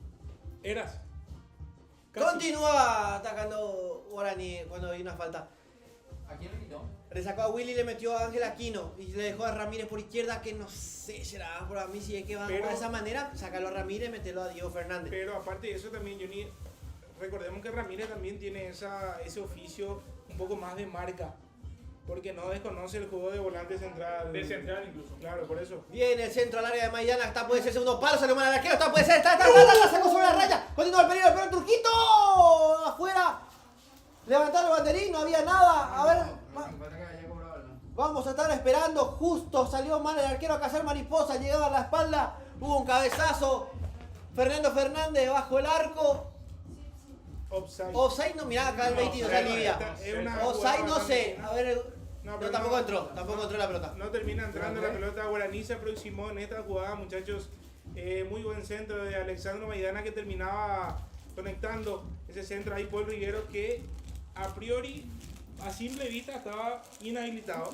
Eras. Casi. Continúa atacando Guaraní cuando hay una falta. ¿A quién le quitó? Le sacó a Willy y le metió a Ángel Aquino. Y le dejó a Ramírez por izquierda, que no sé, será por a mí si es que va a jugar de esa manera. Sácalo a Ramírez y metelo a Diego Fernández. Pero aparte de eso también, Johnny, recordemos que Ramírez también tiene ese oficio un poco más de marca. Porque no desconoce el juego de volante central. De central incluso. Claro, por eso. Viene el centro al área de Maidana, está puede ser segundo palo, salió mal al arquero, está puede ser, está, sacó sobre la raya, continúa el peligro, pero Turquito, afuera, levantar el banderín, no había nada, a ver, vamos a estar esperando, justo salió mal el arquero a cazar mariposa, llegaba a la espalda, hubo un cabezazo, Fernando Fernández bajo el arco, Offside. offside no, mirá acá el 22 se alivia, Es una offside no jugada sé, también. a ver, No, no, tampoco entró la pelota. No termina entrando la pelota. Guaraní se aproximó en esta jugada, muchachos. Muy buen centro de Alexandro Maidana que terminaba conectando ese centro ahí Paul Riguero que a priori, a simple vista, estaba inhabilitado.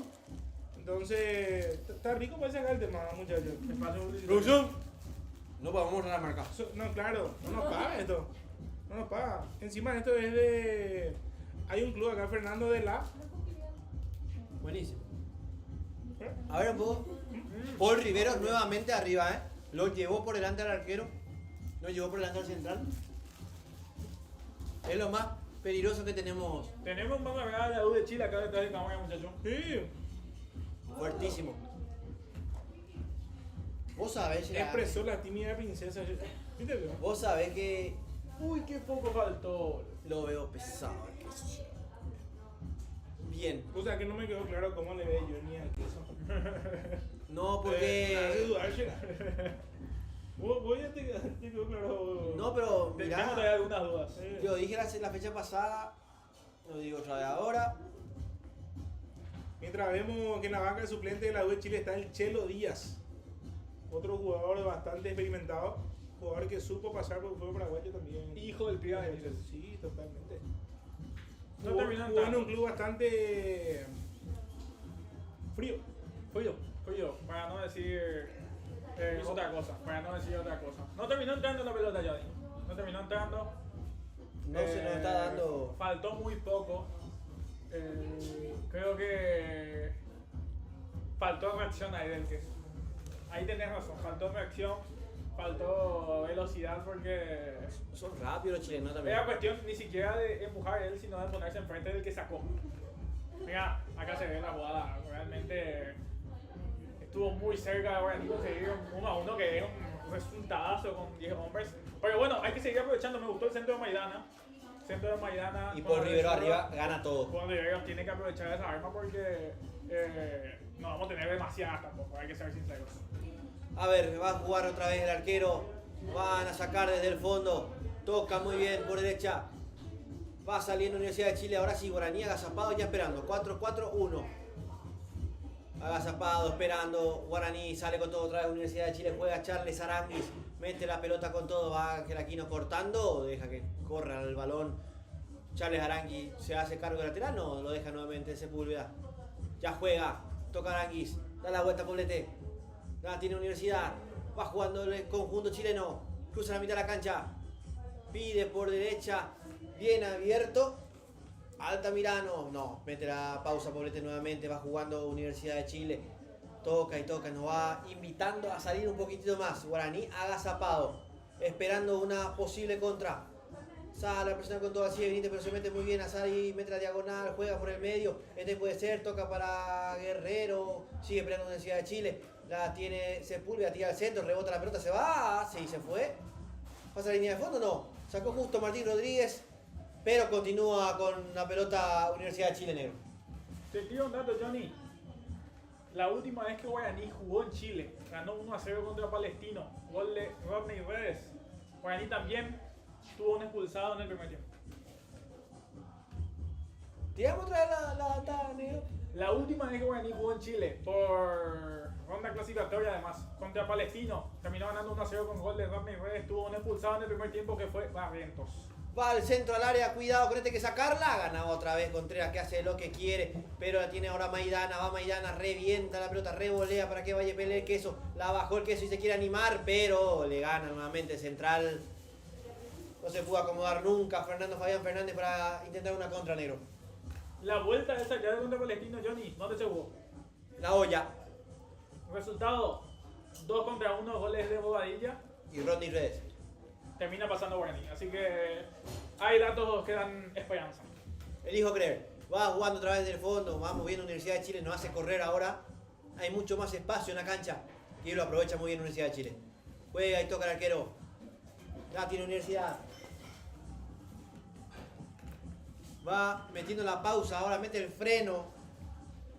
Entonces, está rico para sacar el tema, muchachos. Producción. No, pues vamos a la marca. No, claro, no nos paga esto. No nos paga. Encima esto es de... Hay un club acá, Fernando de la... Buenísimo. A ver un poco. Paul Riveros nuevamente arriba, ¿eh? Lo llevó por delante al arquero. Lo llevó por delante al central. Es lo más peligroso que tenemos. Tenemos un manga de la U de Chile acá detrás de cámara, muchachos. Sí. Fuertísimo. Vos sabés, Expresó la tímida princesa. ¿Viste? vos sabés que Uy, qué poco faltó. lo veo pesado. Bien. O sea que no me quedó claro cómo le ve Johnny al queso. No, Me hace porque... dudar, Shera. Vos ya te quedó claro. No, pero Tenemos mirá. todavía algunas dudas. Yo dije la fecha pasada. Lo digo otra vez ahora. Mientras vemos que en la banca de suplente de la U de Chile está el Chelo Díaz. Otro jugador bastante experimentado. Jugador que supo pasar por el fútbol paraguayo también. Hijo del Pia de Chile. Sí, totalmente. No Jugó terminó en un club bastante frío. Fui yo, para no decir otra cosa. No terminó entrando la pelota, Johnny. No terminó entrando. No se nos está dando... Faltó muy poco. Creo que faltó reacción ahí del queso. Ahí tenés razón, faltó reacción, faltó velocidad porque Son rápidos los chilenos también. era cuestión ni siquiera de empujar a él, sino de ponerse enfrente del que sacó. Mira, acá se ve la jugada, realmente estuvo muy cerca de Guaraní conseguir un 1-1 que es un resultadazo con 10 hombres. Pero bueno, hay que seguir aprovechando, me gustó el centro de Maidana. Y por Rivero arriba gana todo. Juan Rivero tiene que aprovechar esa arma porque no vamos a tener demasiadas tampoco, hay que ser sinceros. A ver, va a jugar otra vez el arquero. Van a sacar desde el fondo. Toca muy bien por derecha. Va saliendo Universidad de Chile. Ahora sí, Guaraní agazapado ya esperando. 4-4-1. Agazapado, esperando. Guaraní sale con todo otra vez. Universidad de Chile juega Charles Aranguis. Mete la pelota con todo. Va Ángel Aquino cortando. Deja que corra el balón. Charles Aranguis se hace cargo de lateral. No, lo deja nuevamente Sepúlveda. Ya juega. Toca Aranguis. Da la vuelta Poblete. La tiene Universidad. Va jugando el conjunto chileno. Cruza la mitad de la cancha. Pide por derecha. Bien abierto. Altamirano. No. Mete la pausa Poblete nuevamente. Va jugando Universidad de Chile. Toca y toca, nos va invitando a salir un poquitito más. Guaraní agazapado, esperando una posible contra. Sale a presionar con todo así, Benítez, pero se mete muy bien. Asadi mete la diagonal, juega por el medio. Este puede ser, toca para Guerrero. Sigue esperando la Universidad de Chile. La tiene Sepúlveda, tira al centro, rebota la pelota, se va. Sí, se fue. ¿Pasa la línea de fondo? No. Sacó justo Martín Rodríguez, pero continúa con la pelota Universidad de Chile, negro. Te tiro un dato, Johnny. La última vez que Guaraní jugó en Chile, ganó 1-0 contra Palestino. Gol de Rodney Redes. Guaraní también tuvo un expulsado en el primer tiempo. Tiramos otra vez la data, negro. La última vez que Guaraní jugó en Chile, por ronda clasificatoria además, contra Palestino, terminó ganando 1-0 con gol de Rodney Redes. Tuvo un expulsado en el primer tiempo que fue Barrientos. Va al centro al área, cuidado con este que sacarla. Gana otra vez Contreras, que hace lo que quiere, pero la tiene ahora Maidana. Va Maidana, revienta la pelota, revolea para que vaya a pelear el Queso. La bajó el Queso y se quiere animar, pero le gana nuevamente Central. No se pudo acomodar nunca Fernando Fabián Fernández para intentar una contra, negro. La vuelta de esa llave contra Palestino, Johnny, ¿dónde se jugó? La olla Resultado, 2-1, goles de Bobadilla. y Rodney Redes. Termina pasando Guaraní. Así que hay datos que dan esperanza. Elijo creer. Va jugando a través del fondo. Vamos viendo Universidad de Chile. Nos hace correr ahora. Hay mucho más espacio en la cancha. Y lo aprovecha muy bien Universidad de Chile. Juega y toca el arquero. Ya tiene Universidad. Va metiendo la pausa. Ahora mete el freno.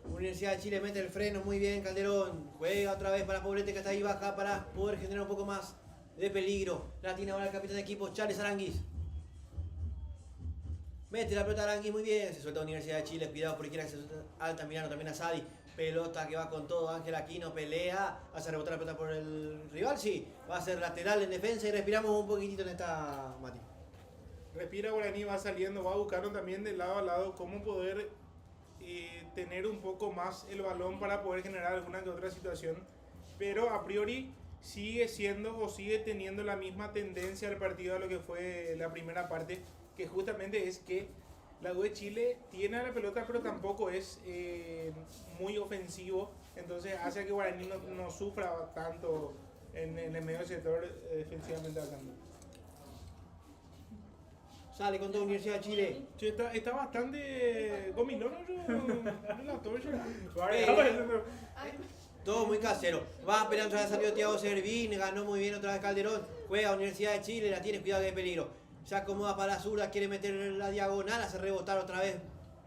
Universidad de Chile mete el freno. Muy bien, Calderón. Juega otra vez para Poblete, que está ahí baja para poder generar un poco más de peligro. La tiene ahora el capitán de equipo, Charles Aranguis. Mete la pelota Aranguis muy bien. Se suelta Universidad de Chile. Cuidado por izquierda que se suelta Altamirano. También a Sadi. Pelota que va con todo. Ángel Aquino pelea. Hace rebotar la pelota por el rival. Sí. Va a ser lateral en defensa. Y respiramos un poquitito en esta, Mati. Respira Guaraní, va saliendo, va buscando también de lado a lado cómo poder tener un poco más el balón para poder generar alguna que otra situación. Pero a priori sigue siendo o sigue teniendo la misma tendencia al partido a lo que fue la primera parte, que justamente es que la U de Chile tiene la pelota pero tampoco es muy ofensivo, entonces hace que Guaraní no sufra tanto en el medio del sector defensivamente hablando. Sale con toda Universidad de Chile. Sí, está bastante gomilón la torcha. Todo muy casero. Va esperando, otra vez salió Thiago Servín. Ganó muy bien otra vez Calderón. Juega Universidad de Chile. La tiene, cuidado que hay peligro. Se acomoda para la zurda. Quiere meter la diagonal. Hace rebotar otra vez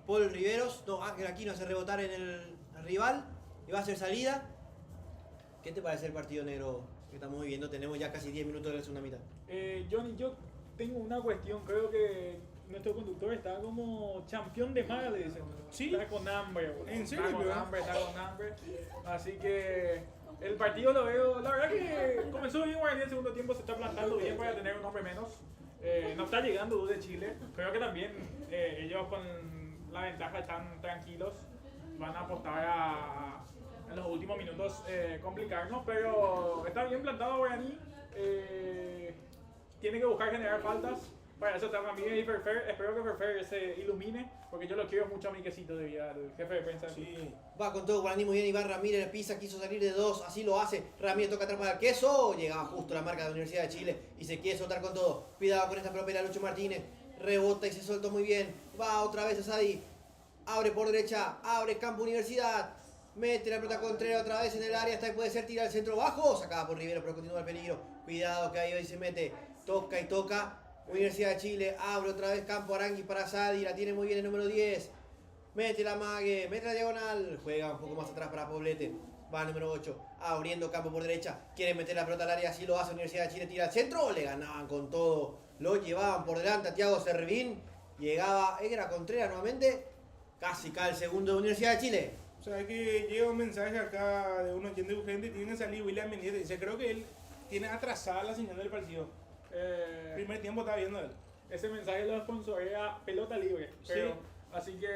Paul Riveros. No, Ángel Aquino hace rebotar en el rival. Y va a hacer salida. ¿Qué te parece el partido, negro, que estamos viviendo? Tenemos ya casi 10 minutos de la segunda mitad. Johnny, yo tengo una cuestión. Creo que nuestro conductor está como campeón de maga, le dicen. Sí. Está con hambre, boludo. ¿En serio, Está con bro? hambre, está con hambre. Así que el partido lo veo. La verdad que comenzó bien Guaraní en el segundo tiempo. Se está plantando bien para tener un hombre menos. No está llegando U de Chile. Creo que también ellos con la ventaja están tranquilos. Van a apostar en los últimos minutos complicarnos. Pero está bien plantado Guaraní. Tiene que buscar generar faltas. Para eso está Ramírez y Ferfer. Espero que Ferfer se ilumine, porque yo lo quiero mucho a mi quesito de vida, el jefe de prensa. Sí. Va con todo Guaraní muy bien. Iván Ramírez pisa, quiso salir de dos. Así lo hace. Ramírez toca atrás para el Queso. Llegaba justo la marca de la Universidad de Chile y se quiere soltar con todo. Cuidado con esta propia Lucho Martínez. Rebota y se soltó muy bien. Va otra vez a Sadi. Abre por derecha. Abre campo Universidad. Mete la pelota Contreras otra vez en el área. Hasta ahí puede ser tirar al centro bajo. Sacada por Rivero, pero continúa el peligro. Cuidado que ahí se mete. Toca y toca. Universidad de Chile, abre otra vez campo Aranguis para Sadi, la tiene muy bien el número 10. Mete la mague, mete la diagonal, juega un poco más atrás para Poblete. Va al número 8, abriendo campo por derecha. Quiere meter la pelota al área, así lo hace Universidad de Chile, tira al centro. Le ganaban con todo, lo llevaban por delante a Thiago Servín. Llegaba, era Contreras nuevamente. Casi cae el segundo de Universidad de Chile. O sea que llega un mensaje acá de un oyente urgente, tiene que salir William Mendieta. Dice, creo que él tiene atrasada la señal del partido. Primer tiempo estaba viendo él. Ese mensaje lo sponsorea Pelota Libre. Pero, Sí. Así que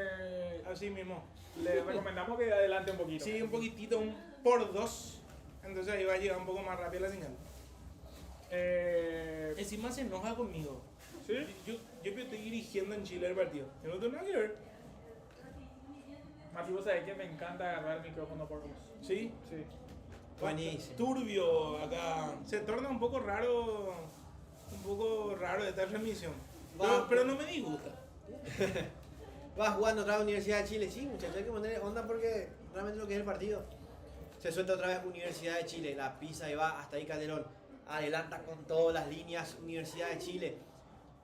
Así mismo. le recomendamos que adelante un poquito. Sí, un poquitito, un por 2. Entonces ahí va a llegar un poco más rápido la señal. Encima se enoja conmigo. ¿Sí? Yo estoy dirigiendo en Chile el partido. Yo no tengo nada que ver. Mati, vos sabés que me encanta agarrar el micrófono por vos. ¿Sí? Sí. Buenísimo. Turbio acá. Se torna un poco raro esta transmisión. Pero no me disgusta. Va jugando otra vez Universidad de Chile, sí, muchachos, hay que ponerle onda porque realmente lo que es el partido. Se suelta otra vez Universidad de Chile, la pisa y va hasta ahí Calderón. Adelanta con todas las líneas Universidad de Chile.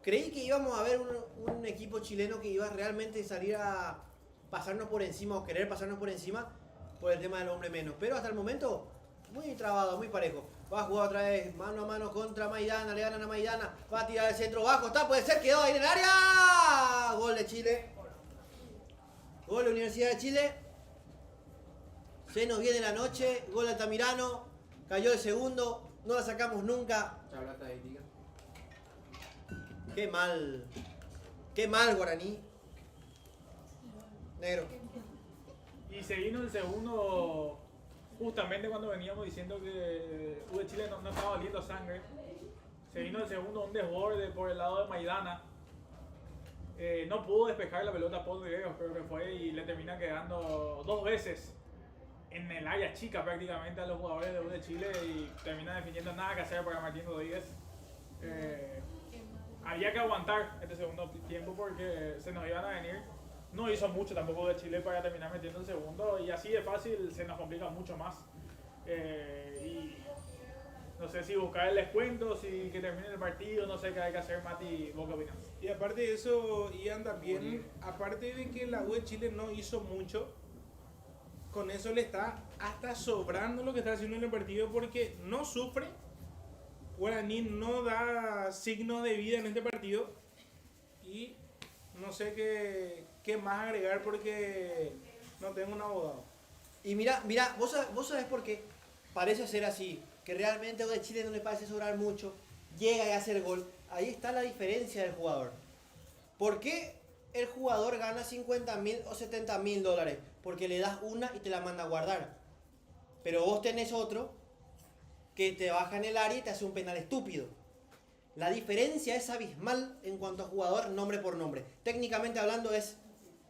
Creí que íbamos a ver un equipo chileno que iba realmente a salir a pasarnos por encima o querer pasarnos por encima por el tema del hombre menos. Pero hasta el momento, muy trabado, muy parejo. Va a jugar otra vez mano a mano contra Maidana, le ganan a Maidana, va a tirar el centro bajo, está, puede ser, quedó ahí en el área. Gol de Chile. Gol de Universidad de Chile. Se nos viene la noche, gol de Altamirano, cayó el segundo, no la sacamos nunca. Chabla estadística. Qué mal Guaraní. Negro. Y se vino el segundo justamente cuando veníamos diciendo que U de Chile no estaba valiendo sangre. Se vino el segundo, un desborde por el lado de Maidana. No pudo despejar la pelota Paul Riveros, creo que fue, y le termina quedando dos veces en el área chica prácticamente a los jugadores de U de Chile y termina definiendo nada que hacer para Martín Rodríguez. Había que aguantar este segundo tiempo porque se nos iban a venir. No hizo mucho tampoco de Chile para terminar metiendo el segundo y así de fácil se nos complica mucho más. Y no sé si buscar el descuento, si que termine el partido, no sé qué hay que hacer, Mati, ¿vos qué opinas? Y aparte de eso, Ian, también, aparte de que la U de Chile no hizo mucho, con eso le está hasta sobrando lo que está haciendo en el partido porque no sufre. Guaraní no da signos de vida en este partido y no sé qué más agregar porque no tengo un abogado. Y mira, vos sabés por qué parece ser así, que realmente a U de Chile no le parece sobrar mucho, llega y hace el gol. Ahí está la diferencia del jugador. ¿Por qué el jugador gana 50.000 o 70.000 dólares? Porque le das una y te la manda a guardar. Pero vos tenés otro que te baja en el área y te hace un penal estúpido. La diferencia es abismal en cuanto a jugador nombre por nombre. Técnicamente hablando es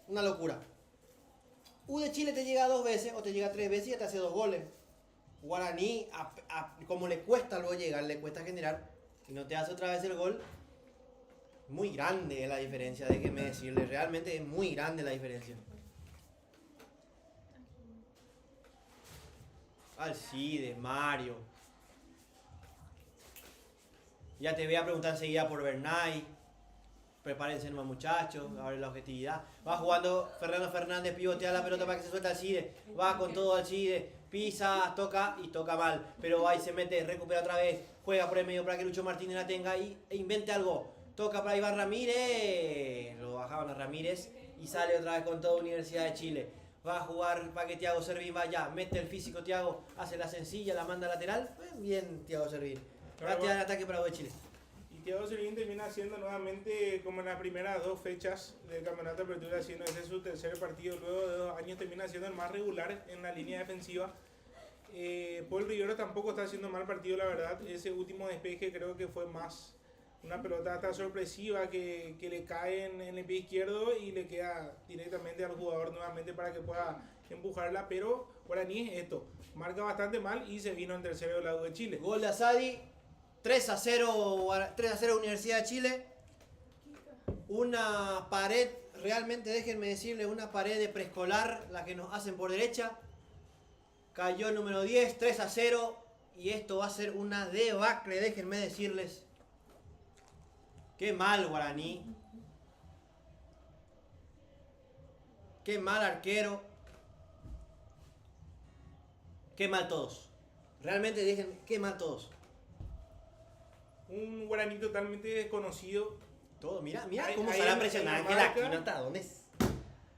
una locura. U de Chile te llega 2 veces o te llega 3 veces y ya te hace 2 goles. Guaraní, como le cuesta luego llegar, le cuesta generar y no te hace otra vez el gol. Muy grande es la diferencia, déjeme decirle. Realmente es muy grande la diferencia. Alcides, Mario. Ya te voy a preguntar enseguida por Bernay. Prepárense nomás, muchachos, a ver la objetividad. Va jugando Fernando Fernández, pivotea la pelota para que se suelte Alcides. Va con todo Alcides, pisa, toca y toca mal. Pero va y se mete, recupera otra vez. Juega por el medio para que Lucho Martínez la tenga e invente algo. Toca para Iván Ramírez. Lo bajaban a Ramírez y sale otra vez con toda Universidad de Chile. Va a jugar para que Thiago Servín vaya, mete el físico Thiago, hace la sencilla, la manda lateral. Bien, Thiago Servín. Va a tirar el ataque para U de Chile. Y Thiago Servín termina haciendo nuevamente, como en las primeras 2 fechas del campeonato de apertura, haciendo ese su tercer partido. Luego de 2 años termina siendo el más regular en la línea defensiva. Paul Rivero tampoco está haciendo mal partido, la verdad. Ese último despeje creo que fue más una pelota hasta sorpresiva que le cae en el pie izquierdo y le queda directamente al jugador nuevamente para que pueda empujarla. Pero Guaraní es esto, marca bastante mal y se vino en tercero del lado de Chile. Gol de Asadi, 3-0 Universidad de Chile. Una pared, realmente déjenme decirle, una pared de preescolar, la que nos hacen por derecha. Cayó el número 10, 3-0. Y esto va a ser una debacle, déjenme decirles. Qué mal Guaraní. Qué mal arquero. Qué mal todos. Realmente déjenme, qué mal todos. Un Guaraní totalmente desconocido. Todo, mira Ahí- cómo ahí sale a en presionar la que la marca. Aquino está, ¿dónde es?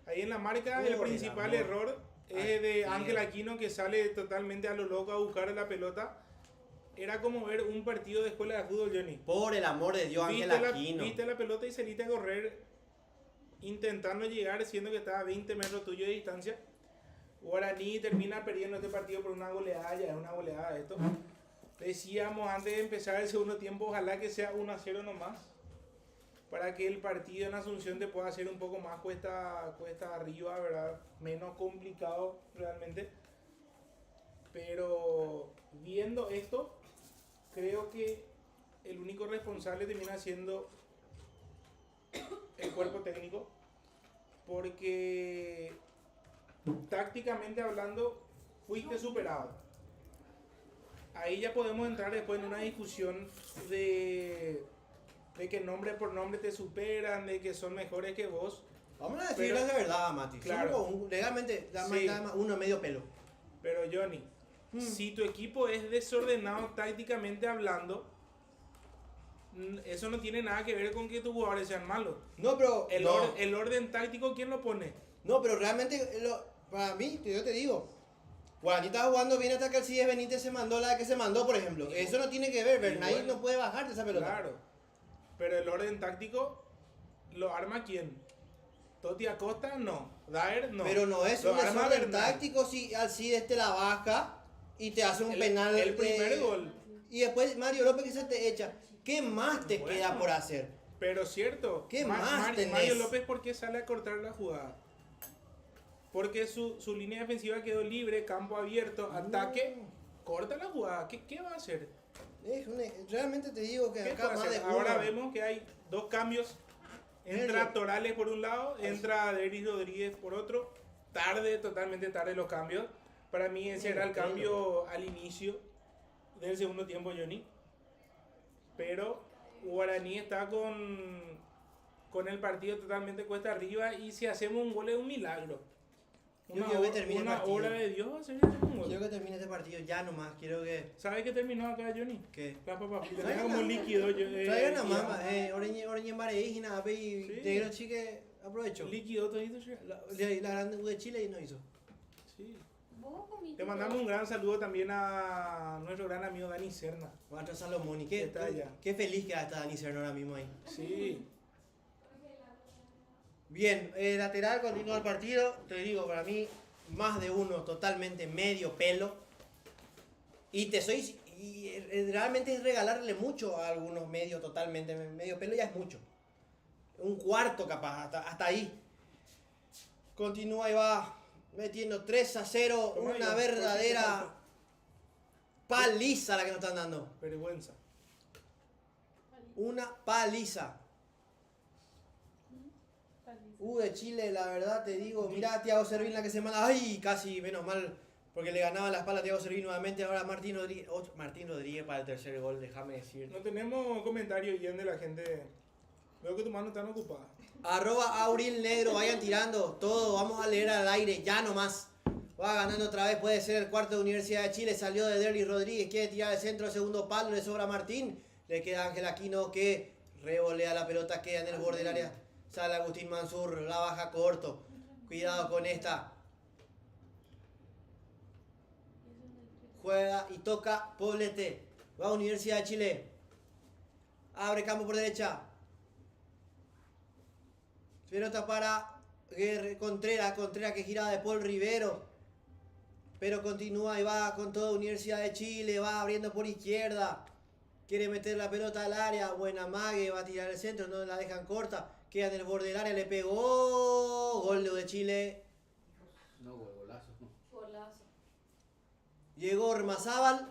Ahí en la marca Por el el principal amor. error es Ay, de Dios. Ángel Aquino, que sale totalmente a lo loco a buscar la pelota. Era como ver un partido de escuela de fútbol, Johnny. Por el amor de Dios, Ángel Aquino. Viste la pelota y saliste a correr intentando llegar, siendo que estaba a 20 metros tuyo de distancia. Guaraní termina perdiendo este partido por una goleada, ya es una goleada esto. Decíamos antes de empezar el segundo tiempo, ojalá que sea 1-0 nomás. para que el partido en Asunción te pueda hacer un poco más cuesta arriba, ¿verdad? Menos complicado realmente. Pero viendo esto, creo que el único responsable termina siendo el cuerpo técnico, porque tácticamente hablando fuiste superado. Ahí ya podemos entrar después en una discusión de que nombre por nombre te superan, de que son mejores que vos. Vamos a decirles la verdad, Mati. Claro. Legalmente, Sí. nada más uno medio pelo. Pero Johnny, si tu equipo es desordenado tácticamente hablando, eso no tiene nada que ver con que tus jugadores sean malos. No, pero. El orden táctico, ¿quién lo pone? No, pero realmente, para mí, yo te digo. Guaraní estaba jugando bien hasta que Alcides Benítez se mandó la que se mandó, por ejemplo. Eso no tiene que ver. Bernay bueno. no puede bajar de esa pelota. Claro. Pero el orden táctico lo arma quién? Toti Acosta no. Daer no. Pero no es Lo un arma desorden Bernay. táctico si Alcides te la baja y te hace un El- penal. el primer gol. Y después Mario López que se te echa. ¿Qué más te Bueno. queda por hacer? Pero cierto. ¿Qué más tenés? Mario López, ¿por qué sale a cortar la jugada? Porque su línea defensiva quedó libre, campo abierto, ataque. Corta la jugada. ¿Qué va a hacer? Realmente te digo que ¿Qué acá puede más de hacer? Ahora uno. vemos que hay dos cambios. Entra Serio. Torales por un lado, entra Deris Rodríguez por otro. Totalmente tarde los cambios. Para mí ese era el cambio al inicio del segundo tiempo, Johnny. Pero Guaraní está con el partido totalmente cuesta arriba, y si hacemos un gol es un milagro. Yo quiero que termine el Una partido. obra de Dios hacer un Quiero gol. que termine este partido ya nomás. Quiero que. ¿Sabes qué terminó acá, Johnny? ¿Qué? La papa frita. Traigan Era como la- líquido. Traigan a líquido. mamá, Oreñe Mareís y nada, y Sí. te quiero chique, aprovecho. Líquido todito. Sí. La grande U de Chile y no hizo. Sí. Vos comiste. Te mandamos un gran saludo también a nuestro gran amigo Dani Serna. Cuatro Salomón y Está allá. qué feliz que está Dani Serna ahora mismo ahí. Sí. Bien, lateral, continúa el partido. Te digo, para mí, más de uno totalmente medio pelo. Y realmente es regalarle mucho a algunos medios totalmente medio pelo, ya es mucho. Un cuarto capaz, hasta ahí. Continúa y va metiendo 3-0, Toma una ahí, verdadera paliza la que nos están dando. Vergüenza. Una paliza. De Chile, la verdad te digo, mirá a Thiago Servín la que se manda, ay, casi, menos mal, porque le ganaba la espalda a Thiago Servín nuevamente, ahora Martín Rodríguez para el tercer gol, déjame decir. No tenemos comentarios bien de la gente. Veo que tu mano está ocupada. @Auril Negro, vayan tirando, todo, vamos a leer al aire, ya nomás. Va ganando otra vez, puede ser el cuarto de Universidad de Chile, salió de Derry Rodríguez, quiere tirar el centro, segundo palo, le sobra Martín, le queda Ángel Aquino que revolea la pelota, queda en el borde del área. Sale Agustín Mansur, la baja corto. Cuidado con esta. Juega y toca Poblete. Va a Universidad de Chile. Abre campo por derecha. Pelota para Contreras que gira de Paul Rivero. Pero continúa y va con toda Universidad de Chile. Va abriendo por izquierda. Quiere meter la pelota al área. Buena mague. Va a tirar el centro. No la dejan corta. Queda en el borde del área. Le pegó. Gol de Chile. No, golazo. Golazo. Llegó Ormazábal.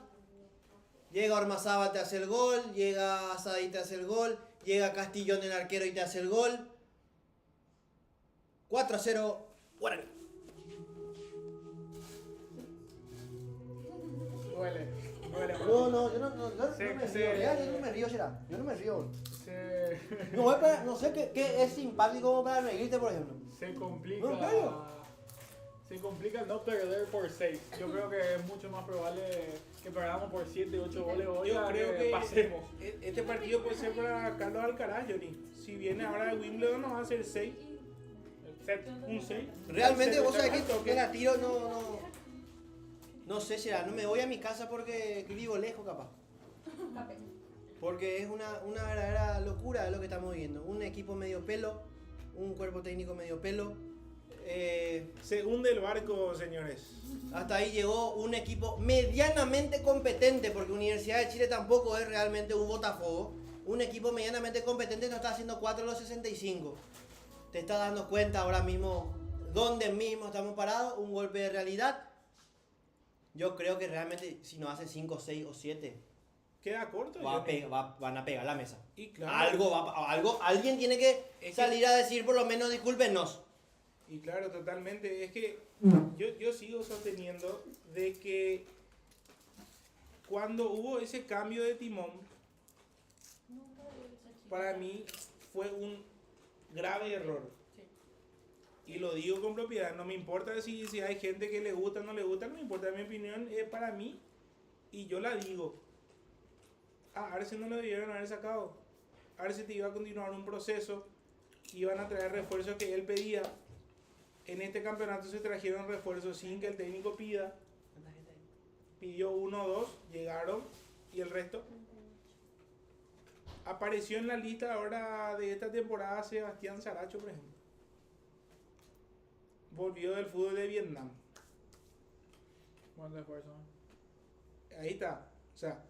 Llega Ormazábal, te hace el gol. Llega Asada y te hace el gol. Llega Castillón, el arquero, y te hace el gol. 4-0. Guaraní. Duele. No, yo no Sí, me sí. río. Real, yo no me río, será. Yo no me río. Se, No sé qué es simpático como para reírte, por ejemplo. se complica. ¿No, en serio? Se complica no perder por 6. Yo creo que es mucho más probable que perdamos por 7, 8 goles hoy. Yo a creo que pasemos. este partido puede ser para Carlos Alcaraz, Johnny. Si viene ahora de Wimbledon, nos va a hacer 6. Un 6. Realmente vos sabés que la tiro no sé, será. No me voy a mi casa porque vivo lejos, capaz. Porque es una verdadera locura lo que estamos viendo. Un equipo medio pelo, un cuerpo técnico medio pelo. Se hunde el barco, señores. Hasta ahí llegó un equipo medianamente competente, porque Universidad de Chile tampoco es realmente un Botafogo. un equipo medianamente competente no está haciendo 4 de los 65. Te estás dando cuenta ahora mismo dónde mismo estamos parados, un golpe de realidad. Yo creo que realmente si nos hace 5, 6 o 7, Queda corto. van a pegar la mesa. Y claro, Alguien tiene que salir a decir por lo menos discúlpenos. y claro, totalmente. Es que yo sigo sosteniendo de que cuando hubo ese cambio de timón, para mí fue un grave error. Y lo digo con propiedad, no me importa si hay gente que le gusta o no le gusta, no me importa, mi opinión es para mí y yo la digo. A Arce no lo debieron haber sacado. Arce te iba a continuar un proceso, iban a traer refuerzos que él pedía. En este campeonato se trajeron refuerzos sin que el técnico pida. Pidió 1 o 2, llegaron y el resto. Apareció en la lista ahora de esta temporada Sebastián Saracho, por ejemplo. Volvió del fútbol de Vietnam. Buen refuerzo. Ahí está. O sea,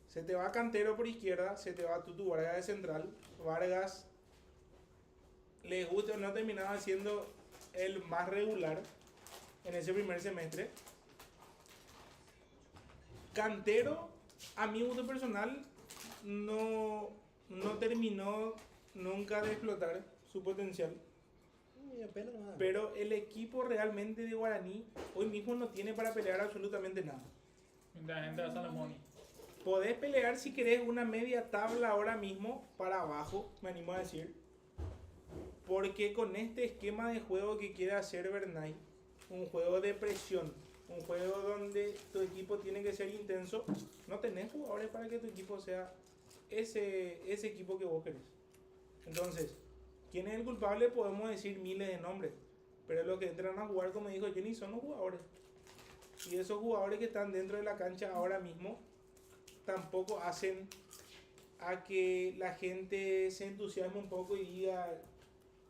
se te va Cantero por izquierda, se te va Tutu Vargas de central. Vargas, le gusta o no, terminaba siendo el más regular en ese primer semestre. Cantero, a mi gusto personal, no terminó nunca de explotar su potencial. Pero el equipo realmente de Guaraní hoy mismo no tiene para pelear absolutamente nada. Mientras entra Salomón. Podés pelear si querés una media tabla ahora mismo para abajo, me animo a decir. Porque con este esquema de juego que quiere hacer Bernay, un juego de presión, un juego donde tu equipo tiene que ser intenso, no tenés jugadores para que tu equipo sea ese equipo que vos querés. Entonces, ¿quién es el culpable? Podemos decir miles de nombres, pero los que entran a jugar, como dijo Jenny, son los jugadores. Y esos jugadores que están dentro de la cancha ahora mismo tampoco hacen a que la gente se entusiasme un poco y diga,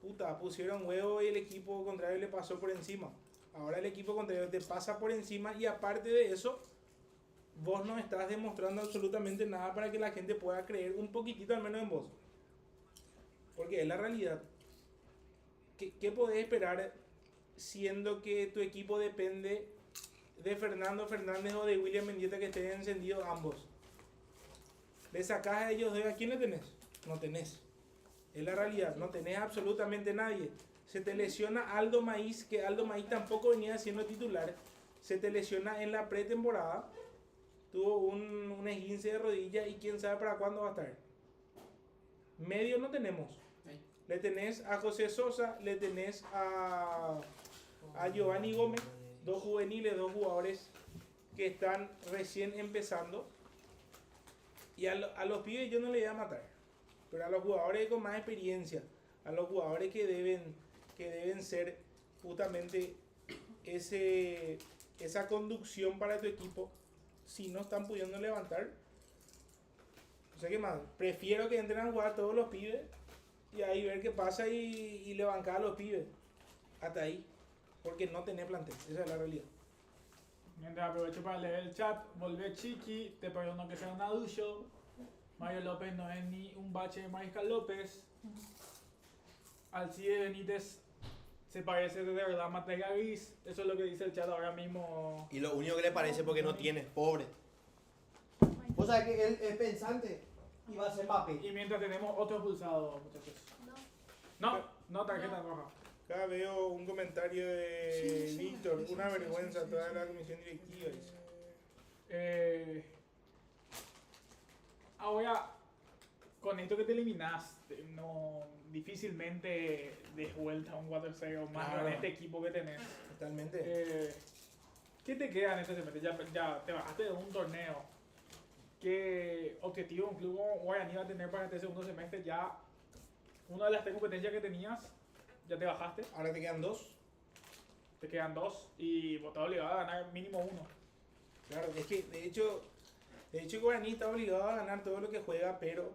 puta, pusieron huevo y el equipo contrario le pasó por encima. Ahora el equipo contrario te pasa por encima y aparte de eso, vos no estás demostrando absolutamente nada para que la gente pueda creer un poquitito al menos en vos. Porque es la realidad. ¿Qué podés esperar siendo que tu equipo depende de Fernando Fernández o de William Mendieta que estén encendidos ambos? Le sacás a ellos dos, ¿a quién le tenés? No tenés. Es la realidad, no tenés absolutamente nadie. Se te lesiona Aldo Maíz, que Aldo Maíz tampoco venía siendo titular. Se te lesiona en la pretemporada. Tuvo un esguince de rodilla y quién sabe para cuándo va a estar. Medio no tenemos. Le tenés a José Sosa, le tenés a Giovanni Gómez, dos juveniles, dos jugadores que están recién empezando. Y a los pibes yo no le voy a matar, pero a los jugadores con más experiencia, a los jugadores que deben ser justamente esa conducción para tu equipo, si no están pudiendo levantar, no sé qué más, prefiero que entren a jugar todos los pibes y ahí ver qué pasa y le bancar a los pibes, hasta ahí, porque no tenés plantel, esa es la realidad. Mientras aprovecho para leer el chat, volvé Chiqui, te perdono que sea un aducho. Mario López no es ni un bache de Mariscal López. Alcides Benítez se parece de verdad a Matega Gris. Eso es lo que dice el chat ahora mismo. Y lo único que le parece porque no tiene, pobre. Vos sabés que él es pensante y va a ser papi. Y mientras tenemos otro expulsado, muchachos. No, tarjeta roja. Acá veo un comentario de Víctor, una vergüenza toda la comisión directiva. Ahora, con esto que te eliminaste, no, difícilmente des vuelta a un 4-0 más Claro. con este equipo que tenés. Totalmente. ¿Qué te queda en este semestre? Ya te bajaste de un torneo. ¿Qué objetivo un club como Guaraní va a tener para este segundo semestre? Ya una de las tres competencias que tenías, ya te bajaste. Ahora te quedan 2. Te quedan 2 y vos estás obligado a ganar mínimo 1. Claro, es que de hecho Guaraní está obligado a ganar todo lo que juega, pero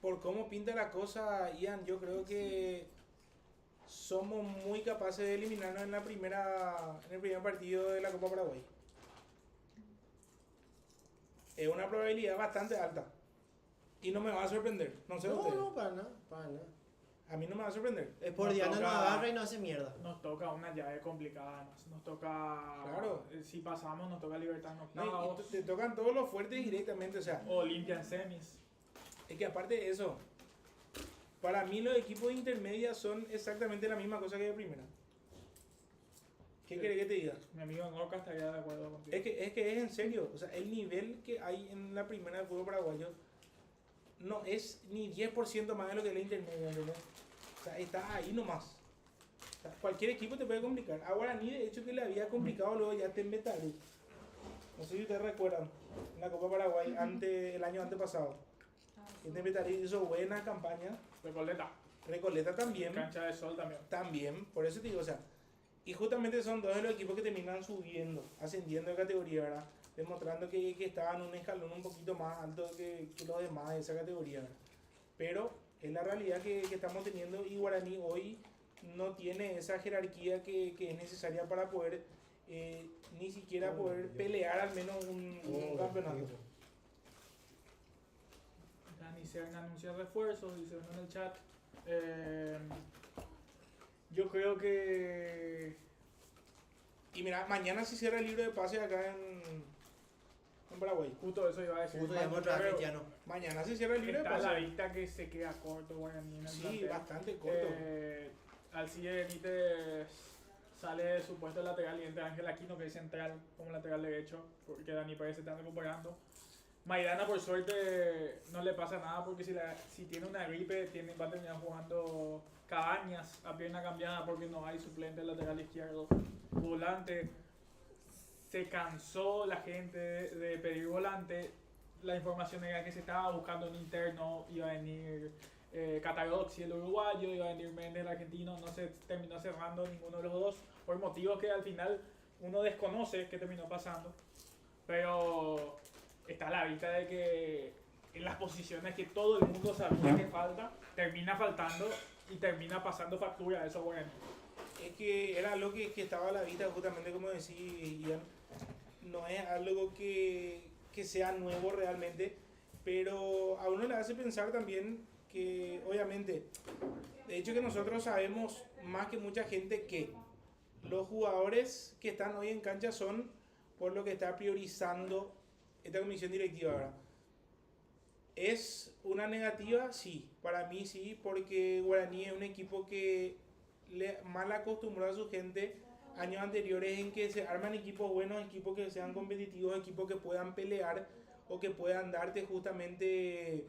por cómo pinta la cosa, Ian, yo creo que somos muy capaces de eliminarnos en el primer partido de la Copa Paraguay. Es una probabilidad bastante alta. Y no me va a sorprender, no sé ustedes. No, para nada, para nada. A mí no me va a sorprender. Es por Nos Diana, toca- nos agarra y nos hace mierda. Nos toca una llave complicada además. Nos toca. Claro. Si pasamos, nos toca Libertad en No, octavos. y te tocan todos los fuertes directamente, o sea, Olimpia en semis. es que aparte de eso, para mí los equipos de intermedia son exactamente la misma cosa que de primera. ¿Qué Sí. querés que te diga? Mi amigo Norca estaría de acuerdo contigo. Es en serio, o sea, el nivel que hay en la primera de fútbol paraguayo no es ni 10% más de lo que es la intermedia, ¿entendés? O sea, está ahí nomás. O sea, cualquier equipo te puede complicar. A Guaraní, de hecho, que le había complicado luego ya te Metalú. No sé si ustedes recuerdan, en la Copa Paraguay, el año antepasado. Este Metalú hizo buena campaña. Recoleta. Recoleta también. Cancha de Sol también. También, por eso te digo, o sea, y justamente son dos de los equipos que terminan subiendo, ascendiendo de categoría, ¿verdad? Demostrando que estaban un escalón un poquito más alto que los demás de esa categoría, ¿verdad? Pero es la realidad que estamos teniendo y Guaraní hoy no tiene esa jerarquía que es necesaria para poder ni siquiera poder pelear al menos un campeonato. Dani Serna anuncia refuerzos, dice uno en el chat. Yo creo que Y mira, mañana se cierra el libro de pases acá en Paraguay. justo eso iba a decir. Justo llamó otra vez Creo- Cristiano. Mañana se cierra el libro de Está a la pases. vista que se queda corto Guaraní en el Sí, plantel. bastante corto. Alcide Benítez sale de su puesto de lateral y entra Ángel Aquino, que es central como lateral derecho, porque Dani Pérez se está recuperando. Maidana, por suerte, no le pasa nada porque si tiene una gripe va a terminar jugando Cabañas a pierna cambiada porque no hay suplente lateral izquierdo. Volante, se cansó la gente de pedir volante. La información era que se estaba buscando un interno, iba a venir Cataroxi, el uruguayo, iba a venir Méndez, el argentino. No se terminó cerrando ninguno de los dos por motivos que al final uno desconoce qué terminó pasando. Pero está a la vista de que en las posiciones que todo el mundo sabía que falta, termina faltando y termina pasando factura. Eso bueno. Es que era algo que estaba a la vista, justamente como decía Ian. No es algo que sea nuevo realmente, pero a uno le hace pensar también que, obviamente, de hecho que nosotros sabemos más que mucha gente que los jugadores que están hoy en cancha son por lo que está priorizando esta comisión directiva, ¿verdad? ¿Es una negativa? Sí, para mí sí, porque Guaraní es un equipo que le mal acostumbró a su gente años anteriores en que se arman equipos buenos, equipos que sean competitivos, equipos que puedan pelear o que puedan darte justamente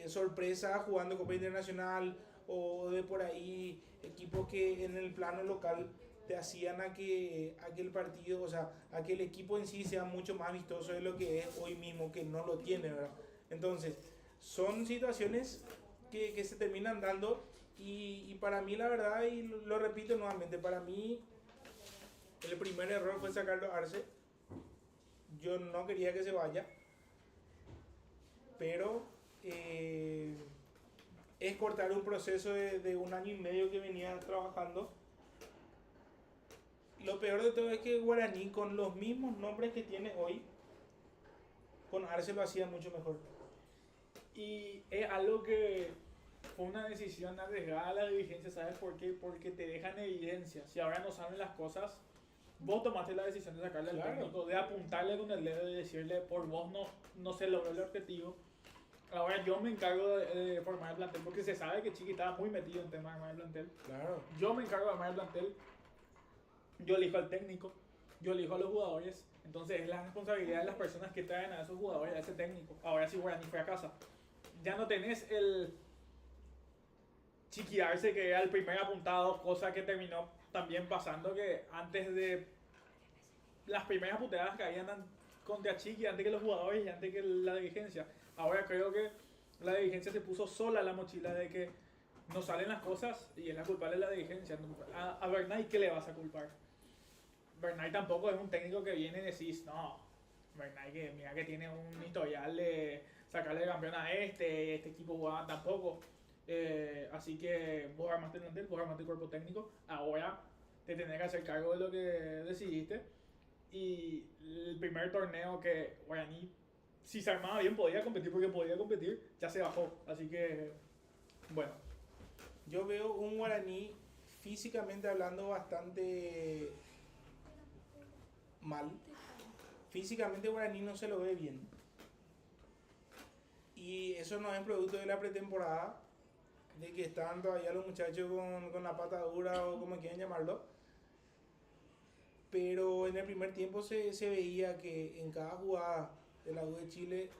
sorpresa jugando Copa Internacional o de por ahí equipos que en el plano local te hacían a que el partido, o sea, a que el equipo en sí sea mucho más vistoso de lo que es hoy mismo, que no lo tiene, ¿verdad? Entonces, son situaciones que se terminan dando y para mí la verdad, y lo repito nuevamente, para mí el primer error fue sacarlo a Arce. Yo no quería que se vaya, pero es cortar un proceso de un año y medio que venía trabajando. Lo peor de todo es que Guaraní, con los mismos nombres que tiene hoy, con Arce lo hacía mucho mejor. Y es algo que fue una decisión arriesgada a la dirigencia, ¿sabes por qué? Porque te dejan evidencia. Si ahora no salen las cosas, vos tomaste la decisión de sacarle al Claro. técnico, de apuntarle con el dedo y decirle, por vos no se logró el objetivo. Ahora yo me encargo de formar el plantel, porque se sabe que Chiqui estaba muy metido en tema de armar el plantel. Claro. Yo me encargo de armar el plantel, yo elijo al técnico, yo elijo a los jugadores. Entonces es la responsabilidad de las personas que traen a esos jugadores, a ese técnico. Ahora si Guaraní fue a casa, ya no tenés el chiquiarse que era el primer apuntado, cosa que terminó también pasando que antes de las primeras puteadas caían contra Chiqui, antes que los jugadores y antes que la dirigencia. Ahora creo que la dirigencia se puso sola la mochila de que no salen las cosas y es la culpable de la dirigencia. A Bernay, ¿qué le vas a culpar? Bernay tampoco es un técnico que viene y decís, no, Bernay que mira que tiene un historial de sacarle el campeón a este equipo jugaba tampoco. Así que vos armaste el plantel, vos armaste el cuerpo técnico, ahora te tenés que hacer cargo de lo que decidiste. Y el primer torneo que Guaraní si se armaba bien podía competir porque podía competir, ya se bajó. Así que, bueno, Yo veo un Guaraní físicamente hablando bastante mal. Físicamente Guaraní no se lo ve bien. Y eso no es producto de la pretemporada, de que están todavía los muchachos con la pata dura o como quieran llamarlo. Pero en el primer tiempo se veía que en cada jugada de la U de Chile,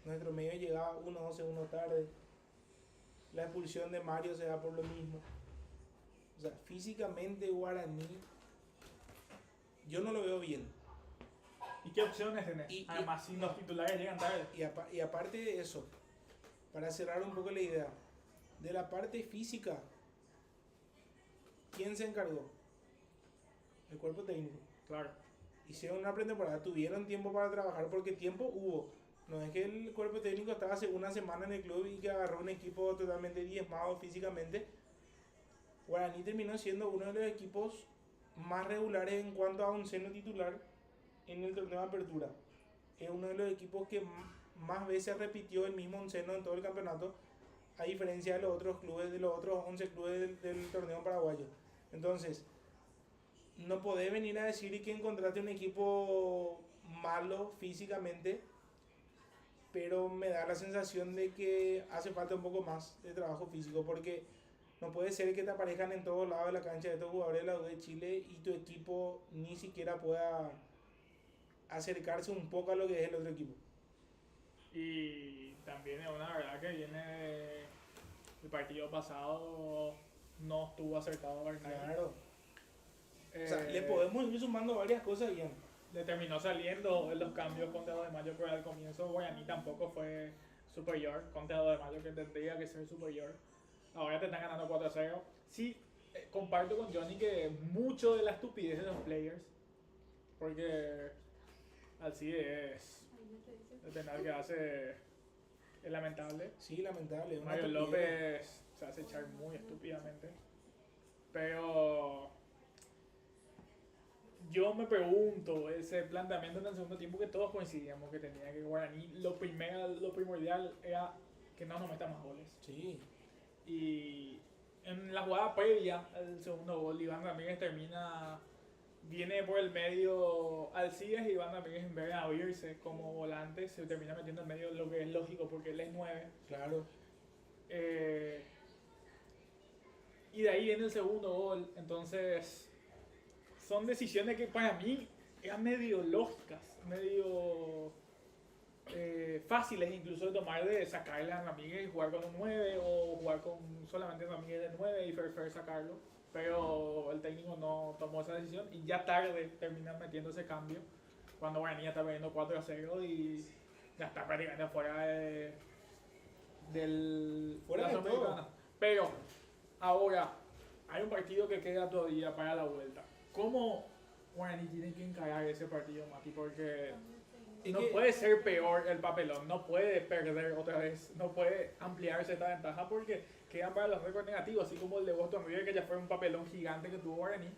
nuestro medio llegaba 1 o 2 segundos tarde. La expulsión de Mario se da por lo mismo. O sea, físicamente Guaraní, yo no lo veo bien. ¿y qué opciones tenés? Y- Además, si los titulares llegan tarde. Y aparte de eso, para cerrar un poco la idea, de la parte física, ¿quién se encargó? El cuerpo técnico. Claro. Hicieron una pretemporada, tuvieron tiempo para trabajar porque tiempo hubo. No es que el cuerpo técnico estaba hace una semana en el club y que agarró un equipo totalmente diezmado físicamente. Guaraní terminó siendo uno de los equipos más regulares en cuanto a un seno titular en el torneo de apertura. Es uno de los equipos que más veces repitió el mismo onceno en todo el campeonato, a diferencia de los otros clubes, de los otros 11 clubes del torneo paraguayo. Entonces, no podés venir a decir que encontraste un equipo malo físicamente, pero me da la sensación de que hace falta un poco más de trabajo físico, porque no puede ser que te aparezcan en todos lados de la cancha de estos jugadores de la U de Chile y tu equipo ni siquiera pueda acercarse un poco a lo que es el otro equipo. Y también es una verdad que viene el partido pasado no estuvo acertado a Bernal. Claro. O sea, le podemos ir sumando varias cosas bien. Le terminó saliendo en los cambios con Dedo de Mayo, pero al comienzo Guaraní tampoco fue superior con Dedo de Mayo, que tendría que ser superior. Ahora te están ganando 4-0. Sí, comparto con Johnny que mucho de la estupidez de los players, porque así es, el penal que hace es lamentable. Sí, lamentable. Una Mario estupidez. López se hace echar muy estúpidamente. Pero yo me pregunto, ese planteamiento en el segundo tiempo que todos coincidíamos que tenía que Guaraní, lo primordial era que no nos meta más goles. Sí. Y en la jugada previa al segundo gol, Iván Ramírez viene por el medio Alcides y Iván Ramírez, en vez de abrirse como volante, se termina metiendo en medio, lo que es lógico porque él es 9. Claro. Y de ahí viene el segundo gol. Entonces, son decisiones que para mí eran medio lógicas, medio fáciles incluso de tomar, de sacarle a Ramírez y jugar con un 9 o jugar con solamente Ramírez de 9 y Ferfer sacarlo. Pero el técnico no tomó esa decisión y ya tarde terminan metiendo ese cambio cuando Guaraní ya está perdiendo 4-0 y ya está prácticamente fuera del Fuera la de Sudamericana. todo. Pero ahora hay un partido que queda todavía para la vuelta. ¿Cómo Guaraní tiene que encarar ese partido, Mati? Porque Es no que- puede ser peor el papelón, no puede perder otra vez, no puede ampliarse esta ventaja porque quedan para los récords negativos, así como el de Boston River, que ya fue un papelón gigante que tuvo Guaraní.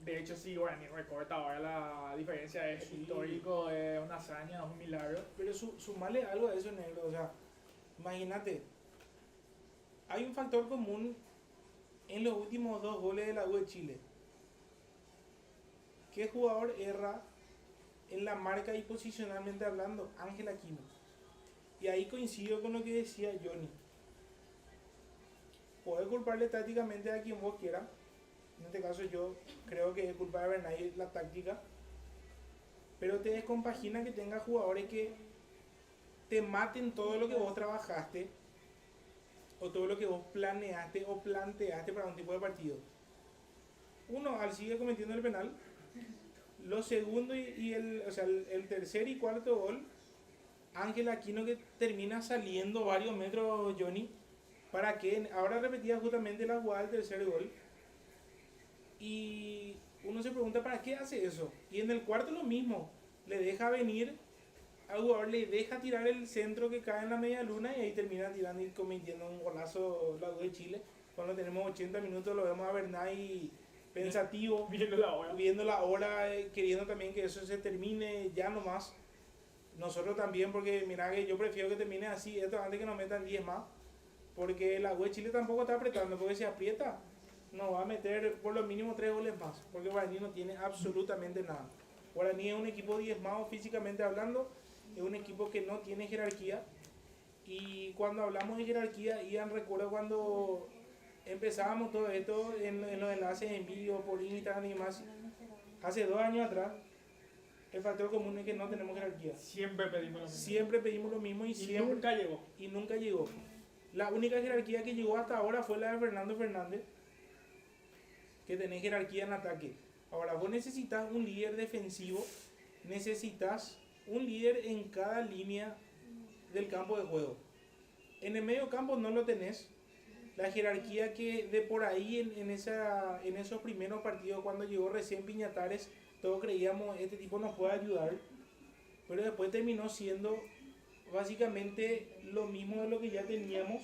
De hecho, si Guaraní recorta ahora, la diferencia es Sí. histórico, es una hazaña, es un milagro. Pero sumarle algo a eso, negro. O sea, imagínate, hay un factor común en los últimos 2 goles de la U de Chile. ¿Qué jugador erra en la marca y posicionalmente hablando? Ángel Aquino. Y ahí coincido con lo que decía Johnny. Podés culparle tácticamente a quien vos quieras. En este caso yo creo que es culpa de Bernay la táctica. Pero te descompagina que tengas jugadores que te maten todo lo que vos trabajaste o todo lo que vos planeaste o planteaste para un tipo de partido. Uno, al sigue cometiendo el penal. Lo segundo y el tercer y cuarto gol, Ángel Aquino que termina saliendo varios metros, Johnny, para que ahora repetía justamente la jugada del tercer gol. Y uno se pregunta, ¿para qué hace eso? Y en el cuarto lo mismo, le deja venir al jugador, le deja tirar el centro que cae en la media luna y ahí termina tirando y cometiendo un golazo la U de Chile. Cuando tenemos 80 minutos lo vemos a Bernay pensativo, Viendo la hora. viendo la hora, queriendo también que eso se termine ya nomás. Nosotros también, porque mira que yo prefiero que termine así esto antes que nos metan 10 más. Porque la U de Chile tampoco está apretando, porque si aprieta nos va a meter por lo mínimo 3 goles más. Porque Guaraní no tiene absolutamente nada. Guaraní es un equipo diezmado físicamente hablando, es un equipo que no tiene jerarquía. Y cuando hablamos de jerarquía, Ian, recuerdo cuando empezábamos todo esto en los enlaces en vivo por Instagram y demás, hace 2 años atrás, el factor común es que no tenemos jerarquía. Siempre pedimos lo mismo. Siempre pedimos lo mismo y siempre Nunca llegó. y nunca llegó. La única jerarquía que llegó hasta ahora fue la de Fernando Fernández, que tenés jerarquía en ataque. Ahora, vos necesitas un líder defensivo, necesitas un líder en cada línea del campo de juego. En el medio campo no lo tenés. La jerarquía que de por ahí en esos primeros partidos, cuando llegó recién Piñatares, todos creíamos este tipo nos puede ayudar, pero después terminó siendo básicamente lo mismo de lo que ya teníamos.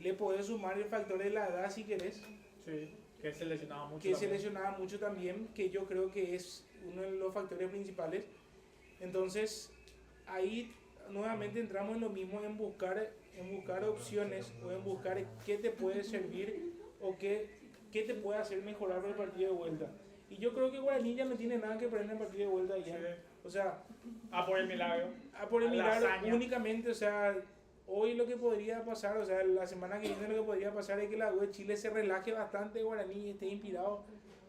Le podés sumar el factor de la edad si querés, Sí, que se lesionaba mucho. que se también. lesionaba mucho también, que yo creo que es uno de los factores principales. Entonces ahí nuevamente entramos en lo mismo, en buscar opciones o en buscar qué te puede servir o qué te puede hacer mejorar para el partido de vuelta. Y yo creo que Guaraní ya no tiene nada que perder en el partido de vuelta ya. Sí. O sea, A por el milagro. a por el La milagro hazaña. únicamente, o sea, hoy lo que podría pasar, o sea, la semana que viene lo que podría pasar es que la U de Chile se relaje bastante, Guaraní esté inspirado.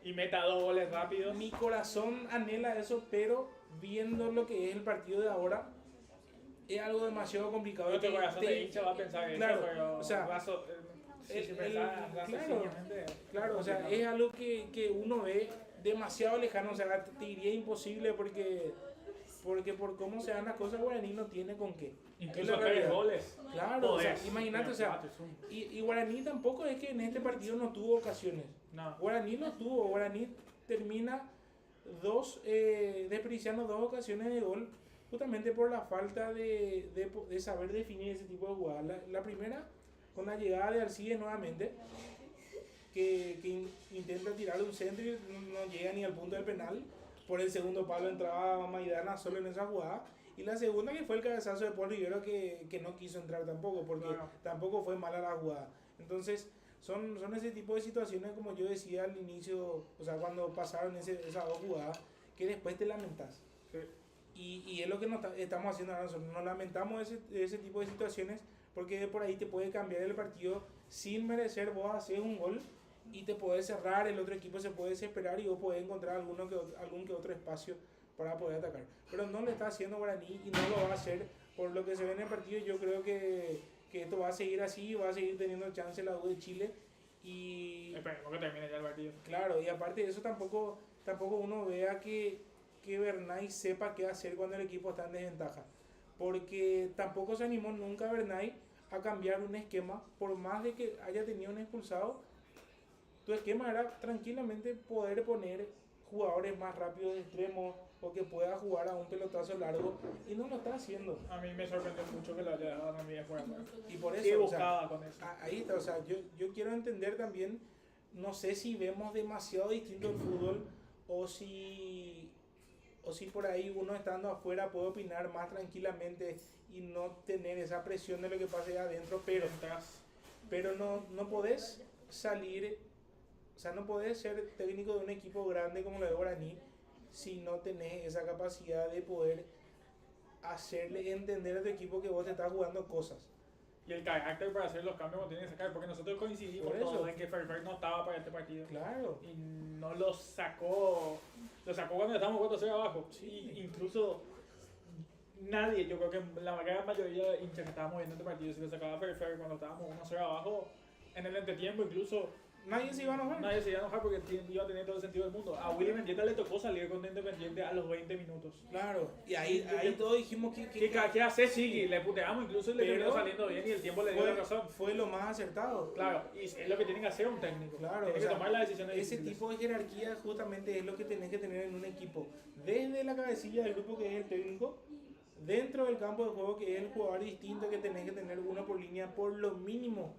Y meta 2 goles rápidos. Mi corazón anhela eso, pero viendo lo que es el partido de ahora, es algo demasiado complicado. Nuestro Te- corazón te- de hincha va a pensar eso, claro, pero o sea, si el- pensás claro, raciocinadamente, Claro, o sea, complicado. es algo que uno ve demasiado lejano, o sea, te diría imposible porque por cómo se dan las cosas, Guaraní no tiene con qué. Es Incluso la 3 realidad. goles. Claro, o sea, Podés, imagínate, o sea, 4 es un- y Guaraní tampoco es que en este partido no tuvo ocasiones. No. Guaraní no tuvo, Guaraní termina desperdiciando 2 ocasiones de gol justamente por la falta de saber definir ese tipo de jugadas. La primera, con la llegada de Arcides nuevamente, que intenta tirarle un centro y no llega ni al punto del penal. Por el segundo palo entraba Maidana solo en esa jugada. Y la segunda que fue el cabezazo de Paul Rivero que no quiso entrar tampoco, porque Claro. tampoco fue mala la jugada. Entonces, son ese tipo de situaciones, como yo decía al inicio, o sea, cuando pasaron esas 2 jugadas, que después te lamentas. Sí. Y es lo que estamos haciendo ahora nosotros. Nos lamentamos ese tipo de situaciones porque de por ahí te puede cambiar el partido sin merecer. Vos haces un gol y te puedes cerrar, el otro equipo se puede desesperar y vos podés encontrar algún que otro espacio para poder atacar. Pero no lo está haciendo Guaraní y no lo va a hacer por lo que se ve en el partido. Yo creo que esto va a seguir así, va a seguir teniendo chance la U de Chile. Y Esperemos que termine ya el partido. claro, y aparte de eso tampoco uno vea que Bernay sepa qué hacer cuando el equipo está en desventaja. Porque tampoco se animó nunca Bernay a cambiar un esquema, por más de que haya tenido un expulsado. Tu esquema era tranquilamente poder poner jugadores más rápidos de extremo o que pueda jugar a un pelotazo largo y no lo está haciendo. A mí me sorprendió mucho que lo haya dejado a mí de fuera. Y por ¿Qué eso, o sea, buscaba con eso? ahí está, o sea, yo quiero entender también, no sé si vemos demasiado distinto el fútbol o si por ahí uno estando afuera puede opinar más tranquilamente y no tener esa presión de lo que pasa allá adentro, pero no podés salir, o sea, no podés ser técnico de un equipo grande como lo de Guaraní si no tenés esa capacidad de poder hacerle entender a tu equipo que vos te estás jugando cosas. Y el carácter para hacer los cambios lo tiene que sacar, porque nosotros coincidimos Por eso. todos en que Ferrer no estaba para este partido. Claro. Y no lo sacó cuando estábamos 4-0 abajo. Sí. Y incluso nadie, yo creo que la gran mayoría de hinchas que estábamos viendo este partido, si lo sacaba Ferrer cuando estábamos 1-0 abajo, en el entretiempo incluso Nadie se iba a enojar. nadie se iba a enojar porque iba a tener todo el sentido del mundo. A Willy Mendieta le tocó salir con Independiente a los 20 minutos. Claro. Y ahí todos dijimos ¿Qué hace Sigui? Le puteamos incluso y le Pero- terminó saliendo bien y el tiempo le dio la razón. fue lo más acertado. Claro, y es lo que tiene que hacer un técnico. Claro, tiene o que sea, tomar las decisiones ese difíciles. tipo de jerarquía justamente es lo que tenés que tener en un equipo. Desde la cabecilla del grupo que es el técnico, dentro del campo de juego que es el jugador distinto que tenés que tener uno por línea por lo mínimo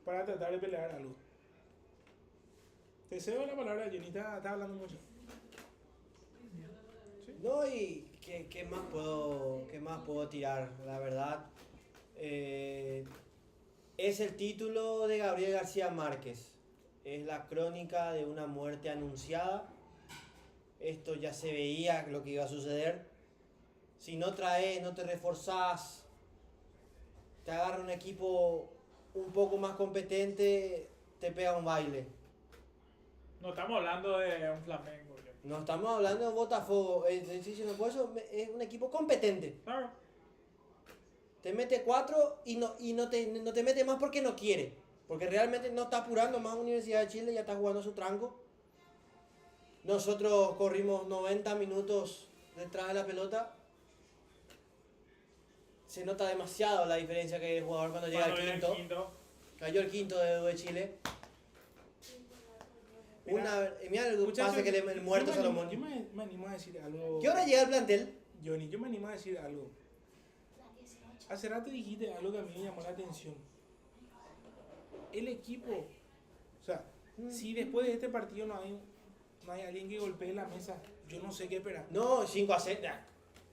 para tratar de pelear algo. Te cedo la palabra, Johnny, está hablando mucho. No, y ¿qué más puedo tirar? La verdad, es el título de Gabriel García Márquez. Es la crónica de una muerte anunciada. Esto ya se veía lo que iba a suceder. Si no traes, no te reforzás, te agarra un equipo un poco más competente, te pega un baile. No estamos hablando de un Flamengo. Yo. No estamos hablando de Botafogo, estoy diciendo, por eso es un equipo competente. Claro. Te mete 4 y no te mete más porque no quiere. Porque realmente no está apurando más Universidad de Chile, ya está jugando su tranco. Nosotros corrimos 90 minutos detrás de la pelota. Se nota demasiado la diferencia que hay el jugador cuando llega Cuando al viene quinto. Cayó el quinto de Chile. Mira el Muchachos, pase que el muerto Salomón. Yo me animo a decir algo. ¿Qué hora llega el plantel? Johnny, yo me animo a decir algo. Hace rato dijiste algo que a mí me llamó la atención. El equipo, o sea, si después de este partido no hay alguien que golpee la mesa, yo no sé qué esperar. No, 5-0.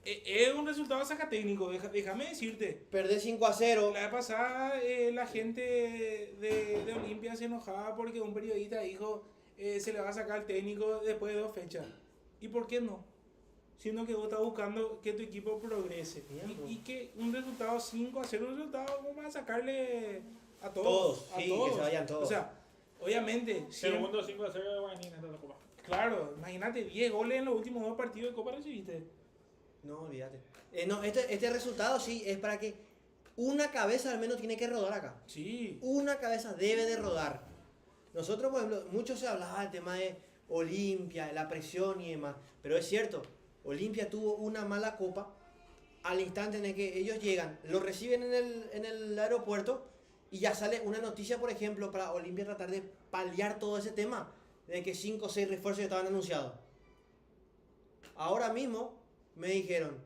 Es un resultado sacatécnico, déjame decirte. Perdés 5-0. La vez pasada la gente de Olimpia se enojaba porque un periodista dijo se le va a sacar al técnico después de 2 fechas. ¿Y por qué no? Siendo que vos estás buscando que tu equipo progrese. Y que un resultado 5-0, un resultado como para sacarle a todos. Sí, que se vayan todos. O sea, obviamente. Segundo 5-0 de Guaraní en esta Copa. Claro, imagínate, 10 goles en los últimos 2 partidos de Copa recibiste. No, olvídate. No, este resultado sí es para que una cabeza al menos tiene que rodar acá. Sí. Una cabeza debe de rodar. Nosotros, por ejemplo, mucho se hablaba del tema de Olimpia, la presión y demás. Pero es cierto, Olimpia tuvo una mala copa al instante en el que ellos llegan, lo reciben en el aeropuerto y ya sale una noticia, por ejemplo, para Olimpia tratar de paliar todo ese tema de que 5 o 6 refuerzos estaban anunciados. Ahora mismo me dijeron,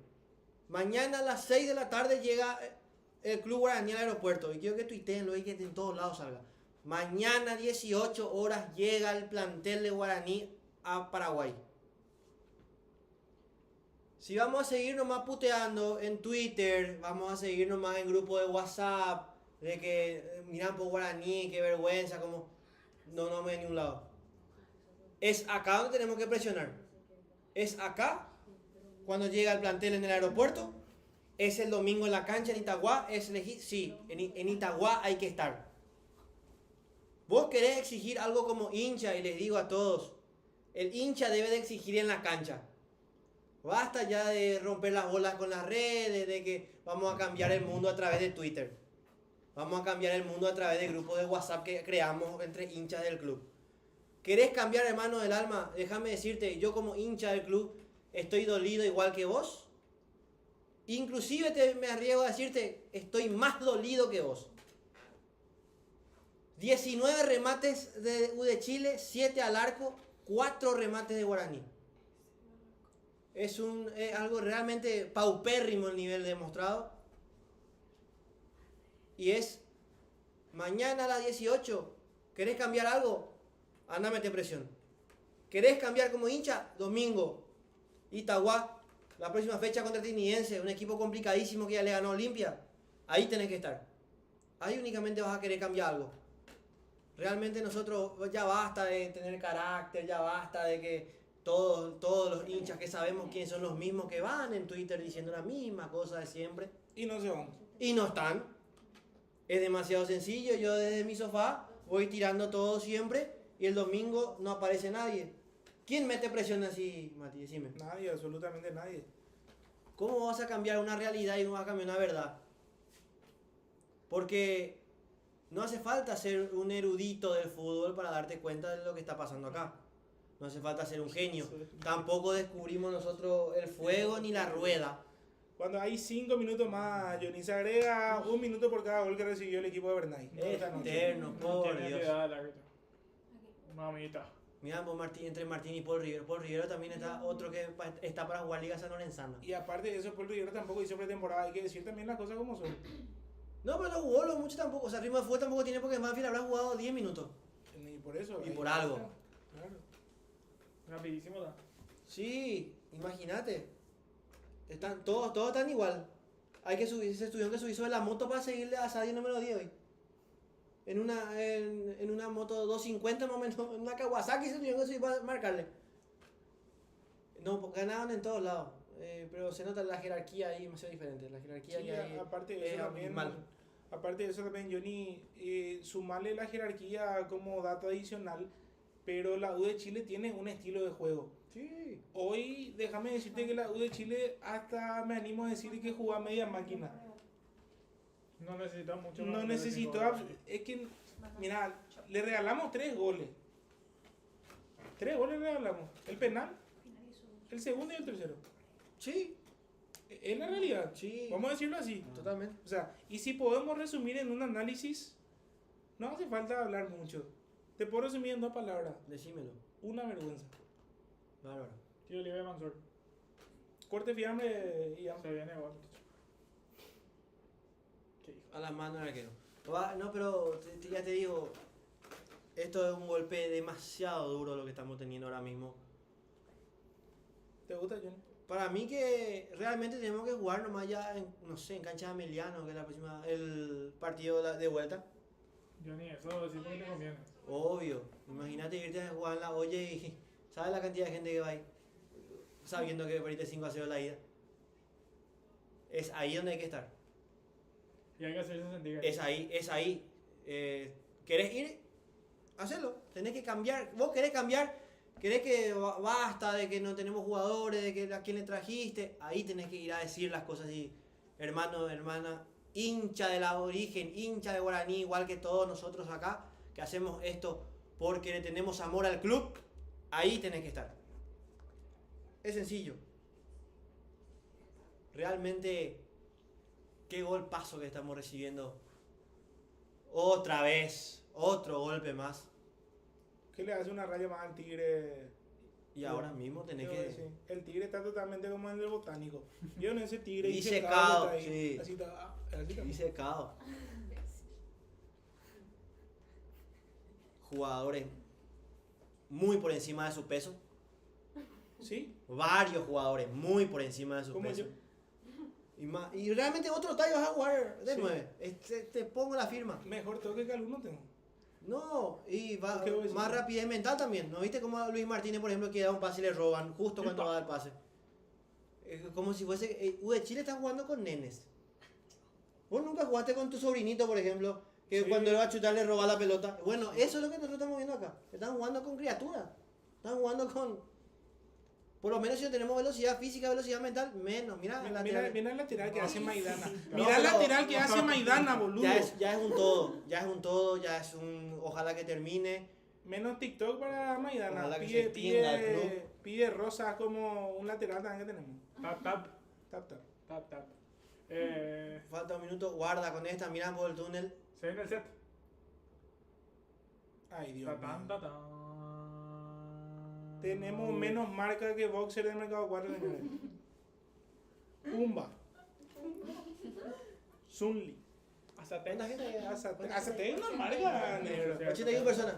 mañana a las 6 de la tarde llega el Club Guaraní al aeropuerto. Y quiero que tuiteenlo y que en todos lados salga. Mañana 18 horas llega el plantel de Guaraní a Paraguay. Si vamos a seguir nomás puteando en Twitter, vamos a seguir nomás en grupo de WhatsApp, de que miran por Guaraní, qué vergüenza, como no vamos a ningún lado. Es acá donde tenemos que presionar. Es acá, cuando llega el plantel en el aeropuerto, es el domingo en la cancha en Itagua, es elegir, sí, en Itagua hay que estar. Vos querés exigir algo como hincha, y les digo a todos, el hincha debe de exigir en la cancha. Basta ya de romper las bolas con las redes, de que vamos a cambiar el mundo a través de Twitter. Vamos a cambiar el mundo a través de grupos de WhatsApp que creamos entre hinchas del club. ¿Querés cambiar, hermano del alma? Déjame decirte, yo como hincha del club estoy dolido igual que vos. Inclusive me arriesgo a decirte, estoy más dolido que vos. 19 remates de U de Chile, 7 al arco, 4 remates de Guaraní. Es algo realmente paupérrimo el nivel demostrado. Y es mañana a las 18. ¿Querés cambiar algo? Anda, mete presión. ¿Querés cambiar como hincha? Domingo, Itagua, la próxima fecha contra Trinidense, un equipo complicadísimo que ya le ganó a Olimpia. Ahí tenés que estar. Ahí únicamente vas a querer cambiar algo. Realmente nosotros ya basta de tener carácter, ya basta de que todos los hinchas que sabemos quiénes son los mismos que van en Twitter diciendo la misma cosa de siempre. Y no se van. Y no están. Es demasiado sencillo. Yo desde mi sofá voy tirando todo siempre y el domingo no aparece nadie. ¿Quién mete presión así, Mati? Decime. Nadie, absolutamente nadie. ¿Cómo vas a cambiar una realidad y no vas a cambiar una verdad? Porque no hace falta ser un erudito del fútbol para darte cuenta de lo que está pasando acá. No hace falta ser un genio. Tampoco descubrimos nosotros el fuego ni la rueda. Cuando hay 5 minutos más, Johnny se agrega 1 minuto por cada gol que recibió el equipo de Bernay. Eterno, por Dios. Mamita. Mira, entre Martín y Paul Rivero. Paul Rivero también está otro que está para jugar Liga San Lorenzana. Y aparte de eso, Paul Rivero tampoco hizo pretemporada. Hay que decir también las cosas como son. No, pero no jugó mucho tampoco. O sea, ritmo de fútbol tampoco tiene porque Banfield habrá jugado 10 minutos. Y por eso. Y por algo. Rapidísimo, ¿no? Sí, imagínate. Todos están igual. Hay que subir, se tuvieron que subir sobre la moto para seguirle a Sadio número 10 hoy. En una moto 250 más o menos, en una Kawasaki se tuvieron que subir para marcarle. No, ganaron en todos lados. Pero se nota la jerarquía ahí demasiado diferente. La jerarquía Sí, que hay aparte de es eso también, mal. aparte de eso también, Johnny, sumarle la jerarquía como dato adicional, pero la U de Chile tiene un estilo de juego. Sí. Hoy, déjame decirte que la U de Chile hasta me animo a decir que jugaba media máquina. No necesitó mucho No más. necesitó, es que, mira, le regalamos 3 goles. 3 goles le regalamos. El penal, el segundo y el tercero. Sí, Es la realidad. sí. Vamos a decirlo así. Totalmente. O sea, y si podemos resumir en un análisis, no hace falta hablar mucho. Te puedo resumir en 2 palabras. Decímelo. Una vergüenza. Bárbaro. Tío Libre Mansur. Corte fiambre y Se viene igual. ¿Qué hijo? A las manos del arquero. No, pero ya te digo, esto es un golpe demasiado duro lo que estamos teniendo ahora mismo. ¿Te gusta, Johnny? Para mí que realmente tenemos que jugar nomás ya en, no sé, en cancha de Ameliano, que es el partido de vuelta. Johnny, eso sí que te conviene. Obvio. Imagínate irte a jugar en la olla y ¿sabes la cantidad de gente que va ahí? Sabiendo que perdiste 5-0 la ida. Es ahí donde hay que estar. Y hay que hacerse sentir. Es ahí. ¿Querés ir? Hacelo. Tenés que cambiar. Vos querés cambiar. Querés que basta de que no tenemos jugadores, de que a quién le trajiste. Ahí tenés que ir a decir las cosas así. Hermano, hermana, hincha del aborigen, hincha de Guaraní, igual que todos nosotros acá, que hacemos esto porque le tenemos amor al club. Ahí tenés que estar. Es sencillo. Realmente, qué golpazo que estamos recibiendo. Otra vez, otro golpe más. ¿Qué le hace una raya más al Tigre? Y ahora mismo tenés Yo, que... sí. El Tigre está totalmente como el del Botánico. Yo en ese Tigre Y disecado secado, está ahí. sí. Así está, así está. Y secado. Jugadores muy por encima de su peso. ¿Sí? Varios jugadores muy por encima de su Como peso. yo. Y realmente otro tallo vas a jugar de Sí. 9. Te pongo la firma. Mejor toque que alguno tengo. No, y va ¿Qué voy a decir? más rapidez mental también. ¿No viste cómo a Luis Martínez, por ejemplo, que da un pase y le roban justo cuando va a dar pase? Como si fuese... U de Chile está jugando con nenes. Vos nunca jugaste con tu sobrinito, por ejemplo, que Sí. cuando le va a chutar le roba la pelota. Bueno, eso es lo que nosotros estamos viendo acá. Están jugando con criaturas. Están jugando con... Por lo menos si no tenemos velocidad física, velocidad mental, menos. Mira, Mira, lateral. mira el lateral que hace Maidana. No, Mira el pero- lateral que hace Maidana, boludo. Ya es un todo, ya es un... Ojalá que termine. Menos TikTok para Maidana. Ojalá que se extienda el club. Pide rosas como un lateral también que tenemos. Tap, tap, Tap, tap. tap, tap. Falta un minuto, guarda con esta, mira por el túnel. Se viene el set. Ay, Dios Tatán, mío. tatán. Tenemos menos marca que Boxer del Mercado 4, señores. Pumba. Zunli. ¿Cuánta gente hay? Hasta te una marca, negro. 81 personas.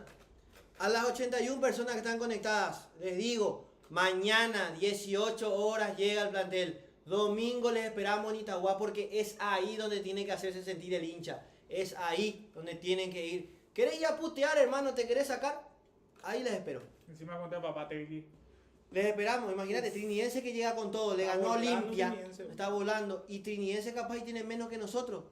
A las 81 personas que están conectadas, les digo, mañana 18 horas llega el plantel. Domingo les esperamos en Itagua porque es ahí donde tiene que hacerse sentir el hincha. Es ahí donde tienen que ir. ¿Querés ir a putear, hermano? ¿Te querés sacar? Ahí les espero. Encima contra papá Tegui. Les esperamos, imagínate, Trinidense que llega con todo, le Está ganó a volando Olimpia, Trinidense. está volando, y Trinidense capaz y tiene menos que nosotros.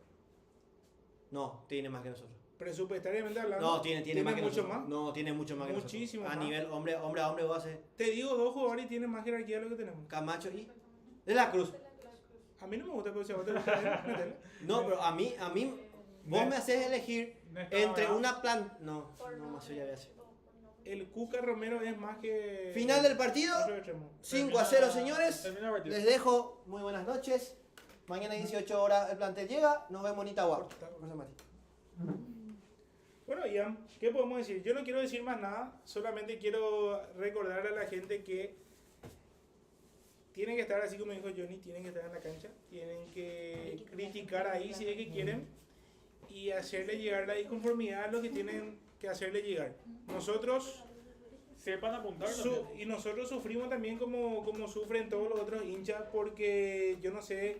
No, tiene más que nosotros. Presupuestariamente hablando. No, tiene más que mucho nosotros. más. No, tiene mucho más que Muchísimo nosotros. A más. nivel hombre a hombre vos haces Te digo, 2 jugadores y tienen más jerarquía de lo que tenemos. Camacho y De la Cruz. A mí no me gusta, pero si a vos te gusta, métele. No, pero a mí, vos me haces elegir No está entre bravo. una planta. No, más ya voy a hacer. El Cuca Romero es más que. Final del partido, otro extremo. 5-0, señores. Termina el partido. Les dejo muy buenas noches. Mañana 18 horas el plantel llega. Nos vemos en Itagua. José Mati. Bueno, Ian, ¿qué podemos decir? Yo no quiero decir más nada, solamente quiero recordar a la gente que tienen que estar, así como dijo Johnny, tienen que estar en la cancha, tienen que criticar ahí si es que quieren y hacerle llegar la disconformidad a lo que tienen que hacerle llegar. Nosotros sepan apuntar Y también. nosotros sufrimos también como sufren todos los otros hinchas, porque yo no sé,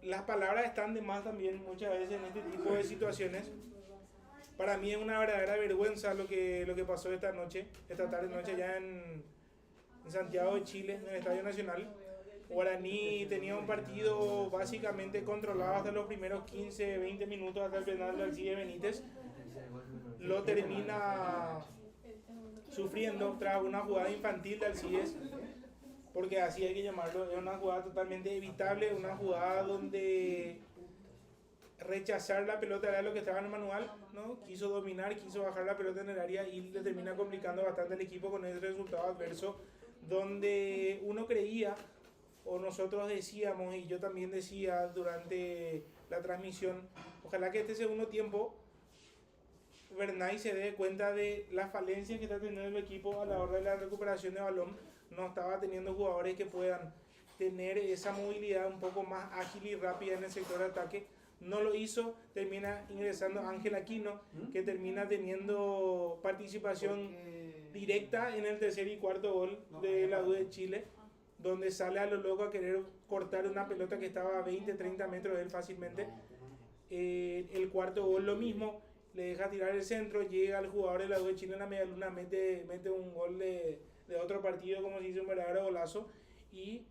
las palabras están de más también muchas veces en este tipo de situaciones. Para mí es una verdadera vergüenza lo que pasó esta tarde-noche allá en Santiago de Chile, en el Estadio Nacional. Guaraní tenía un partido básicamente controlado hasta los primeros 15, 20 minutos, hasta el penal de Alcides Benítez. Lo termina sufriendo tras una jugada infantil de Alcides, porque así hay que llamarlo. Es una jugada totalmente evitable, una jugada donde rechazar la pelota era lo que estaba en el manual, ¿no? Quiso dominar, quiso bajar la pelota en el área y le termina complicando bastante al equipo con ese resultado adverso, donde uno creía, o nosotros decíamos, y yo también decía durante la transmisión, ojalá que este segundo tiempo Bernay se dé cuenta de las falencias que está teniendo el equipo a la hora de la recuperación de balón. No estaba teniendo jugadores que puedan tener esa movilidad un poco más ágil y rápida en el sector de ataque. No lo hizo, termina ingresando Ángel Aquino, que termina teniendo participación directa en el tercer y cuarto gol de la U de Chile, donde sale a lo loco a querer cortar una pelota que estaba a 20, 30 metros de él fácilmente. El cuarto gol lo mismo, le deja tirar el centro, llega el jugador de la U de Chile en la media luna, mete un gol de otro partido como si hizo un verdadero golazo. Y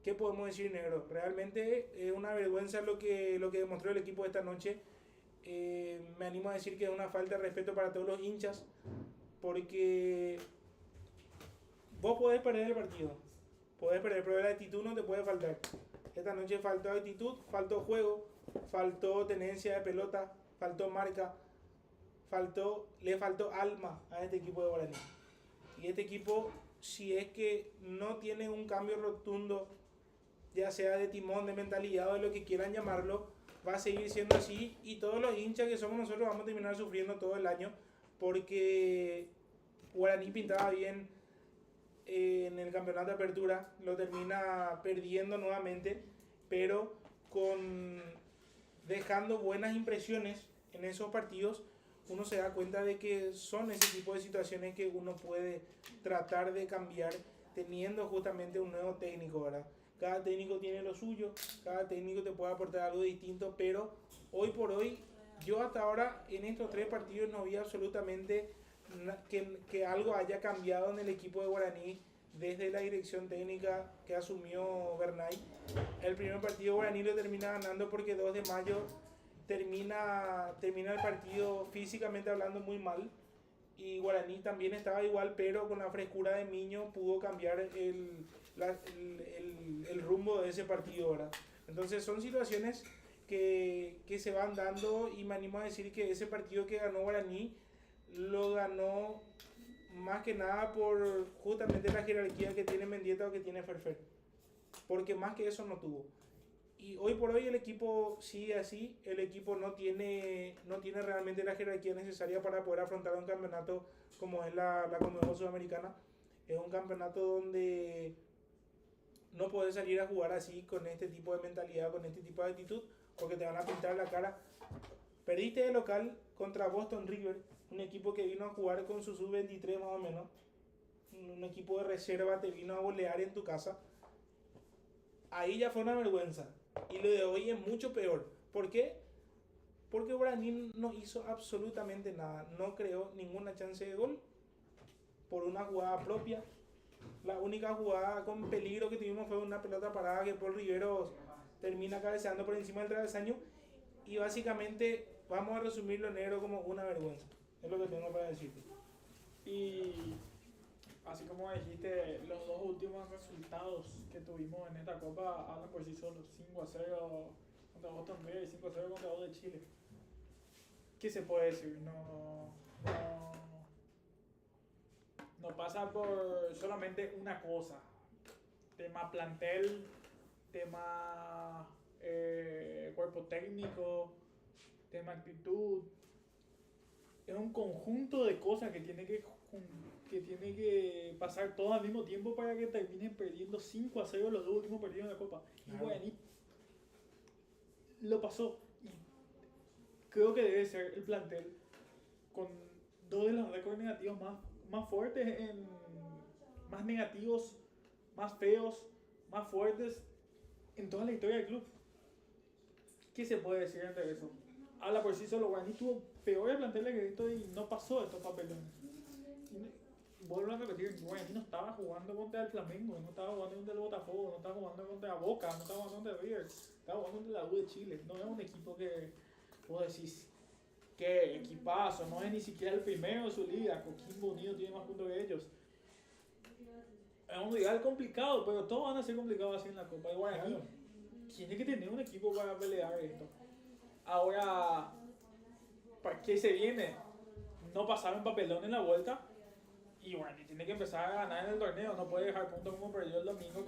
¿qué podemos decir, negro? Realmente es una vergüenza lo que demostró el equipo esta noche. Me animo a decir que es una falta de respeto para todos los hinchas, porque vos podés perder el partido, podés perder, pero la actitud no te puede faltar. Esta noche faltó actitud, faltó juego, faltó tenencia de pelota, faltó marca, le faltó alma a este equipo de Guaraní. Y este equipo, si es que no tiene un cambio rotundo, ya sea de timón, de mentalidad o de lo que quieran llamarlo, va a seguir siendo así, y todos los hinchas que somos nosotros vamos a terminar sufriendo todo el año, porque Guaraní pintaba bien en el campeonato de apertura, lo termina perdiendo nuevamente, pero dejando buenas impresiones en esos partidos. Uno se da cuenta de que son ese tipo de situaciones que uno puede tratar de cambiar teniendo justamente un nuevo técnico, ¿verdad? Cada técnico tiene lo suyo, cada técnico te puede aportar algo distinto, pero hoy por hoy, yo hasta ahora en estos 3 partidos no vi absolutamente que algo haya cambiado en el equipo de Guaraní desde la dirección técnica que asumió Bernay. El primer partido Guaraní lo termina ganando porque 2 de mayo termina el partido físicamente hablando muy mal, y Guaraní también estaba igual, pero con la frescura de Miño pudo cambiar el rumbo de ese partido, ¿verdad? Entonces son situaciones que se van dando, y me animo a decir que ese partido que ganó Guaraní lo ganó más que nada por justamente la jerarquía que tiene Mendieta o que tiene Ferfer, porque más que eso no tuvo. Y hoy por hoy el equipo sigue así, el equipo no tiene realmente la jerarquía necesaria para poder afrontar un campeonato como es la Conmebol Sudamericana. Es un campeonato donde no puedes salir a jugar así, con este tipo de mentalidad, con este tipo de actitud, porque te van a pintar la cara. Perdiste de local contra Boston River, un equipo que vino a jugar con su sub-23 más o menos, un equipo de reserva, te vino a golear en tu casa. Ahí ya fue una vergüenza. Y lo de hoy es mucho peor. ¿Por qué? Porque Guaraní no hizo absolutamente nada. No creó ninguna chance de gol por una jugada propia. La única jugada con peligro que tuvimos fue una pelota parada que Paul Riveros termina cabeceando por encima del travesaño. Y básicamente vamos a resumirlo, negro, como una vergüenza. Es lo que tengo para decirte. Y así como dijiste, los 2 últimos resultados que tuvimos en esta copa hablan por sí solos. 5-0 contra Boston River y 5-0 contra U de Chile. ¿Qué se puede decir? No pasa por solamente una cosa. Tema plantel, tema cuerpo técnico, tema actitud. Es un conjunto de cosas que tiene que pasar todo al mismo tiempo para que terminen perdiendo 5-0 los 2 últimos partidos de la Copa. Y Guaraní lo pasó. Y creo que debe ser el plantel con 2 de los récords negativos más fuertes, más negativos, más feos, más fuertes en toda la historia del club. ¿Qué se puede decir entre eso? Habla por sí solo, Guaraní tuvo peores planteles que esto y no pasó estos papelones. Vuelvo a repetir, Guaraní no estaba jugando contra el Flamengo, no estaba jugando contra el Botafogo, no estaba jugando contra Boca, no estaba jugando contra River, estaba jugando contra la U de Chile. No es un equipo que vos decís, qué equipazo, no es ni siquiera el primero de su liga. Coquimbo Unido tiene más puntos que ellos. Es un rival complicado, pero todos van a ser complicados así en la Copa de Guaraní. Tiene que tener un equipo para pelear esto. Ahora, ¿para qué se viene? No pasar un papelón en la vuelta. Y Guaraní tiene que empezar a ganar en el torneo. No puede dejar puntos como perdió el domingo,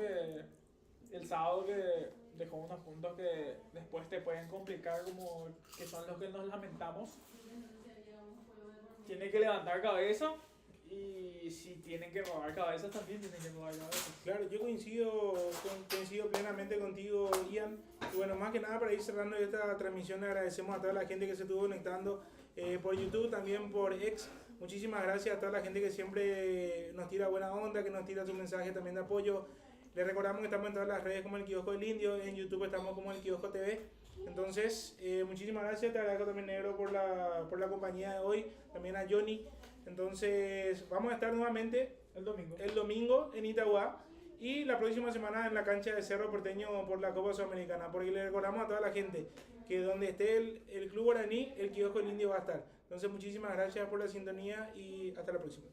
el sábado, que dejó unos puntos que después te pueden complicar, como que son los que nos lamentamos. Tiene que levantar cabeza. Y si tienen que robar cabezas, también tienen que robar cabezas. Claro, yo coincido plenamente contigo, Ian. Y bueno, más que nada, para ir cerrando esta transmisión, le agradecemos a toda la gente que se estuvo conectando por YouTube, también por X. Muchísimas gracias a toda la gente que siempre nos tira buena onda, que nos tira su mensaje también de apoyo. Les recordamos que estamos en todas las redes como El Kiosco del Indio, en YouTube estamos como El Kiosco TV. Entonces, muchísimas gracias, te agradezco también, Negro, por la compañía de hoy, también a Johnny. Entonces, vamos a estar nuevamente El domingo en Itagua y la próxima semana en la cancha de Cerro Porteño por la Copa Sudamericana, porque le recordamos a toda la gente que donde esté el Club Guaraní, el Kiosco del Indio va a estar. Entonces, muchísimas gracias por la sintonía y hasta la próxima.